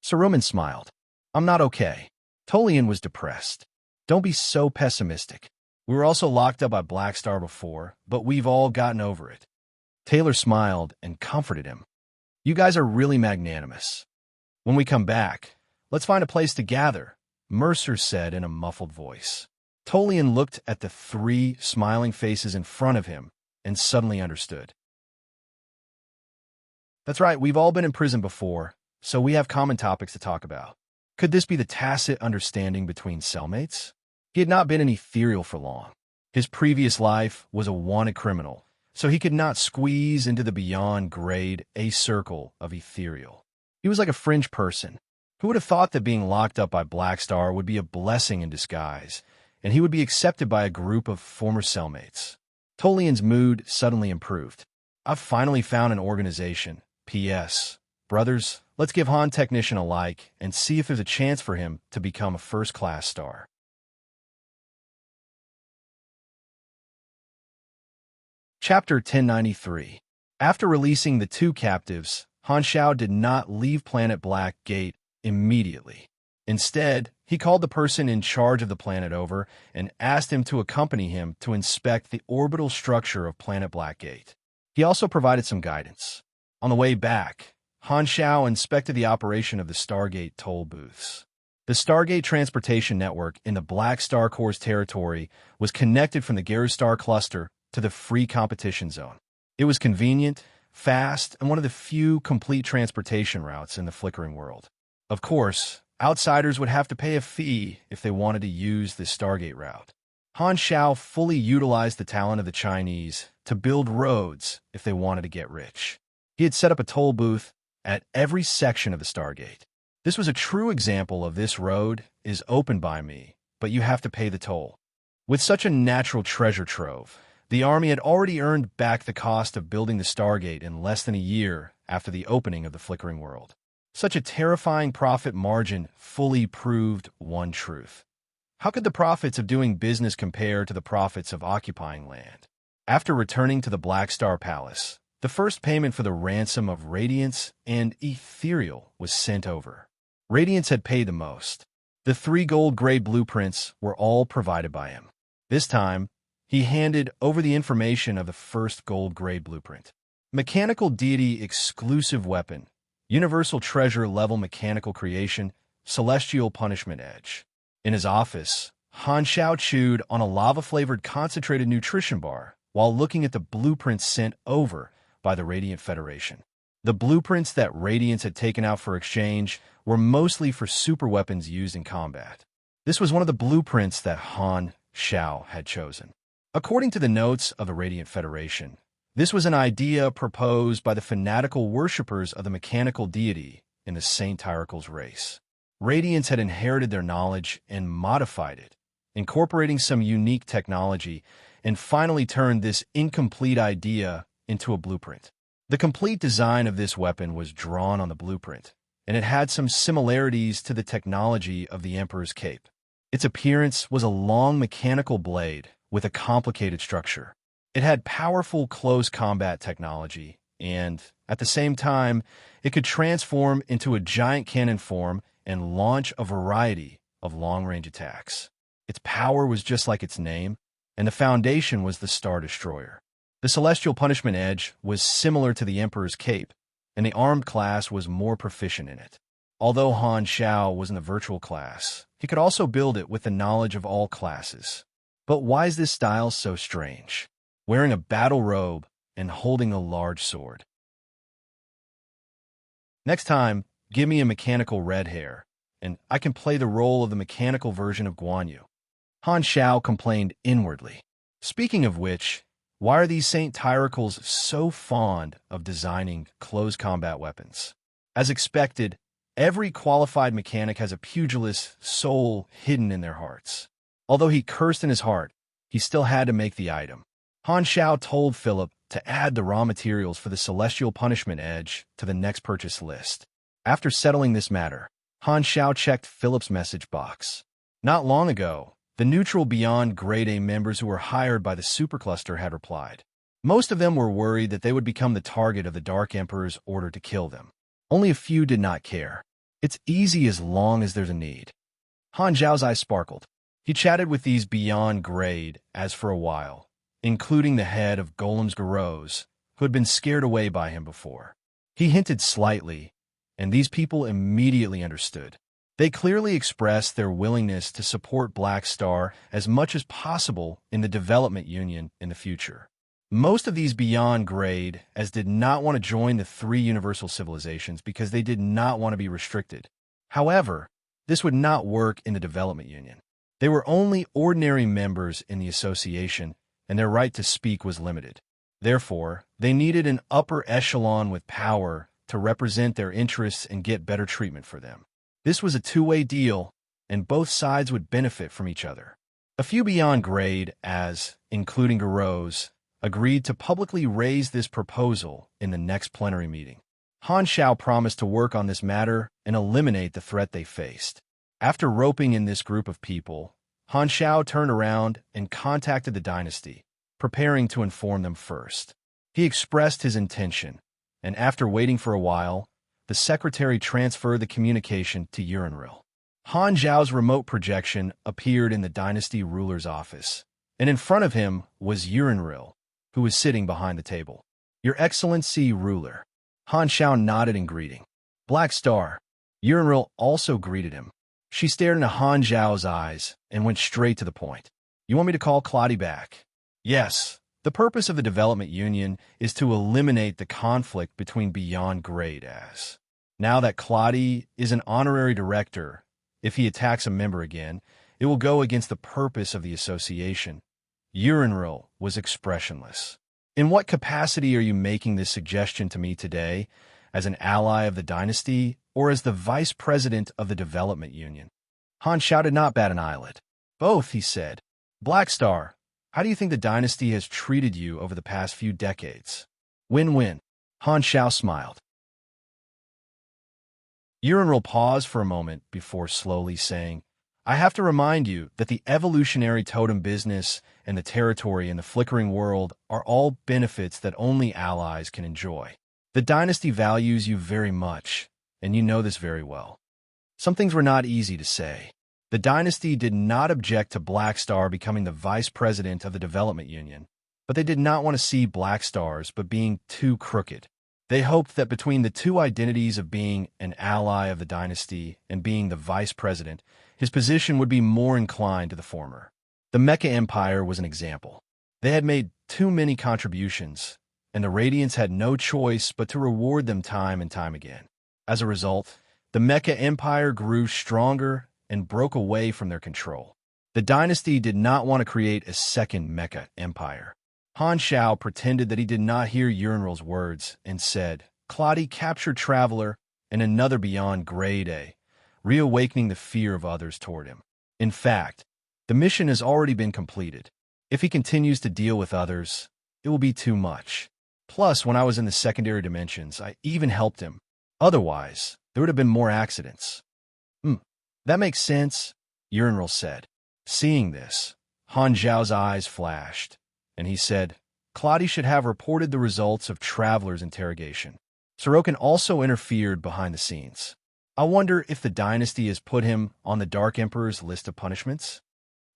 Serene smiled. "I'm not okay." Tolian was depressed. "Don't be so pessimistic. We were also locked up by Black Star before, but we've all gotten over it." Taylor smiled and comforted him. "You guys are really magnanimous. When we come back, let's find a place to gather," Mercer said in a muffled voice. Tolian looked at the 3 smiling faces in front of him and suddenly understood. That's right, we've all been in prison before, so we have common topics to talk about. Could this be the tacit understanding between cellmates? He had not been in Ethereal for long. His previous life was a wanted criminal, so he could not squeeze into the beyond grade A circle of Ethereal. He was like a fringe person. Who would have thought that being locked up by Black Star would be a blessing in disguise, and he would be accepted by a group of former cellmates? Tolian's mood suddenly improved. "I've finally found an organization. P.S. Brothers, let's give Han Technician a like and see if there's a chance for him to become a first-class star." Chapter 1093. After releasing the 2 captives, Han Xiao did not leave Planet Black Gate immediately. Instead, he called the person in charge of the planet over and asked him to accompany him to inspect the orbital structure of Planet Black Gate. He also provided some guidance. On the way back, Han Xiao inspected the operation of the Stargate toll booths. The Stargate transportation network in the Black Star Corps territory was connected from the Garustar cluster to the free competition zone. It was convenient, fast, and one of the few complete transportation routes in the flickering world. Of course, outsiders would have to pay a fee if they wanted to use this Stargate route. Han Xiao fully utilized the talent of the Chinese to build roads if they wanted to get rich. He had set up a toll booth at every section of the Stargate. "This was a true example of this road is opened by me," but you have to pay the toll. With such a natural treasure trove, the army had already earned back the cost of building the Stargate in less than a year after the opening of the Flickering World. Such a terrifying profit margin fully proved one truth. How could the profits of doing business compare to the profits of occupying land? After returning to the Black Star Palace, the first payment for the ransom of Radiance and Ethereal was sent over. Radiance had paid the most. The 3 gold-gray blueprints were all provided by him. This time, he handed over the information of the first gold-gray blueprint. Mechanical deity exclusive weapon, universal treasure level mechanical creation, celestial punishment edge. In his office, Han Xiao chewed on a lava-flavored concentrated nutrition bar while looking at the blueprints sent over by the Radiant Federation. The blueprints that Radiance had taken out for exchange were mostly for superweapons used in combat. This was one of the blueprints that Han Xiao had chosen. According to the notes of the Radiant Federation, this was an idea proposed by the fanatical worshippers of the mechanical deity in the Saint Tyrical's race. Radiance had inherited their knowledge and modified it, incorporating some unique technology, and finally turned this incomplete idea into a blueprint. The complete design of this weapon was drawn on the blueprint, and it had some similarities to the technology of the Emperor's cape. Its appearance was a long mechanical blade with a complicated structure. It had powerful close combat technology, and, at the same time, it could transform into a giant cannon form and launch a variety of long-range attacks. Its power was just like its name, and the foundation was the Star Destroyer. The Celestial Punishment Edge was similar to the Emperor's cape, and the armed class was more proficient in it. Although Han Xiao was in the virtual class, he could also build it with the knowledge of all classes. But why is this style so strange? Wearing a battle robe and holding a large sword. Next time, give me a mechanical red hair, and I can play the role of the mechanical version of Guan Yu. Han Xiao complained inwardly. Speaking of which, why are these Saint Tyricals so fond of designing close combat weapons? As expected, every qualified mechanic has a pugilist's soul hidden in their hearts. Although he cursed in his heart, he still had to make the item. Han Xiao told Philip to add the raw materials for the Celestial Punishment Edge to the next purchase list. After settling this matter, Han Xiao checked Philip's message box. Not long ago, the neutral Beyond Grade A members who were hired by the Supercluster had replied. Most of them were worried that they would become the target of the Dark Emperor's order to kill them. Only a few did not care. It's easy as long as there's a need. Han Xiao's eyes sparkled. He chatted with these Beyond Grade as for a while, including the head of Golem's Garros, who had been scared away by him before. He hinted slightly, and these people immediately understood. They clearly expressed their willingness to support Black Star as much as possible in the development union in the future. Most of these Beyond Grade as did not want to join the 3 universal civilizations because they did not want to be restricted. However, this would not work in the development union. They were only ordinary members in the association, and their right to speak was limited. Therefore, they needed an upper echelon with power to represent their interests and get better treatment for them. This was a two-way deal, and both sides would benefit from each other. A few Beyond Grade, including Garros, agreed to publicly raise this proposal in the next plenary meeting. Han Xiao promised to work on this matter and eliminate the threat they faced. After roping in this group of people, Han Xiao turned around and contacted the dynasty, preparing to inform them first. He expressed his intention, and after waiting for a while, the secretary transferred the communication to Urinril. Han Xiao's remote projection appeared in the dynasty ruler's office, and in front of him was Urinril, who was sitting behind the table. Your Excellency, ruler. Han Xiao nodded in greeting. Black Star. Urinril also greeted him. She stared into Han Xiao's eyes and went straight to the point. You want me to call Claudia back? Yes. The purpose of the development union is to eliminate the conflict between Beyond Grade as. Now that Claudia is an honorary director, if he attacks a member again, it will go against the purpose of the association. Urinril was expressionless. In what capacity are you making this suggestion to me today? As an ally of the dynasty or as the vice president of the development union? Han Xiao did not bat an eyelid. Both, he said. Black Star, how do you think the dynasty has treated you over the past few decades? Win-win. Han Xiao smiled. Unravel paused for a moment before slowly saying, I have to remind you that the evolutionary totem business and the territory in the flickering world are all benefits that only allies can enjoy. The dynasty values you very much, and you know this very well. Some things were not easy to say. The dynasty did not object to Black Star becoming the vice president of the development union, but they did not want to see Black Stars but being too crooked. They hoped that between the two identities of being an ally of the dynasty and being the vice president, his position would be more inclined to the former. The Mecha Empire was an example. They had made too many contributions, and the Radiants had no choice but to reward them time and time again. As a result, the Mecha Empire grew stronger and broke away from their control. The dynasty did not want to create a second Mecha Empire. Han Xiao pretended that he did not hear Unravel's words and said, Claudia captured Traveler and another beyond grade A, reawakening the fear of others toward him. In fact, the mission has already been completed. If he continues to deal with others, it will be too much. Plus, when I was in the secondary dimensions, I even helped him. Otherwise, there would have been more accidents. That makes sense, Unravel said. Seeing this, Han Xiao's eyes flashed, and he said, Claudia should have reported the results of Traveler's interrogation. Sorokin also interfered behind the scenes. I wonder if the dynasty has put him on the Dark Emperor's list of punishments?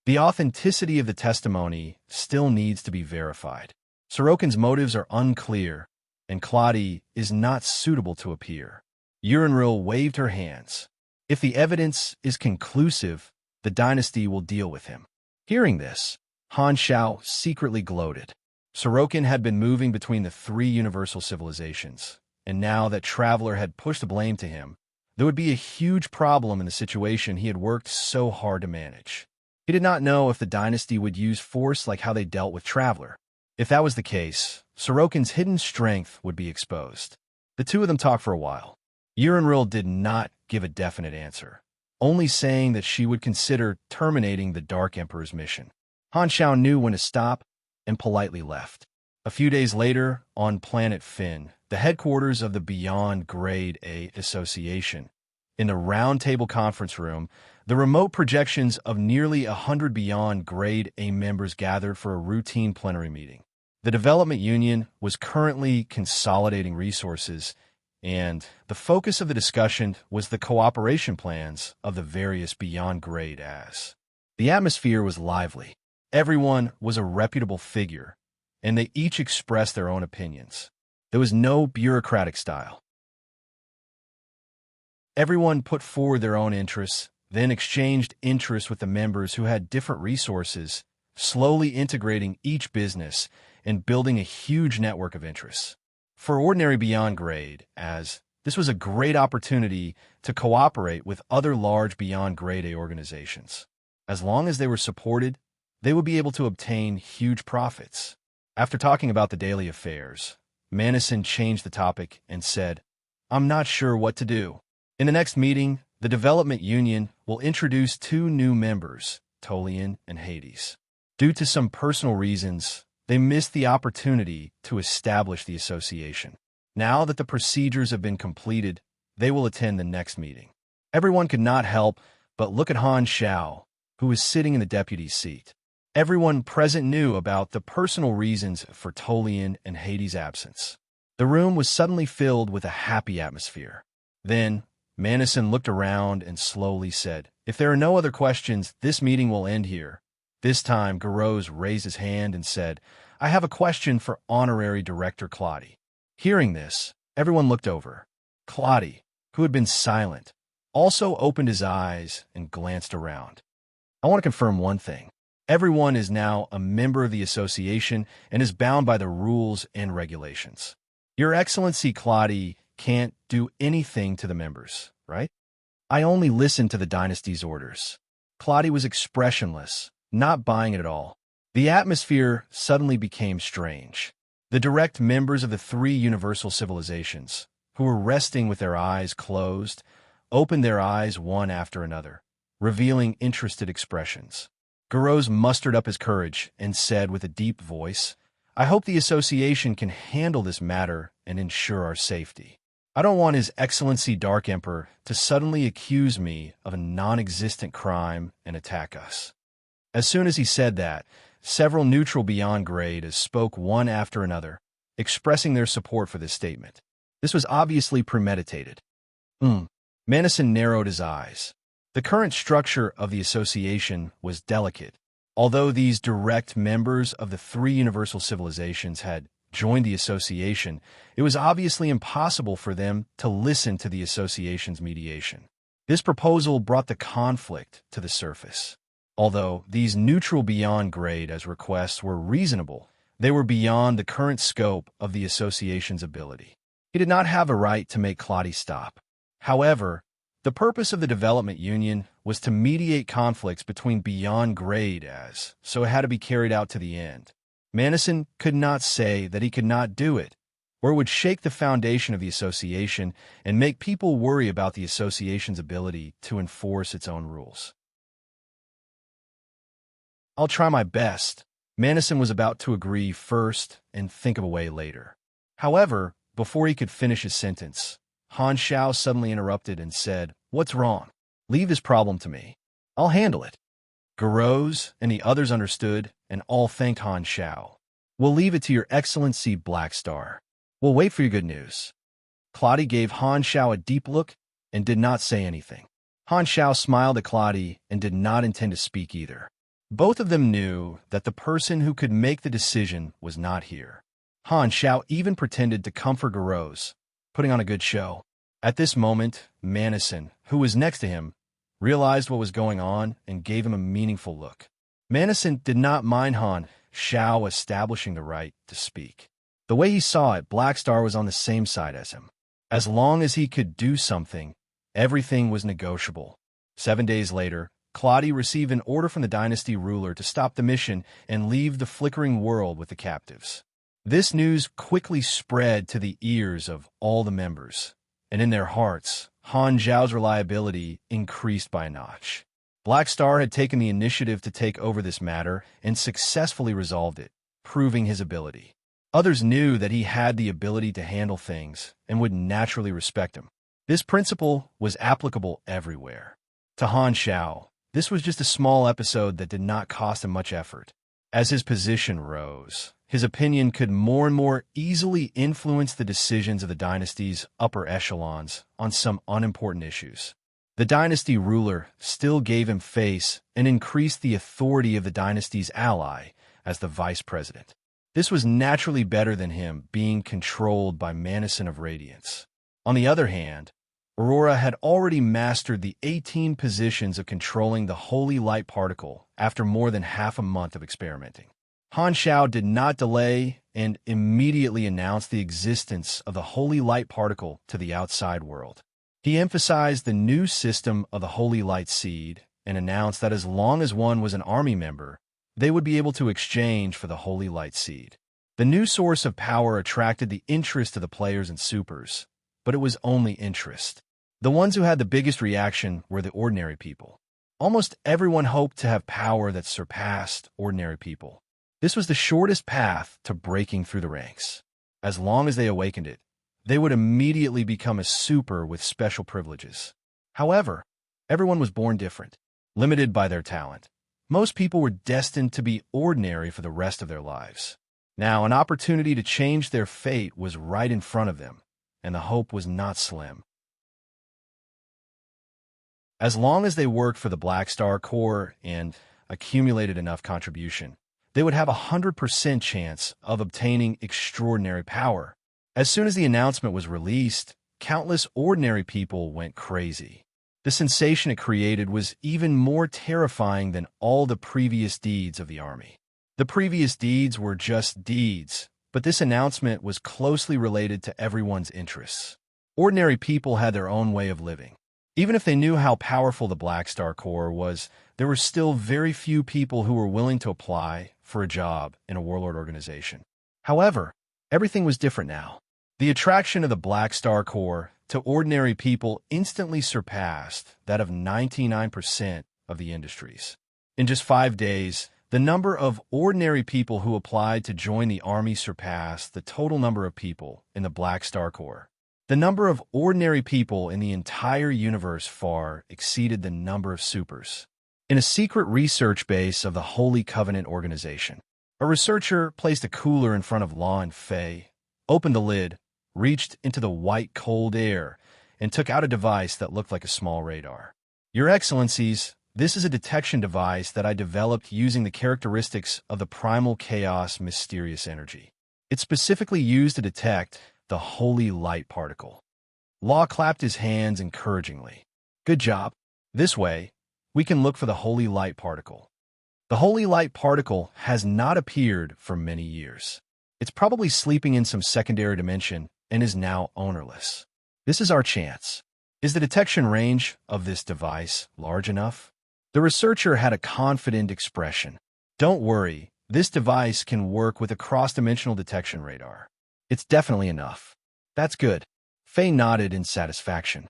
The authenticity of the testimony still needs to be verified. Sorokin's motives are unclear, and Claudia is not suitable to appear. Unravel waved her hands. If the evidence is conclusive, the dynasty will deal with him. Hearing this, Han Xiao secretly gloated. Sorokin had been moving between the three universal civilizations, and now that Traveler had pushed the blame to him, there would be a huge problem in the situation he had worked so hard to manage. He did not know if the dynasty would use force like how they dealt with Traveler. If that was the case, Sorokin's hidden strength would be exposed. The two of them talked for a while. Unravel did not give a definite answer, only saying that she would consider terminating the Dark Emperor's mission. Han Xiao knew when to stop and politely left. A few days later, on planet Finn, the headquarters of the Beyond Grade A Association, in the Round Table Conference Room, the remote projections of nearly 100 Beyond Grade A members gathered for a routine plenary meeting. The Development Union was currently consolidating resources, and the focus of the discussion was the cooperation plans of the various Beyond Grade As. The atmosphere was lively. Everyone was a reputable figure, and they each expressed their own opinions. There was no bureaucratic style. Everyone put forward their own interests, then exchanged interests with the members who had different resources, slowly integrating each business and building a huge network of interests. For ordinary Beyond Grade, as this was a great opportunity to cooperate with other large Beyond Grade A organizations. As long as they were supported, they would be able to obtain huge profits. After talking about the daily affairs, Manison changed the topic and said, I'm not sure what to do. In the next meeting, the Development Union will introduce two new members, Tolian and Hades. Due to some personal reasons, they missed the opportunity to establish the association. Now that the procedures have been completed, they will attend the next meeting. Everyone could not help but look at Han Xiao, who was sitting in the deputy's seat. Everyone present knew about the personal reasons for Tolian and Hades' absence. The room was suddenly filled with a happy atmosphere. Then, Manison looked around and slowly said, If there are no other questions, this meeting will end here. This time, Garose raised his hand and said, I have a question for Honorary Director Claudia. Hearing this, everyone looked over. Claudia, who had been silent, also opened his eyes and glanced around. I want to confirm one thing. Everyone is now a member of the association and is bound by the rules and regulations. Your Excellency Claudia can't do anything to the members, right? I only listen to the dynasty's orders. Claudia was expressionless, not buying it at all. The atmosphere suddenly became strange. The direct members of the three universal civilizations, who were resting with their eyes closed, opened their eyes one after another, revealing interested expressions. Garose mustered up his courage and said with a deep voice, "I hope the association can handle this matter and ensure our safety. I don't want His Excellency Dark Emperor to suddenly accuse me of a non-existent crime and attack us." As soon as he said that, several neutral beyond grade spoke one after another, expressing their support for this statement. This was obviously premeditated. Manison narrowed his eyes. The current structure of the association was delicate. Although these direct members of the three universal civilizations had joined the association, it was obviously impossible for them to listen to the association's mediation. This proposal brought the conflict to the surface. Although these neutral beyond grade as requests were reasonable, they were beyond the current scope of the association's ability. He did not have a right to make Claudia stop. However, the purpose of the development union was to mediate conflicts between beyond grade so it had to be carried out to the end. Manison could not say that he could not do it, or it would shake the foundation of the association and make people worry about the association's ability to enforce its own rules. "I'll try my best." Manison was about to agree first and think of a way later. However, before he could finish his sentence, Han Xiao suddenly interrupted and said, "What's wrong? Leave this problem to me. I'll handle it." Garose and the others understood and all thanked Han Xiao. "We'll leave it to Your Excellency Black Star. We'll wait for your good news." Claudia gave Han Xiao a deep look and did not say anything. Han Xiao smiled at Claudia and did not intend to speak either. Both of them knew that the person who could make the decision was not here. Han Xiao even pretended to comfort Garose, putting on a good show. At this moment, Manison, who was next to him, realized what was going on and gave him a meaningful look. Manison did not mind Han Xiao establishing the right to speak. The way he saw it, Black Star was on the same side as him. As long as he could do something, everything was negotiable. 7 days later, Claudia received an order from the dynasty ruler to stop the mission and leave the flickering world with the captives. This news quickly spread to the ears of all the members, and in their hearts, Han Zhao's reliability increased by a notch. Black Star had taken the initiative to take over this matter and successfully resolved it, proving his ability. Others knew that he had the ability to handle things and would naturally respect him. This principle was applicable everywhere. To Han Xiao, this was just a small episode that did not cost him much effort. As his position rose, his opinion could more and more easily influence the decisions of the dynasty's upper echelons on some unimportant issues. The dynasty ruler still gave him face and increased the authority of the dynasty's ally as the vice president. This was naturally better than him being controlled by Manison of Radiance. On the other hand, Aurora had already mastered the 18 positions of controlling the holy light particle after more than half a month of experimenting. Han Xiao did not delay and immediately announced the existence of the holy light particle to the outside world. He emphasized the new system of the holy light seed and announced that as long as one was an army member, they would be able to exchange for the holy light seed. The new source of power attracted the interest of the players and supers, but it was only interest. The ones who had the biggest reaction were the ordinary people. Almost everyone hoped to have power that surpassed ordinary people. This was the shortest path to breaking through the ranks. As long as they awakened it, they would immediately become a super with special privileges. However, everyone was born different, limited by their talent. Most people were destined to be ordinary for the rest of their lives. Now, an opportunity to change their fate was right in front of them, and the hope was not slim. As long as they worked for the Black Star Corps and accumulated enough contribution, they would have a 100% chance of obtaining extraordinary power. As soon as the announcement was released, countless ordinary people went crazy. The sensation it created was even more terrifying than all the previous deeds of the army. The previous deeds were just deeds, but this announcement was closely related to everyone's interests. Ordinary people had their own way of living. Even if they knew how powerful the Black Star Corps was, there were still very few people who were willing to apply for a job in a warlord organization. However, everything was different now. The attraction of the Black Star Corps to ordinary people instantly surpassed that of 99% of the industries. In just 5 days, the number of ordinary people who applied to join the army surpassed the total number of people in the Black Star Corps. The number of ordinary people in the entire universe far exceeded the number of supers. In a secret research base of the Holy Covenant organization, a researcher placed a cooler in front of Law and Faye, opened the lid, reached into the white cold air, and took out a device that looked like a small radar. Your Excellencies, this is a detection device that I developed using the characteristics of the primal chaos mysterious energy. It's specifically used to detect the holy light particle. Law clapped his hands encouragingly. Good job. This way, we can look for the holy light particle. The holy light particle has not appeared for many years. It's probably sleeping in some secondary dimension and is now ownerless. This is our chance. Is the detection range of this device large enough? The researcher had a confident expression. Don't worry, this device can work with a cross-dimensional detection radar. It's definitely enough. That's good. Faye nodded in satisfaction.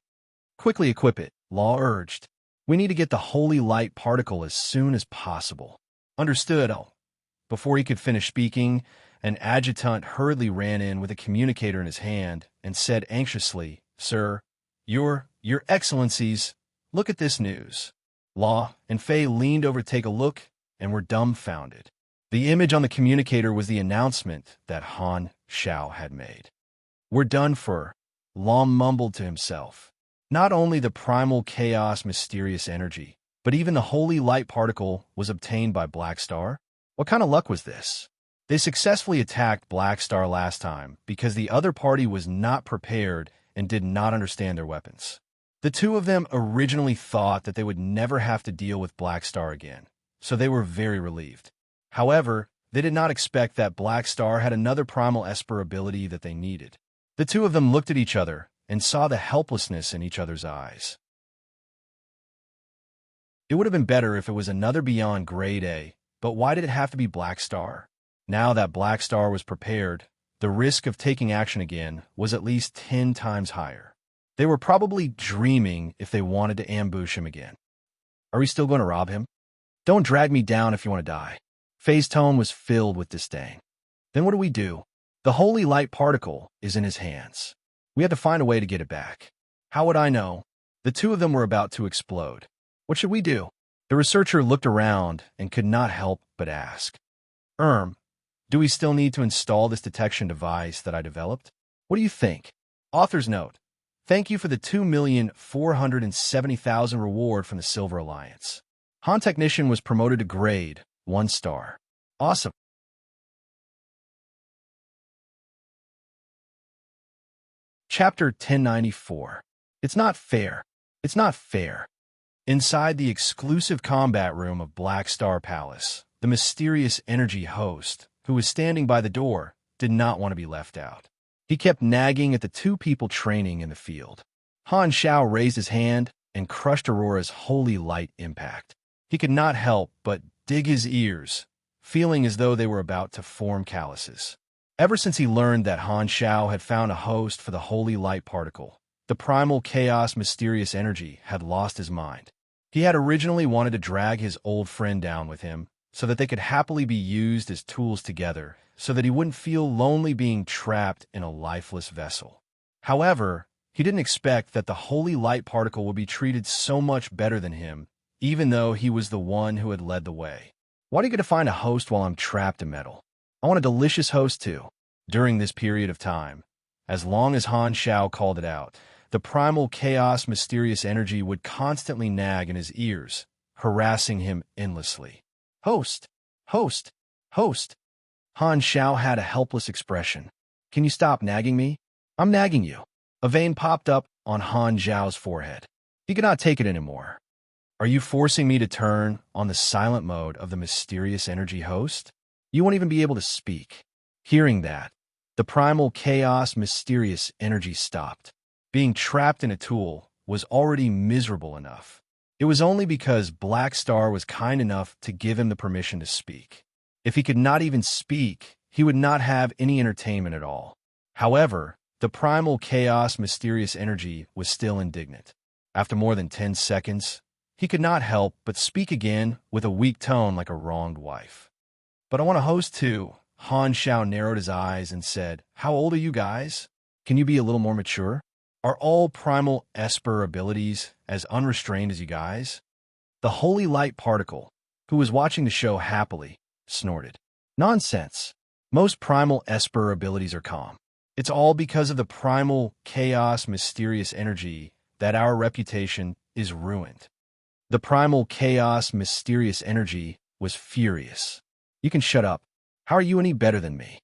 Quickly equip it, Law urged. We need to get the holy light particle as soon as possible. Understood. Before he could finish speaking, an adjutant hurriedly ran in with a communicator in his hand and said anxiously, Sir, Your Excellencies, look at this news. Law and Faye leaned over to take a look and were dumbfounded. The image on the communicator was the announcement that Han Xiao had made. We're done for, Law mumbled to himself. Not only the primal chaos mysterious energy, but even the holy light particle was obtained by Black Star? What kind of luck was this? They successfully attacked Black Star last time because the other party was not prepared and did not understand their weapons. The two of them originally thought that they would never have to deal with Black Star again, so they were very relieved. However, they did not expect that Black Star had another primal esper ability that they needed. The two of them looked at each other and saw the helplessness in each other's eyes. It would have been better if it was another beyond grade A, but why did it have to be Black Star? Now that Black Star was prepared, the risk of taking action again was at least 10 times higher. They were probably dreaming if they wanted to ambush him again. Are we still going to rob him? Don't drag me down if you want to die. Faye's tone was filled with disdain. Then what do we do? The holy light particle is in his hands. We have to find a way to get it back. How would I know? The two of them were about to explode. What should we do? The researcher looked around and could not help but ask. Do we still need to install this detection device that I developed? What do you think? Author's note. Thank you for the 2,470,000 reward from the Silver Alliance. Han Technician was promoted to grade 1 star. Awesome. Chapter 1094. It's not fair. It's not fair. Inside the exclusive combat room of Black Star Palace, the mysterious energy host, who was standing by the door, did not want to be left out. He kept nagging at the two people training in the field. Han Xiao raised his hand and crushed Aurora's holy light impact. He could not help but dig his ears, feeling as though they were about to form calluses. Ever since he learned that Han Xiao had found a host for the holy light particle, the primal chaos mysterious energy had lost his mind. He had originally wanted to drag his old friend down with him so that they could happily be used as tools together, so that he wouldn't feel lonely being trapped in a lifeless vessel. However, he didn't expect that the holy light particle would be treated so much better than him, even though he was the one who had led the way. Why do you get to find a host while I'm trapped in metal? I want a delicious host too. During this period of time, as long as Han Xiao called it out, the primal chaos mysterious energy would constantly nag in his ears, harassing him endlessly. Host! Host! Host! Han Xiao had a helpless expression. Can you stop nagging me? I'm nagging you. A vein popped up on Han Xiao's forehead. He could not take it anymore. Are you forcing me to turn on the silent mode of the mysterious energy host? You won't even be able to speak. Hearing that, the primal chaos mysterious energy stopped. Being trapped in a tool was already miserable enough. It was only because Black Star was kind enough to give him the permission to speak. If he could not even speak, he would not have any entertainment at all. However, the primal chaos mysterious energy was still indignant. After more than 10 seconds, He could not help but speak again with a weak tone like a wronged wife. "But I want to host too." Han Shao narrowed his eyes and said, "How old are you guys? Can you be a little more mature? Are all primal Esper abilities as unrestrained as you guys?" The holy light particle, who was watching the show happily, snorted. "Nonsense. Most primal Esper abilities are calm. It's all because of the primal chaos mysterious energy that our reputation is ruined." The primal chaos mysterious energy was furious. "You can shut up. How are you any better than me?"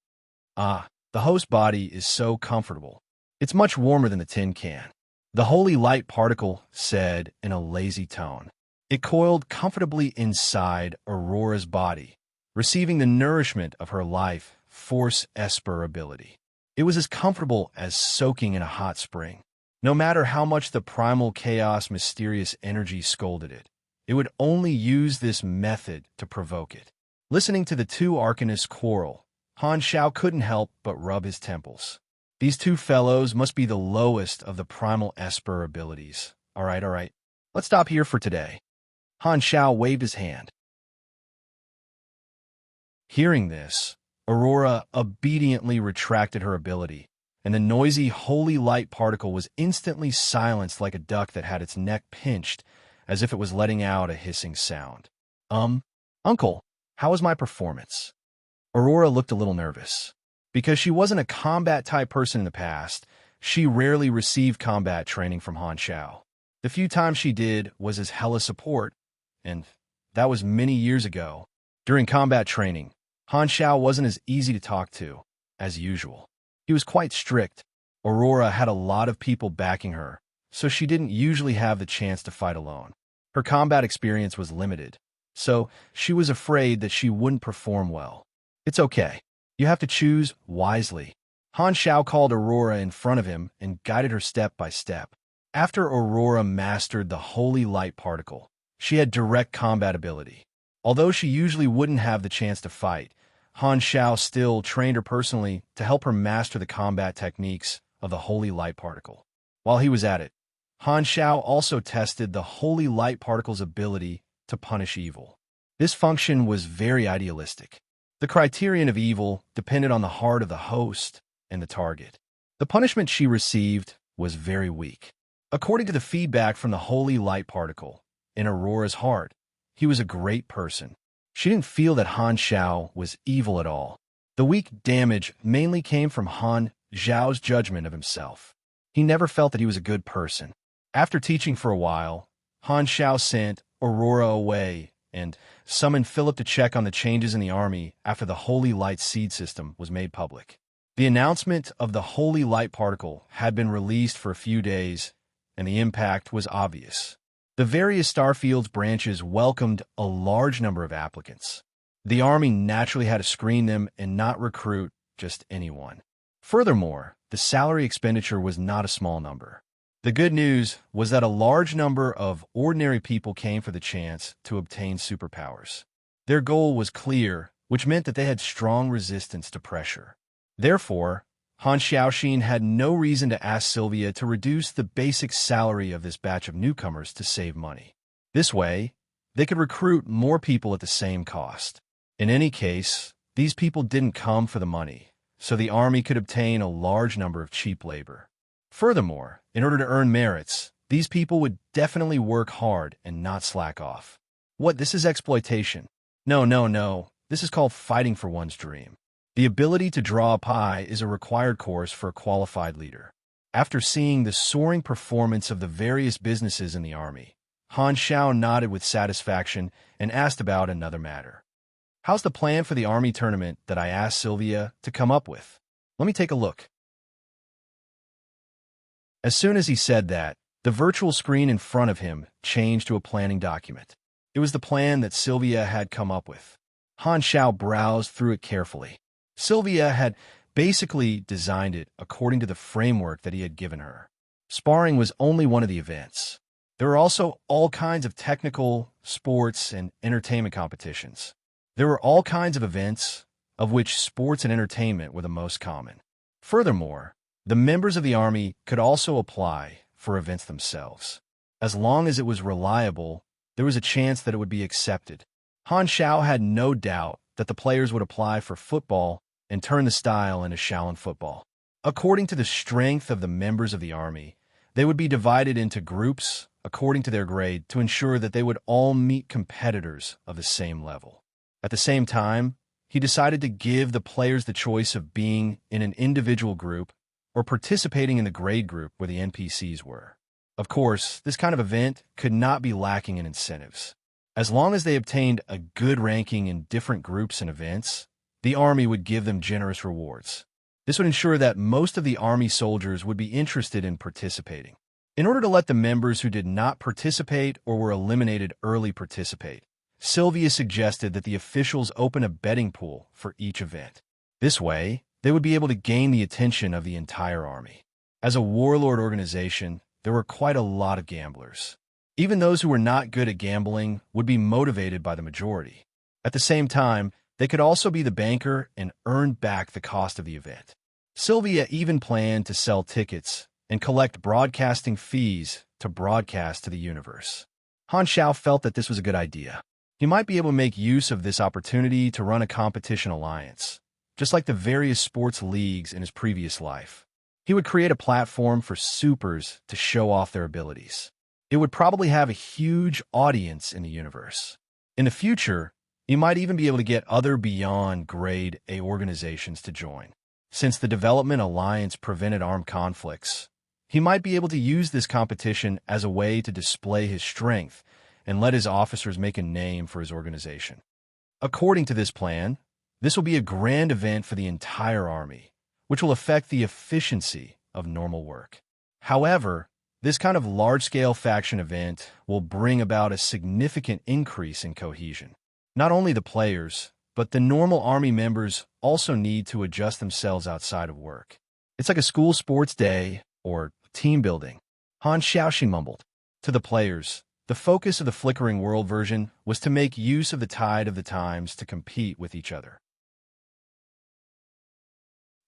"Ah, the host body is so comfortable. It's much warmer than the tin can," the holy light particle said in a lazy tone. It coiled comfortably inside Aurora's body, receiving the nourishment of her life force Esper ability. It was as comfortable as soaking in a hot spring. No matter how much the primal chaos mysterious energy scolded it, it would only use this method to provoke it. Listening to the two arcanists quarrel, Han Shao couldn't help but rub his temples. These two fellows must be the lowest of the primal Esper abilities. All right. Let's stop here for today." Han Shao waved his hand. Hearing this, Aurora obediently retracted her ability, and the noisy holy light particle was instantly silenced like a duck that had its neck pinched, as if it was letting out a hissing sound. Uncle, how was my performance?" Aurora looked a little nervous. Because she wasn't a combat-type person in the past, she rarely received combat training from Han Shao. The few times she did was as hella support, and that was many years ago. During combat training, Han Shao wasn't as easy to talk to, as usual. He was quite strict. Aurora had a lot of people backing her, so she didn't usually have the chance to fight alone. Her combat experience was limited, so she was afraid that she wouldn't perform well. "It's okay. You have to choose wisely." Han Shao called Aurora in front of him and guided her step by step. After Aurora mastered the holy light particle, she had direct combat ability. Although she usually wouldn't have the chance to fight, Han Shao still trained her personally to help her master the combat techniques of the holy light particle. While he was at it, Han Shao also tested the holy light particle's ability to punish evil. This function was very idealistic. The criterion of evil depended on the heart of the host and the target. The punishment she received was very weak. According to the feedback from the holy light particle, in Aurora's heart, he was a great person. She didn't feel that Han Shao was evil at all. The weak damage mainly came from Han Zhao's judgment of himself. He never felt that he was a good person. After teaching for a while, Han Shao sent Aurora away and summoned Philip to check on the changes in the army after the Holy Light seed system was made public. The announcement of the Holy Light particle had been released for a few days, and the impact was obvious. The various Starfield's branches welcomed a large number of applicants. The army naturally had to screen them and not recruit just anyone. Furthermore, the salary expenditure was not a small number. The good news was that a large number of ordinary people came for the chance to obtain superpowers. Their goal was clear, which meant that they had strong resistance to pressure. Therefore, Han Xiaoxin had no reason to ask Sylvia to reduce the basic salary of this batch of newcomers to save money. This way, they could recruit more people at the same cost. In any case, these people didn't come for the money, so the army could obtain a large number of cheap labor. Furthermore, in order to earn merits, these people would definitely work hard and not slack off. What, this is exploitation? No. This is called fighting for one's dream. The ability to draw a pie is a required course for a qualified leader. After seeing the soaring performance of the various businesses in the army, Han Shao nodded with satisfaction and asked about another matter. How's the plan for the army tournament that I asked Sylvia to come up with? Let me take a look. As soon as he said that, the virtual screen in front of him changed to a planning document. It was the plan that Sylvia had come up with. Han Shao browsed through it carefully. Sylvia had basically designed it according to the framework that he had given her. Sparring was only one of the events. There were also all kinds of technical, sports, and entertainment competitions. There were all kinds of events, of which sports and entertainment were the most common. Furthermore, the members of the army could also apply for events themselves. As long as it was reliable, there was a chance that it would be accepted. Han Xiao had no doubt that the players would apply for football and turn the style into Shaolin football. According to the strength of the members of the army, they would be divided into groups according to their grade to ensure that they would all meet competitors of the same level. At the same time, he decided to give the players the choice of being in an individual group or participating in the grade group where the NPCs were. Of course, this kind of event could not be lacking in incentives. As long as they obtained a good ranking in different groups and events, the army would give them generous rewards. This would ensure that most of the army soldiers would be interested in participating. In order to let the members who did not participate or were eliminated early participate, Sylvia suggested that the officials open a betting pool for each event. This way, they would be able to gain the attention of the entire army. As a warlord organization, there were quite a lot of gamblers. Even those who were not good at gambling would be motivated by the majority. At the same time, they could also be the banker and earn back the cost of the event. Sylvia even planned to sell tickets and collect broadcasting fees to broadcast to the universe. Han Xiao felt that this was a good idea. He might be able to make use of this opportunity to run a competition alliance, just like the various sports leagues in his previous life. He would create a platform for supers to show off their abilities. It would probably have a huge audience in the universe. In the future, he might even be able to get other beyond Grade A organizations to join. Since the Development Alliance prevented armed conflicts, he might be able to use this competition as a way to display his strength and let his officers make a name for his organization. According to this plan, this will be a grand event for the entire army, which will affect the efficiency of normal work. However, this kind of large-scale faction event will bring about a significant increase in cohesion. Not only the players, but the normal army members also need to adjust themselves outside of work. It's like a school sports day or team building. Han Xiaoxi mumbled. To the players, the focus of the Flickering World version was to make use of the tide of the times to compete with each other.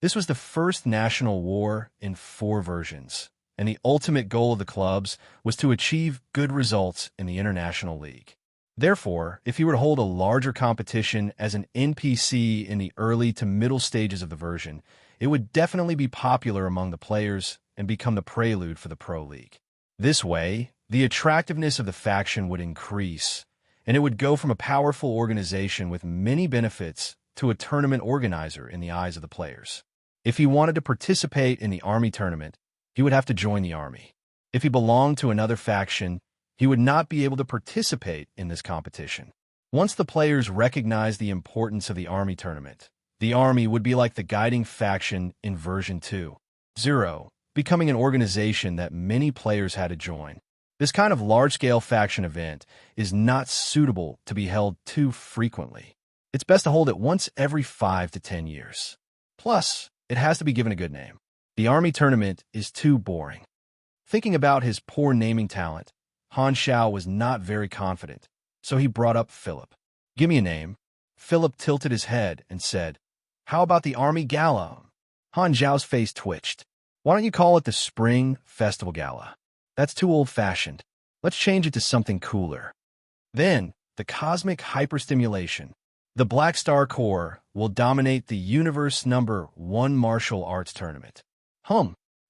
This was the first national war in 4 versions, and the ultimate goal of the clubs was to achieve good results in the International League. Therefore, if he were to hold a larger competition as an NPC in the early to middle stages of the version, it would definitely be popular among the players and become the prelude for the Pro League. This way, the attractiveness of the faction would increase, and it would go from a powerful organization with many benefits to a tournament organizer in the eyes of the players. If he wanted to participate in the army tournament, he would have to join the army. If he belonged to another faction, he would not be able to participate in this competition. Once the players recognized the importance of the army tournament, the army would be like the guiding faction in version 2.0, becoming an organization that many players had to join. This kind of large-scale faction event is not suitable to be held too frequently. It's best to hold it once every 5 to 10 years. Plus, it has to be given a good name. The army tournament is too boring. Thinking about his poor naming talent, Han Xiao was not very confident, so he brought up Philip. "Give me a name." Philip tilted his head and said, "How about the Army Gala?" Han Xiao's face twitched. "Why don't you call it the Spring Festival Gala? That's too old-fashioned. Let's change it to something cooler." Then, the Cosmic Hyperstimulation. The Black Star Corps will dominate the Universe #1 Martial Arts Tournament.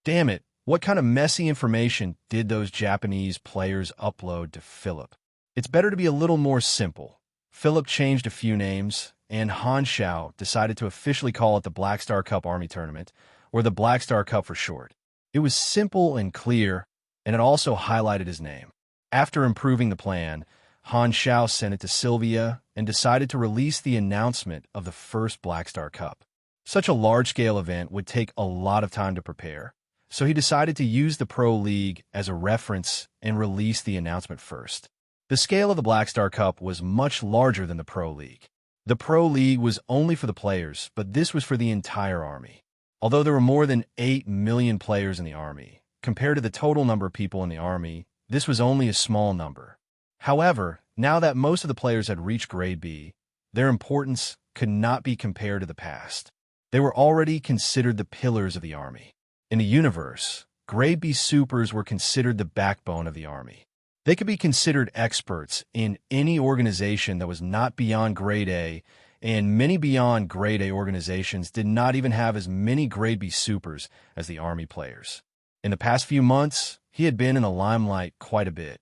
Damn it. What kind of messy information did those Japanese players upload to Philip? It's better to be a little more simple. Philip changed a few names, and Han Xiao decided to officially call it the Black Star Cup Army Tournament, or the Black Star Cup for short. It was simple and clear, and it also highlighted his name. After improving the plan, Han Xiao sent it to Sylvia and decided to release the announcement of the first Black Star Cup. Such a large-scale event would take a lot of time to prepare, so he decided to use the Pro League as a reference and release the announcement first. The scale of the Black Star Cup was much larger than the Pro League. The Pro League was only for the players, but this was for the entire army. Although there were more than 8 million players in the army, compared to the total number of people in the army, this was only a small number. However, now that most of the players had reached Grade B, their importance could not be compared to the past. They were already considered the pillars of the army. In the universe, Grade B supers were considered the backbone of the army. They could be considered experts in any organization that was not beyond grade A, and many beyond grade A organizations did not even have as many grade B supers as the Army players. In the past few months, he had been in the limelight quite a bit,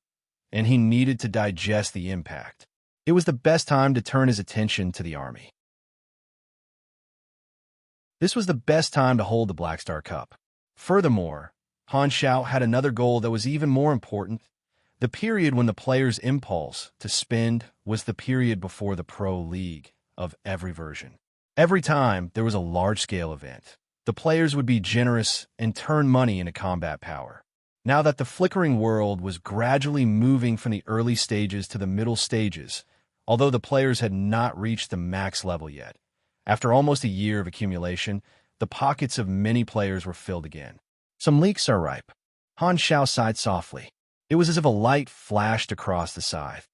and he needed to digest the impact. It was the best time to turn his attention to the Army. This was the best time to hold the Black Star Cup. Furthermore, Han Xiao had another goal that was even more important. The period when the player's impulse to spend was the period before the Pro League of every version. Every time there was a large-scale event, the players would be generous and turn money into combat power. Now that the flickering world was gradually moving from the early stages to the middle stages, although the players had not reached the max level yet, after almost a year of accumulation, the pockets of many players were filled again. Some leaks are ripe. Han Xiao sighed softly. It was as if a light flashed across the scythe.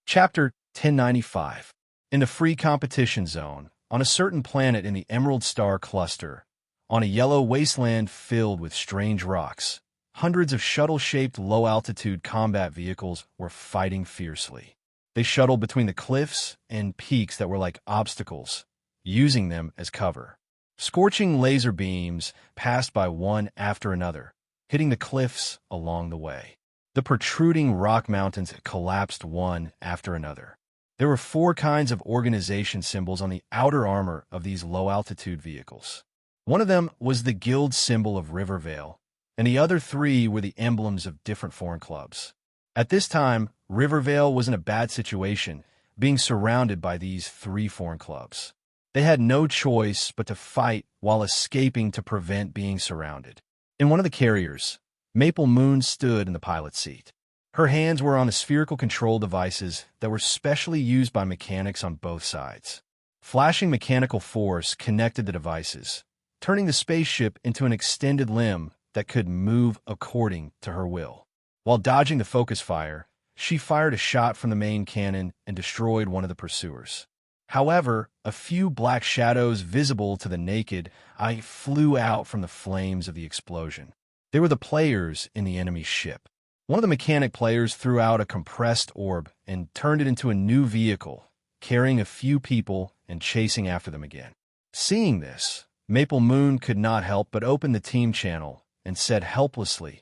Chapter 1095. In the free competition zone, on a certain planet in the Emerald Star Cluster, on a yellow wasteland filled with strange rocks, hundreds of shuttle-shaped low-altitude combat vehicles were fighting fiercely. They shuttled between the cliffs and peaks that were like obstacles, using them as cover. Scorching laser beams passed by one after another, hitting the cliffs along the way. The protruding rock mountains collapsed one after another. There were 4 kinds of organization symbols on the outer armor of these low-altitude vehicles. One of them was the guild symbol of Rivervale, and the other 3 were the emblems of different foreign clubs. At this time, Rivervale was in a bad situation, being surrounded by these 3 foreign clubs. They had no choice but to fight while escaping to prevent being surrounded. In one of the carriers, Maple Moon stood in the pilot's seat. Her hands were on the spherical control devices that were specially used by mechanics on both sides. Flashing mechanical force connected the devices, turning the spaceship into an extended limb that could move according to her will. While dodging the focus fire, she fired a shot from the main cannon and destroyed one of the pursuers. However, a few black shadows visible to the naked eye flew out from the flames of the explosion. They were the players in the enemy's ship. One of the mechanic players threw out a compressed orb and turned it into a new vehicle, carrying a few people and chasing after them again. Seeing this, Maple Moon could not help but open the team channel and said helplessly,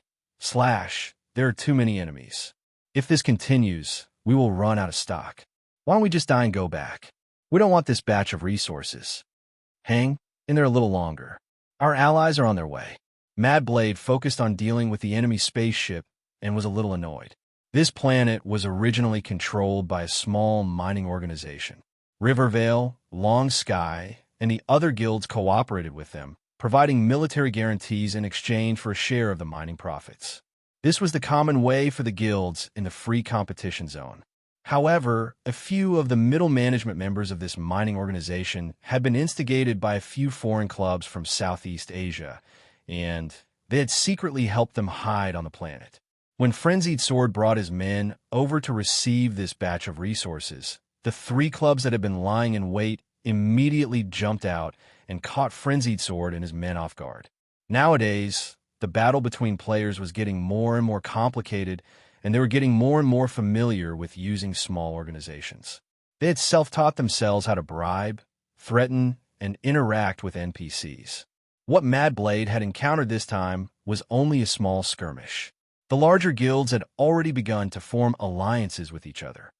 "There are too many enemies. If this continues, we will run out of stock. Why don't we just die and go back? We don't want this batch of resources. Hang in there a little longer. Our allies are on their way." Mad Blade focused on dealing with the enemy spaceship and was a little annoyed. This planet was originally controlled by a small mining organization. Rivervale, Long Sky, and the other guilds cooperated with them, providing military guarantees in exchange for a share of the mining profits. This was the common way for the guilds in the free competition zone. However, a few of the middle management members of this mining organization had been instigated by a few foreign clubs from Southeast Asia, and they had secretly helped them hide on the planet. When Frenzied Sword brought his men over to receive this batch of resources, the 3 clubs that had been lying in wait immediately jumped out and caught Frenzied Sword and his men off guard. Nowadays, the battle between players was getting more and more complicated, and they were getting more and more familiar with using small organizations. They had self-taught themselves how to bribe, threaten, and interact with NPCs. What Mad Blade had encountered this time was only a small skirmish. The larger guilds had already begun to form alliances with each other.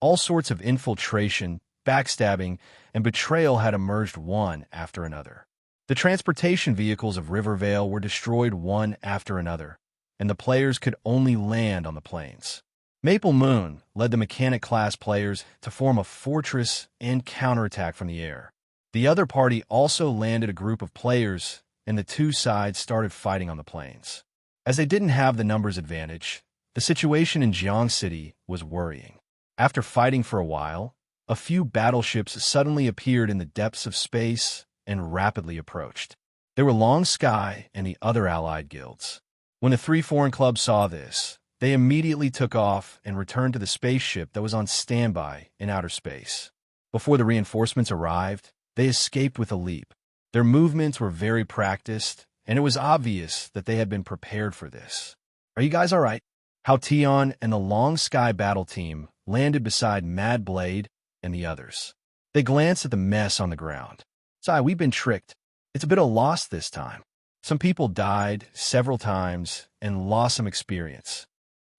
All sorts of infiltration, backstabbing, and betrayal had emerged one after another. The transportation vehicles of Rivervale were destroyed one after another, and the players could only land on the plains. Maple Moon led the mechanic-class players to form a fortress and counterattack from the air. The other party also landed a group of players, and the 2 sides started fighting on the plains. As they didn't have the numbers advantage, the situation in Jiang City was worrying. After fighting for a while, a few battleships suddenly appeared in the depths of space and rapidly approached. They were Long Sky and the other allied guilds. When the 3 foreign clubs saw this, they immediately took off and returned to the spaceship that was on standby in outer space. Before the reinforcements arrived, they escaped with a leap. Their movements were very practiced, and it was obvious that they had been prepared for this. Are you guys all right? How Tion and the Long Sky battle team landed beside Mad Blade and the others. They glanced at the mess on the ground. Sai, we've been tricked. It's a bit of loss this time. Some people died several times and lost some experience.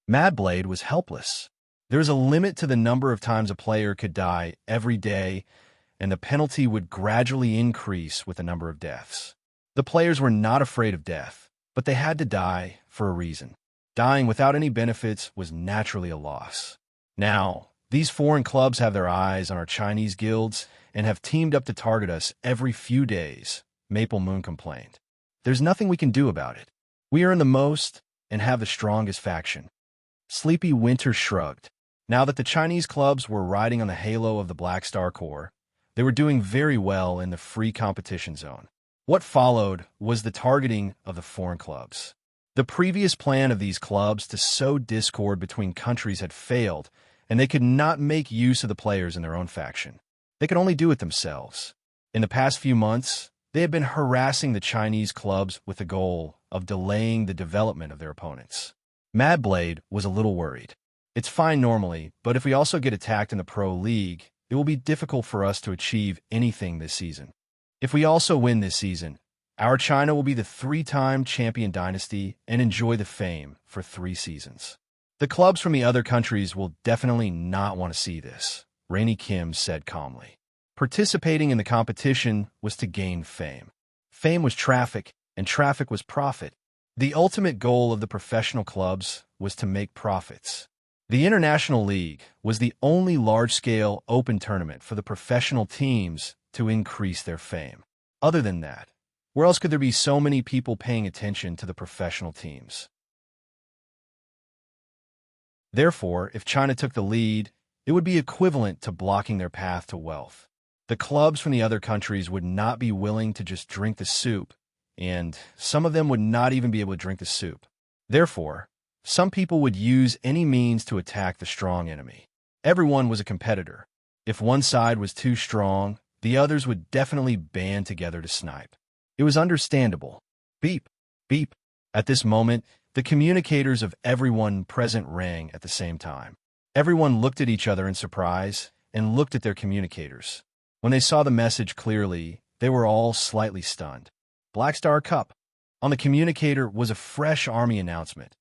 Mad Blade was helpless. There was a limit to the number of times a player could die every day, and the penalty would gradually increase with the number of deaths. The players were not afraid of death, but they had to die for a reason. Dying without any benefits was naturally a loss. Now, these foreign clubs have their eyes on our Chinese guilds and have teamed up to target us every few days, Maple Moon complained. There's nothing we can do about it. We earn the most and have the strongest faction. Sleepy Winter shrugged. Now that the Chinese clubs were riding on the halo of the Black Star Corps, they were doing very well in the free competition zone. What followed was the targeting of the foreign clubs. The previous plan of these clubs to sow discord between countries had failed, and they could not make use of the players in their own faction. They could only do it themselves. In the past few months, they had been harassing the Chinese clubs with the goal of delaying the development of their opponents. Mad Blade was a little worried. It's fine normally, but if we also get attacked in the Pro League, it will be difficult for us to achieve anything this season. If we also win this season, our China will be the 3-time champion dynasty and enjoy the fame for 3 seasons. The clubs from the other countries will definitely not want to see this, Rainy Kim said calmly. Participating in the competition was to gain fame. Fame was traffic, and traffic was profit. The ultimate goal of the professional clubs was to make profits. The International League was the only large-scale open tournament for the professional teams to increase their fame. Other than that, where else could there be so many people paying attention to the professional teams? Therefore, if China took the lead, it would be equivalent to blocking their path to wealth. The clubs from the other countries would not be willing to just drink the soup, and some of them would not even be able to drink the soup. Therefore, some people would use any means to attack the strong enemy. Everyone was a competitor. If one side was too strong, the others would definitely band together to snipe. It was understandable. Beep, beep. At this moment, the communicators of everyone present rang at the same time. Everyone looked at each other in surprise and looked at their communicators. When they saw the message clearly, they were all slightly stunned. Black Star Cup. On the communicator was a fresh army announcement.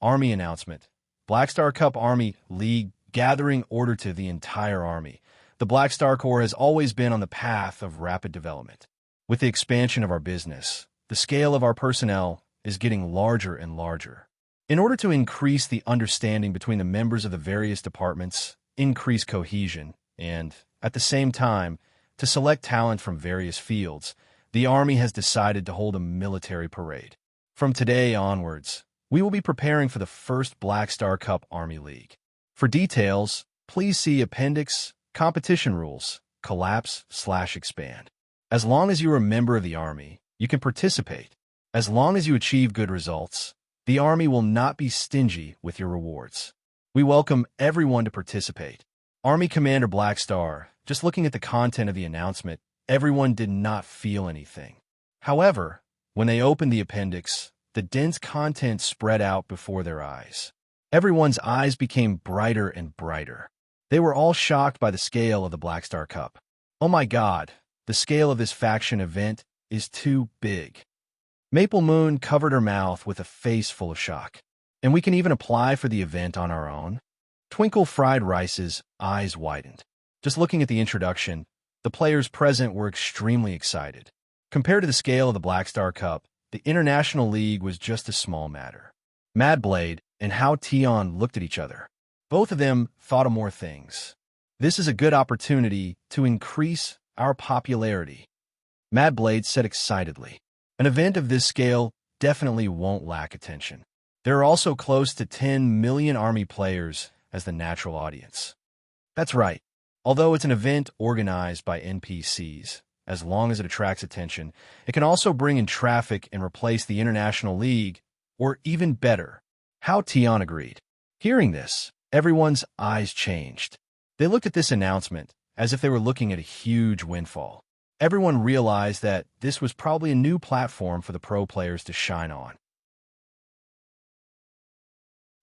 Army announcement. Black Star Cup Army League gathering order to the entire army. The Black Star Corps has always been on the path of rapid development. With the expansion of our business, the scale of our personnel is getting larger and larger. In order to increase the understanding between the members of the various departments, increase cohesion, and, at the same time, to select talent from various fields, the Army has decided to hold a military parade. From today onwards, we will be preparing for the first Black Star Cup Army League. For details, please see Appendix, Competition Rules, Collapse/Expand. As long as you are a member of the Army, you can participate. As long as you achieve good results, the Army will not be stingy with your rewards. We welcome everyone to participate. Army Commander Black Star, just looking at the content of the announcement, everyone did not feel anything. However, when they opened the appendix, the dense content spread out before their eyes. Everyone's eyes became brighter and brighter. They were all shocked by the scale of the Black Star Cup. Oh my God, the scale of this faction event is too big. Maple Moon covered her mouth with a face full of shock. And we can even apply for the event on our own? Twinkle Fried Rice's eyes widened. Just looking at the introduction, the players present were extremely excited. Compared to the scale of the Black Star Cup, the International League was just a small matter. Mad Blade and Hao Tion looked at each other. Both of them thought of more things. This is a good opportunity to increase our popularity. Mad Blade said excitedly. An event of this scale definitely won't lack attention. There are also close to 10 million Army players as the natural audience. That's right. Although it's an event organized by NPCs, as long as it attracts attention, it can also bring in traffic and replace the International League, or even better. Hao Tion agreed. Hearing this, everyone's eyes changed. They looked at this announcement as if they were looking at a huge windfall. Everyone realized that this was probably a new platform for the pro players to shine on.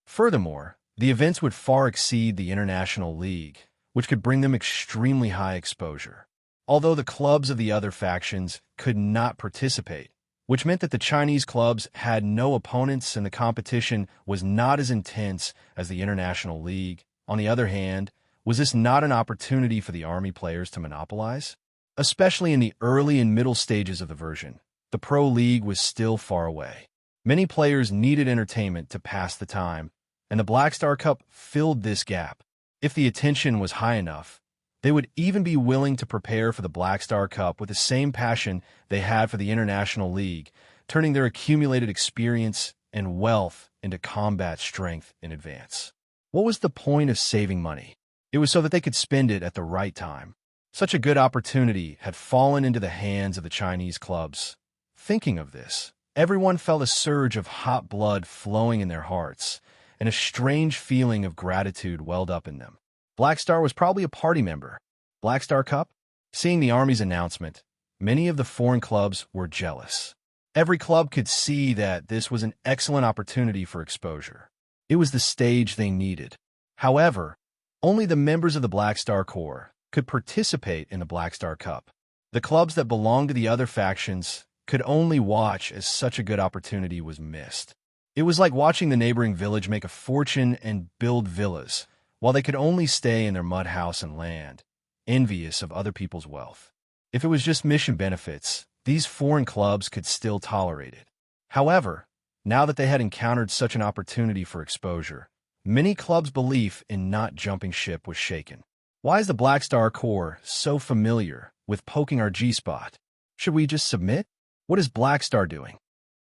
Furthermore, the events would far exceed the International League, which could bring them extremely high exposure. Although the clubs of the other factions could not participate, which meant that the Chinese clubs had no opponents and the competition was not as intense as the International League. On the other hand, was this not an opportunity for the army players to monopolize? Especially in the early and middle stages of the version, the Pro League was still far away. Many players needed entertainment to pass the time, and the Black Star Cup filled this gap. If the attention was high enough, they would even be willing to prepare for the Black Star Cup with the same passion they had for the International League, turning their accumulated experience and wealth into combat strength in advance. What was the point of saving money? It was so that they could spend it at the right time. Such a good opportunity had fallen into the hands of the Chinese clubs. Thinking of this, everyone felt a surge of hot blood flowing in their hearts, and a strange feeling of gratitude welled up in them. Black Star was probably a party member. Black Star Cup? Seeing the Army's announcement, many of the foreign clubs were jealous. Every club could see that this was an excellent opportunity for exposure. It was the stage they needed. However, only the members of the Black Star Corps could participate in the Black Star Cup. The clubs that belonged to the other factions could only watch as such a good opportunity was missed. It was like watching the neighboring village make a fortune and build villas, while they could only stay in their mud house and land, envious of other people's wealth. If it was just mission benefits, these foreign clubs could still tolerate it. However, now that they had encountered such an opportunity for exposure, many clubs' belief in not jumping ship was shaken. Why is the Black Star Corps so familiar with poking our G-spot? Should we just submit? What is Black Star doing?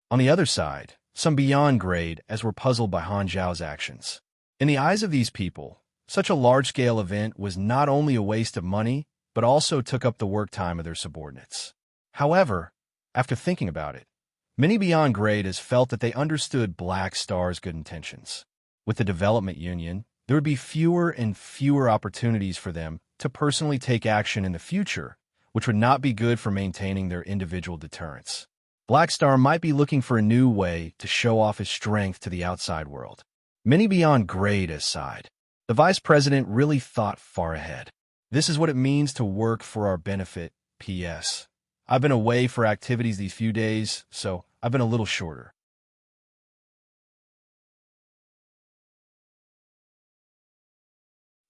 On the other side, some beyond grade as were puzzled by Han Zhao's actions. In the eyes of these people, such a large-scale event was not only a waste of money, but also took up the work time of their subordinates. However, after thinking about it, many beyond grade has felt that they understood Black Star's good intentions. With the development union, there would be fewer and fewer opportunities for them to personally take action in the future, which would not be good for maintaining their individual deterrence. Black Star might be looking for a new way to show off his strength to the outside world. Many beyond grade aside, the vice president really thought far ahead. This is what it means to work for our benefit. P.S. I've been away for activities these few days, so I've been a little shorter.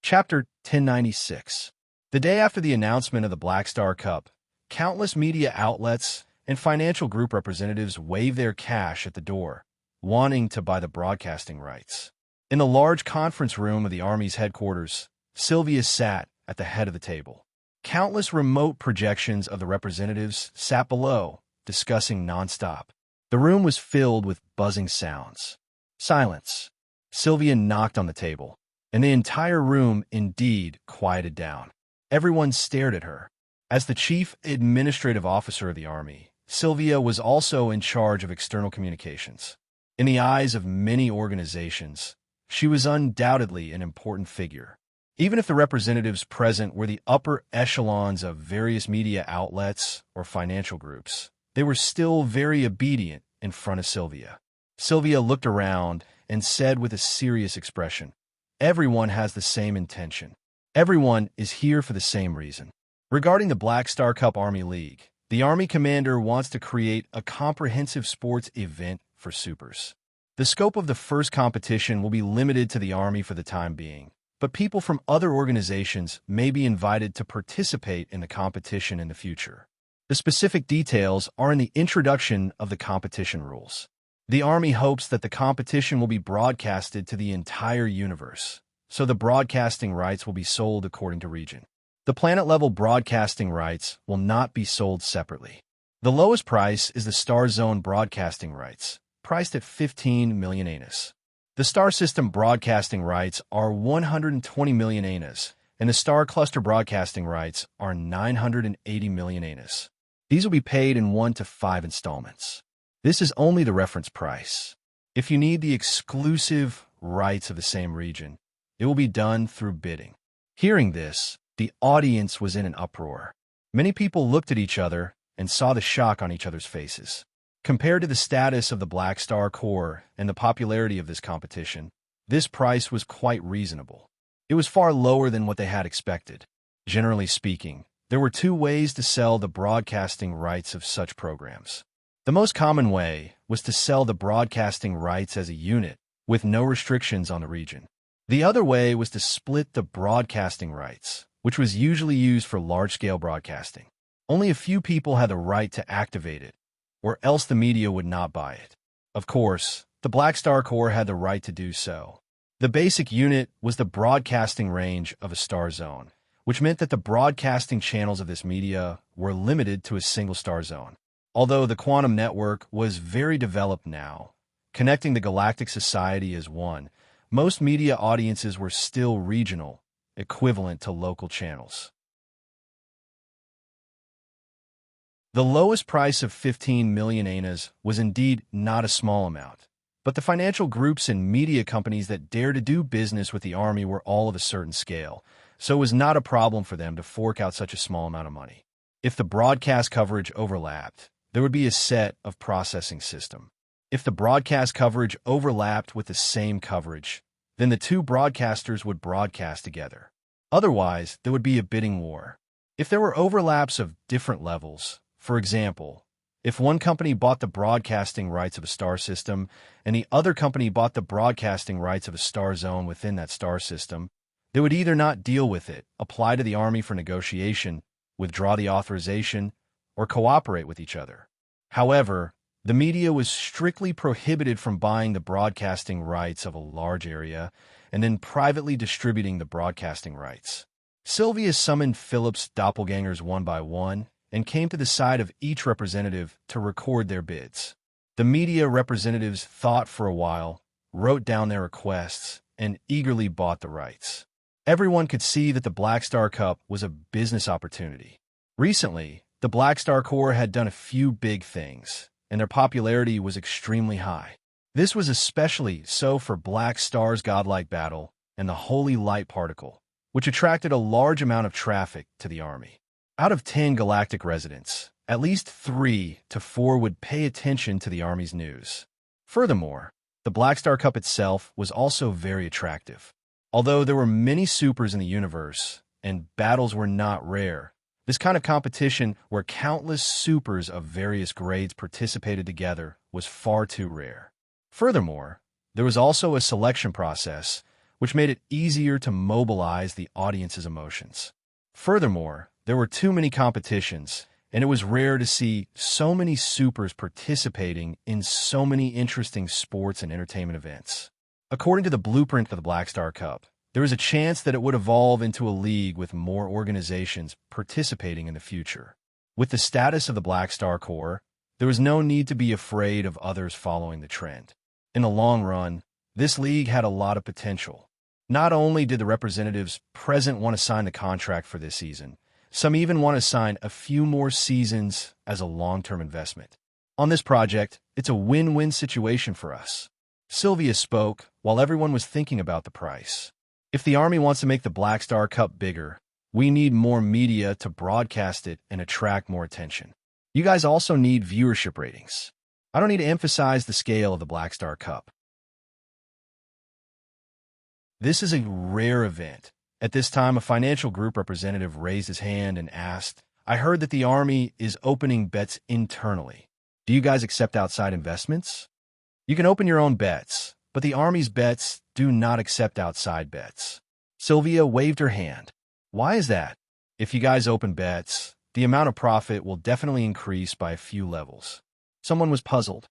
Chapter 1096. The day after the announcement of the Black Star Cup, countless media outlets and financial group representatives waved their cash at the door, wanting to buy the broadcasting rights. In the large conference room of the Army's headquarters, Sylvia sat at the head of the table. Countless remote projections of the representatives sat below, discussing nonstop. The room was filled with buzzing sounds. Silence. Sylvia knocked on the table, and the entire room indeed quieted down. Everyone stared at her. As the chief administrative officer of the Army, Sylvia was also in charge of external communications. In the eyes of many organizations, she was undoubtedly an important figure. Even if the representatives present were the upper echelons of various media outlets or financial groups, they were still very obedient in front of Sylvia. Sylvia looked around and said with a serious expression, "Everyone has the same intention. Everyone is here for the same reason." Regarding the Black Star Cup Army League, the Army commander wants to create a comprehensive sports event for supers. The scope of the first competition will be limited to the Army for the time being, but people from other organizations may be invited to participate in the competition in the future. The specific details are in the introduction of the competition rules. The Army hopes that the competition will be broadcasted to the entire universe, so the broadcasting rights will be sold according to region. The planet-level broadcasting rights will not be sold separately. The lowest price is the Star Zone broadcasting rights, priced at 15 million ANAs. The Star System broadcasting rights are 120 million ANAs, and the Star Cluster broadcasting rights are 980 million ANAs. These will be paid in 1 to 5 installments. This is only the reference price. If you need the exclusive rights of the same region, it will be done through bidding. Hearing this, the audience was in an uproar. Many people looked at each other and saw the shock on each other's faces. Compared to the status of the Black Star Corps and the popularity of this competition, this price was quite reasonable. It was far lower than what they had expected. Generally speaking, there were two ways to sell the broadcasting rights of such programs. The most common way was to sell the broadcasting rights as a unit, with no restrictions on the region. The other way was to split the broadcasting rights, which was usually used for large-scale broadcasting. Only a few people had the right to activate it, or else the media would not buy it. Of course, the Black Star Corps had the right to do so. The basic unit was the broadcasting range of a star zone, which meant that the broadcasting channels of this media were limited to a single star zone. Although the quantum network was very developed now, connecting the galactic society as one, most media audiences were still regional, equivalent to local channels. The lowest price of 15 million anas was indeed not a small amount, but the financial groups and media companies that dared to do business with the army were all of a certain scale, so it was not a problem for them to fork out such a small amount of money. If the broadcast coverage overlapped, there would be a set of processing system. If the broadcast coverage overlapped with the same coverage, then the two broadcasters would broadcast together. Otherwise, there would be a bidding war. If there were overlaps of different levels, for example, if one company bought the broadcasting rights of a star system and the other company bought the broadcasting rights of a star zone within that star system, they would either not deal with it, apply to the army for negotiation, withdraw the authorization, or cooperate with each other. However, the media was strictly prohibited from buying the broadcasting rights of a large area and then privately distributing the broadcasting rights. Sylvia summoned Philip's doppelgangers one by one and came to the side of each representative to record their bids. The media representatives thought for a while, wrote down their requests, and eagerly bought the rights. Everyone could see that the Black Star Cup was a business opportunity. Recently, the Black Star Corps had done a few big things, and their popularity was extremely high. This was especially so for Black Star's godlike battle and the Holy Light Particle, which attracted a large amount of traffic to the army. Out of 10 galactic residents, at least 3 to 4 would pay attention to the army's news. Furthermore, the Black Star Cup itself was also very attractive. Although there were many supers in the universe, and battles were not rare, this kind of competition where countless supers of various grades participated together was far too rare. Furthermore, there was also a selection process, which made it easier to mobilize the audience's emotions. Furthermore, there were too many competitions, and it was rare to see so many supers participating in so many interesting sports and entertainment events. According to the blueprint of the Black Star Cup, there was a chance that it would evolve into a league with more organizations participating in the future. With the status of the Black Star Corps, there was no need to be afraid of others following the trend. In the long run, this league had a lot of potential. Not only did the representatives present want to sign the contract for this season, some even want to sign a few more seasons as a long-term investment. On this project, it's a win-win situation for us. Sylvia spoke while everyone was thinking about the price. If the Army wants to make the Black Star Cup bigger, we need more media to broadcast it and attract more attention. You guys also need viewership ratings. I don't need to emphasize the scale of the Black Star Cup. This is a rare event. At this time, a financial group representative raised his hand and asked, "I heard that the Army is opening bets internally. Do you guys accept outside investments?" You can open your own bets, but the Army's bets do not accept outside bets. Sylvia waved her hand. Why is that? If you guys open bets, the amount of profit will definitely increase by a few levels. Someone was puzzled.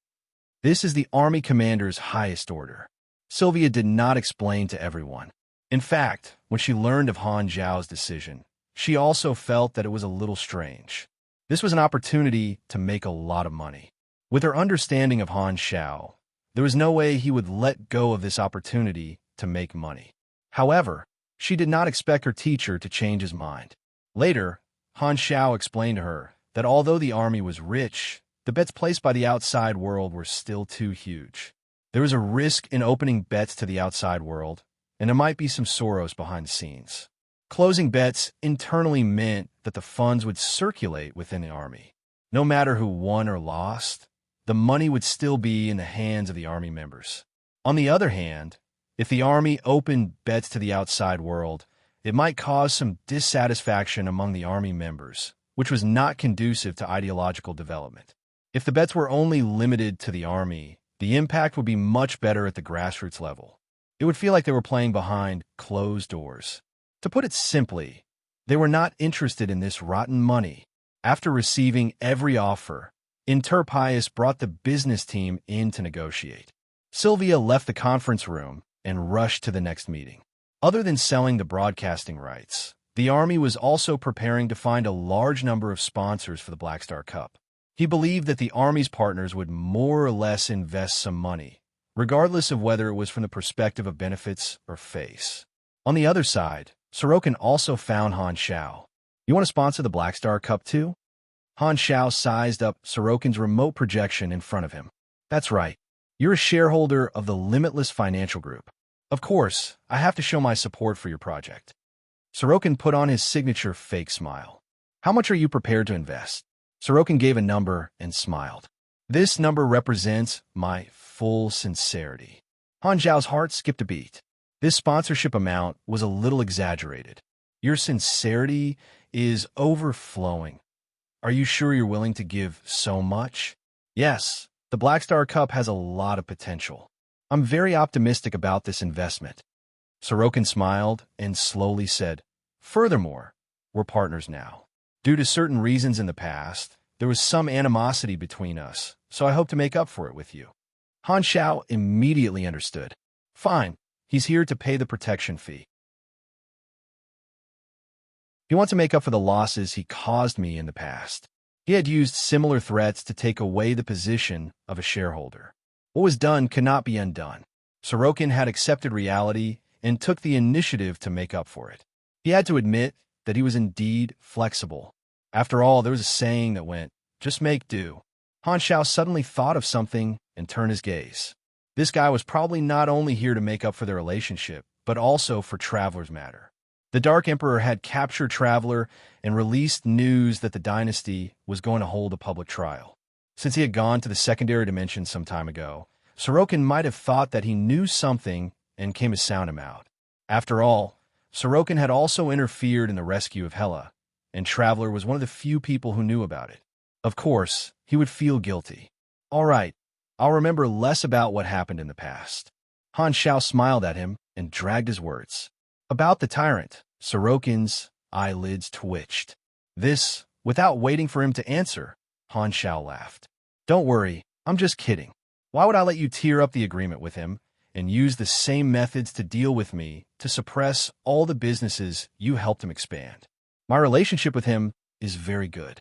This is the Army commander's highest order. Sylvia did not explain to everyone. In fact, when she learned of Han Zhao's decision, she also felt that it was a little strange. This was an opportunity to make a lot of money. With her understanding of Han Zhao, there was no way he would let go of this opportunity to make money. However, she did not expect her teacher to change his mind. Later, Han Zhao explained to her that although the Army was rich, the bets placed by the outside world were still too huge. There was a risk in opening bets to the outside world, and there might be some sorrows behind the scenes. Closing bets internally meant that the funds would circulate within the army. No matter who won or lost, the money would still be in the hands of the army members. On the other hand, if the army opened bets to the outside world, it might cause some dissatisfaction among the army members, which was not conducive to ideological development. If the bets were only limited to the army, the impact would be much better at the grassroots level. It would feel like they were playing behind closed doors. To put it simply, they were not interested in this rotten money. After receiving every offer, Interpius brought the business team in to negotiate. Sylvia left the conference room and rushed to the next meeting. Other than selling the broadcasting rights, the Army was also preparing to find a large number of sponsors for the Black Star Cup. He believed that the Army's partners would more or less invest some money, regardless of whether it was from the perspective of benefits or face. On the other side, Sorokin also found Han Xiao. "You want to sponsor the Black Star Cup too?" Han Xiao sized up Sorokin's remote projection in front of him. "That's right. You're a shareholder of the Limitless Financial Group. Of course, I have to show my support for your project." Sorokin put on his signature fake smile. "How much are you prepared to invest?" Sorokin gave a number and smiled. "This number represents my full sincerity." Han Xiao's heart skipped a beat. This sponsorship amount was a little exaggerated. "Your sincerity is overflowing. Are you sure you're willing to give so much?" "Yes, the Black Star Cup has a lot of potential. I'm very optimistic about this investment." Sorokin smiled and slowly said, "Furthermore, we're partners now. Due to certain reasons in the past, there was some animosity between us, so I hope to make up for it with you." Han Xiao immediately understood. "Fine, he's here to pay the protection fee. He wants to make up for the losses he caused me in the past." He had used similar threats to take away the position of a shareholder. What was done cannot be undone. Sorokin had accepted reality and took the initiative to make up for it. He had to admit that he was indeed flexible. After all, there was a saying that went, "Just make do." Han Xiao suddenly thought of something and turned his gaze. This guy was probably not only here to make up for their relationship, but also for Traveler's matter. The Dark Emperor had captured Traveler and released news that the dynasty was going to hold a public trial. Since he had gone to the secondary dimension some time ago, Sorokin might have thought that he knew something and came to sound him out. After all, Sorokin had also interfered in the rescue of Hela, and Traveler was one of the few people who knew about it. Of course, he would feel guilty. "All right, I'll remember less about what happened in the past." Han Xiao smiled at him and dragged his words. "About the tyrant," Sorokin's eyelids twitched. This, without waiting for him to answer, Han Xiao laughed. "Don't worry, I'm just kidding. Why would I let you tear up the agreement with him and use the same methods to deal with me to suppress all the businesses you helped him expand? My relationship with him is very good.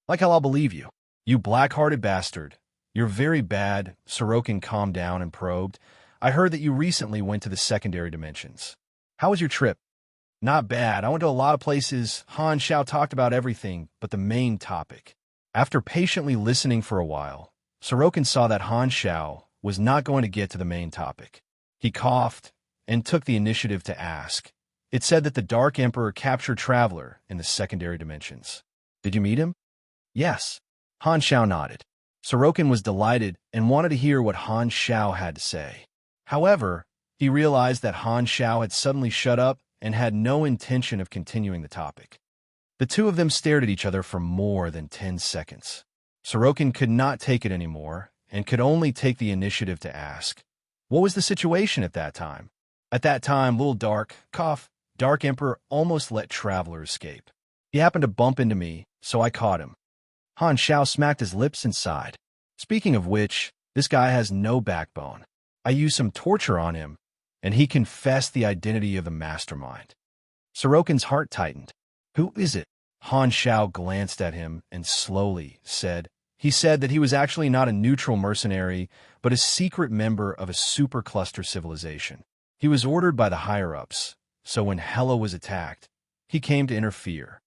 Like how I'll believe you. You black-hearted bastard. You're very bad." Sorokin calmed down and probed. "I heard that you recently went to the secondary dimensions. How was your trip?" "Not bad. I went to a lot of places." Han Xiao talked about everything but the main topic. After patiently listening for a while, Sorokin saw that Han Xiao was not going to get to the main topic. He coughed and took the initiative to ask. "It said that the Dark Emperor captured Traveler in the secondary dimensions. Did you meet him?" "Yes." Han Xiao nodded. Sorokin was delighted and wanted to hear what Han Xiao had to say. However, he realized that Han Xiao had suddenly shut up and had no intention of continuing the topic. The two of them stared at each other for more than 10 seconds. Sorokin could not take it anymore and could only take the initiative to ask, "What was the situation at that time?" "At that time, little Dark Emperor almost let Traveler escape. He happened to bump into me, so I caught him." Han Xiao smacked his lips and sighed. "Speaking of which, this guy has no backbone. I used some torture on him, and he confessed the identity of the mastermind." Sorokin's heart tightened. "Who is it?" Han Xiao glanced at him and slowly said, "He said that he was actually not a neutral mercenary, but a secret member of a supercluster civilization. He was ordered by the higher-ups, so when Hela was attacked, he came to interfere."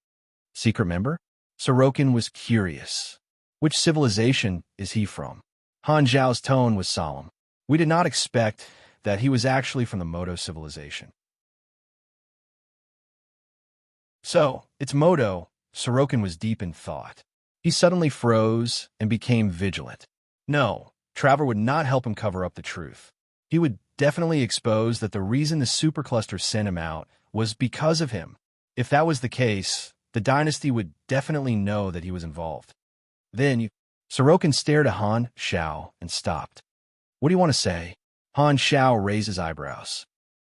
"Secret member?" Sorokin was curious. "Which civilization is he from?" Han Xiao's tone was solemn. "We did not expect that he was actually from the Moto civilization." So, it's Moto. Sorokin was deep in thought. He suddenly froze and became vigilant. No, Traveler would not help him cover up the truth. He would definitely expose that the reason the supercluster sent him out was because of him. If that was the case, the dynasty would definitely know that he was involved. Then, Sorokin stared at Han Xiao and stopped. What do you want to say? Han Xiao raised his eyebrows.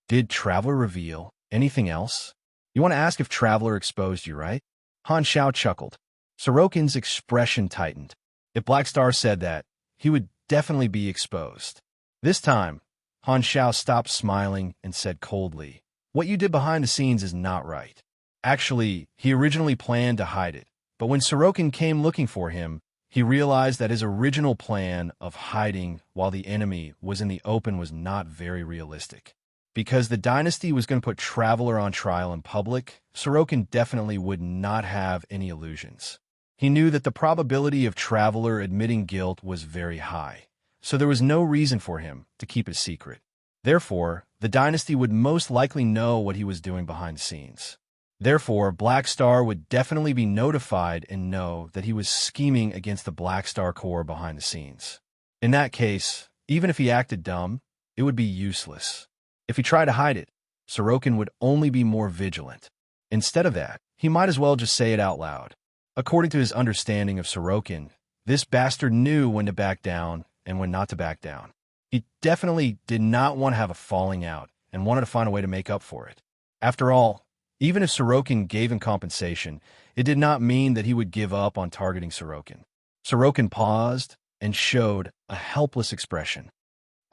Did Traveler reveal anything else? You want to ask if Traveler exposed you, right? Han Xiao chuckled. Sorokin's expression tightened. If Black Star said that, he would definitely be exposed. This time, Han Xiao stopped smiling and said coldly, what you did behind the scenes is not right. Actually, he originally planned to hide it, but when Sorokin came looking for him, he realized that his original plan of hiding while the enemy was in the open was not very realistic. Because the dynasty was going to put Traveler on trial in public, Sorokin definitely would not have any illusions. He knew that the probability of Traveler admitting guilt was very high, so there was no reason for him to keep it secret. Therefore, the dynasty would most likely know what he was doing behind the scenes. Therefore, Black Star would definitely be notified and know that he was scheming against the Black Star Corps behind the scenes. In that case, even if he acted dumb, it would be useless. If he tried to hide it, Sorokin would only be more vigilant. Instead of that, he might as well just say it out loud. According to his understanding of Sorokin, this bastard knew when to back down and when not to back down. He definitely did not want to have a falling out and wanted to find a way to make up for it. After all, even if Sorokin gave him compensation, it did not mean that he would give up on targeting Sorokin. Sorokin paused and showed a helpless expression.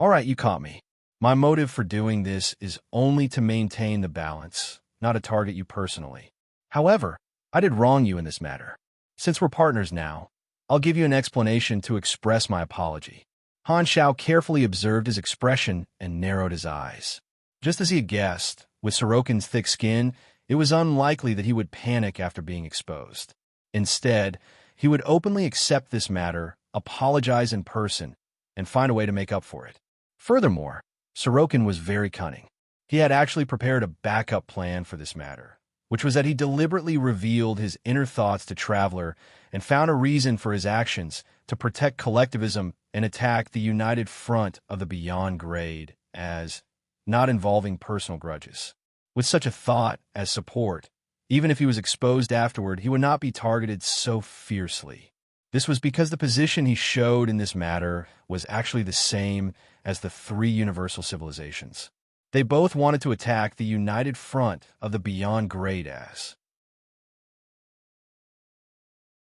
All right, you caught me. My motive for doing this is only to maintain the balance, not to target you personally. However, I did wrong you in this matter. Since we're partners now, I'll give you an explanation to express my apology. Han Xiao carefully observed his expression and narrowed his eyes. Just as he had guessed, with Sorokin's thick skin, it was unlikely that he would panic after being exposed. Instead, he would openly accept this matter, apologize in person, and find a way to make up for it. Furthermore, Sorokin was very cunning. He had actually prepared a backup plan for this matter, which was that he deliberately revealed his inner thoughts to Traveler and found a reason for his actions to protect collectivism and attack the united front of the Beyond Grade as not involving personal grudges. With such a thought as support, even if he was exposed afterward, he would not be targeted so fiercely. This was because the position he showed in this matter was actually the same as the three universal civilizations. They both wanted to attack the united front of the Beyond Grade as.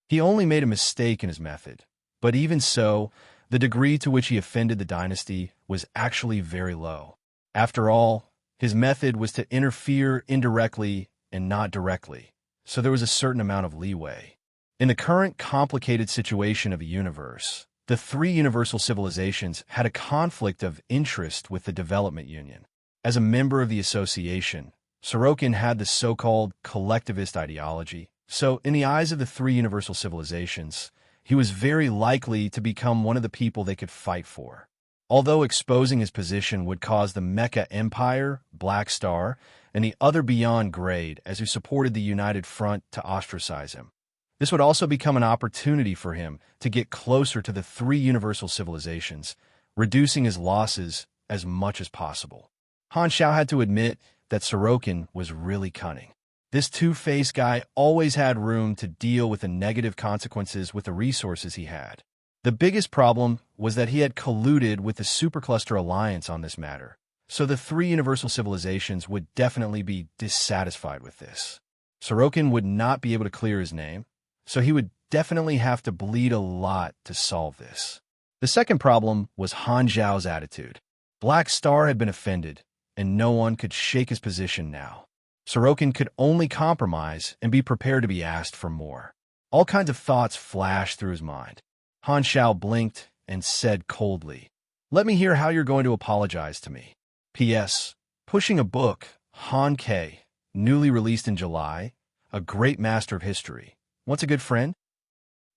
He only made a mistake in his method, but even so, the degree to which he offended the dynasty was actually very low. After all, his method was to interfere indirectly and not directly, so there was a certain amount of leeway. In the current complicated situation of the universe, the three universal civilizations had a conflict of interest with the Development Union. As a member of the association, Sorokin had the so-called collectivist ideology, so in the eyes of the three universal civilizations, he was very likely to become one of the people they could fight for. Although exposing his position would cause the Mecha Empire, Black Star, and the other Beyond Grade as who supported the United Front to ostracize him. This would also become an opportunity for him to get closer to the three universal civilizations, reducing his losses as much as possible. Han Xiao had to admit that Sorokin was really cunning. This two-faced guy always had room to deal with the negative consequences with the resources he had. The biggest problem was that he had colluded with the Supercluster Alliance on this matter, so the three universal civilizations would definitely be dissatisfied with this. Sorokin would not be able to clear his name, so he would definitely have to bleed a lot to solve this. The second problem was Han Zhao's attitude. Black Star had been offended, and no one could shake his position now. Sorokin could only compromise and be prepared to be asked for more. All kinds of thoughts flashed through his mind. Han Xiao blinked and said coldly, "Let me hear how you're going to apologize to me. P.S. Pushing a book, Han K, newly released in July, a great master of history. Wants a good friend?"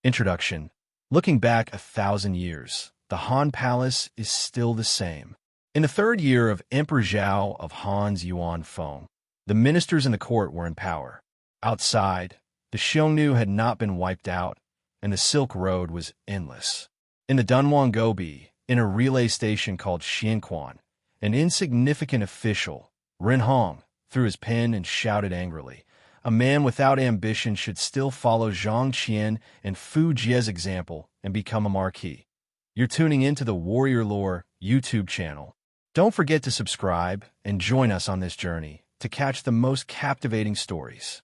Introduction. Looking back 1,000 years, the Han Palace is still the same. In the third year of Emperor Zhao of Han's Yuan Feng, the ministers in the court were in power. Outside, the Xiongnu had not been wiped out, and the Silk Road was endless. In the Dunhuang Gobi, in a relay station called Xianquan, an insignificant official, Ren Hong, threw his pen and shouted angrily, "A man without ambition should still follow Zhang Qian and Fu Jie's example and become a marquis." You're tuning into the Warrior Lore YouTube channel. Don't forget to subscribe and join us on this journey to catch the most captivating stories.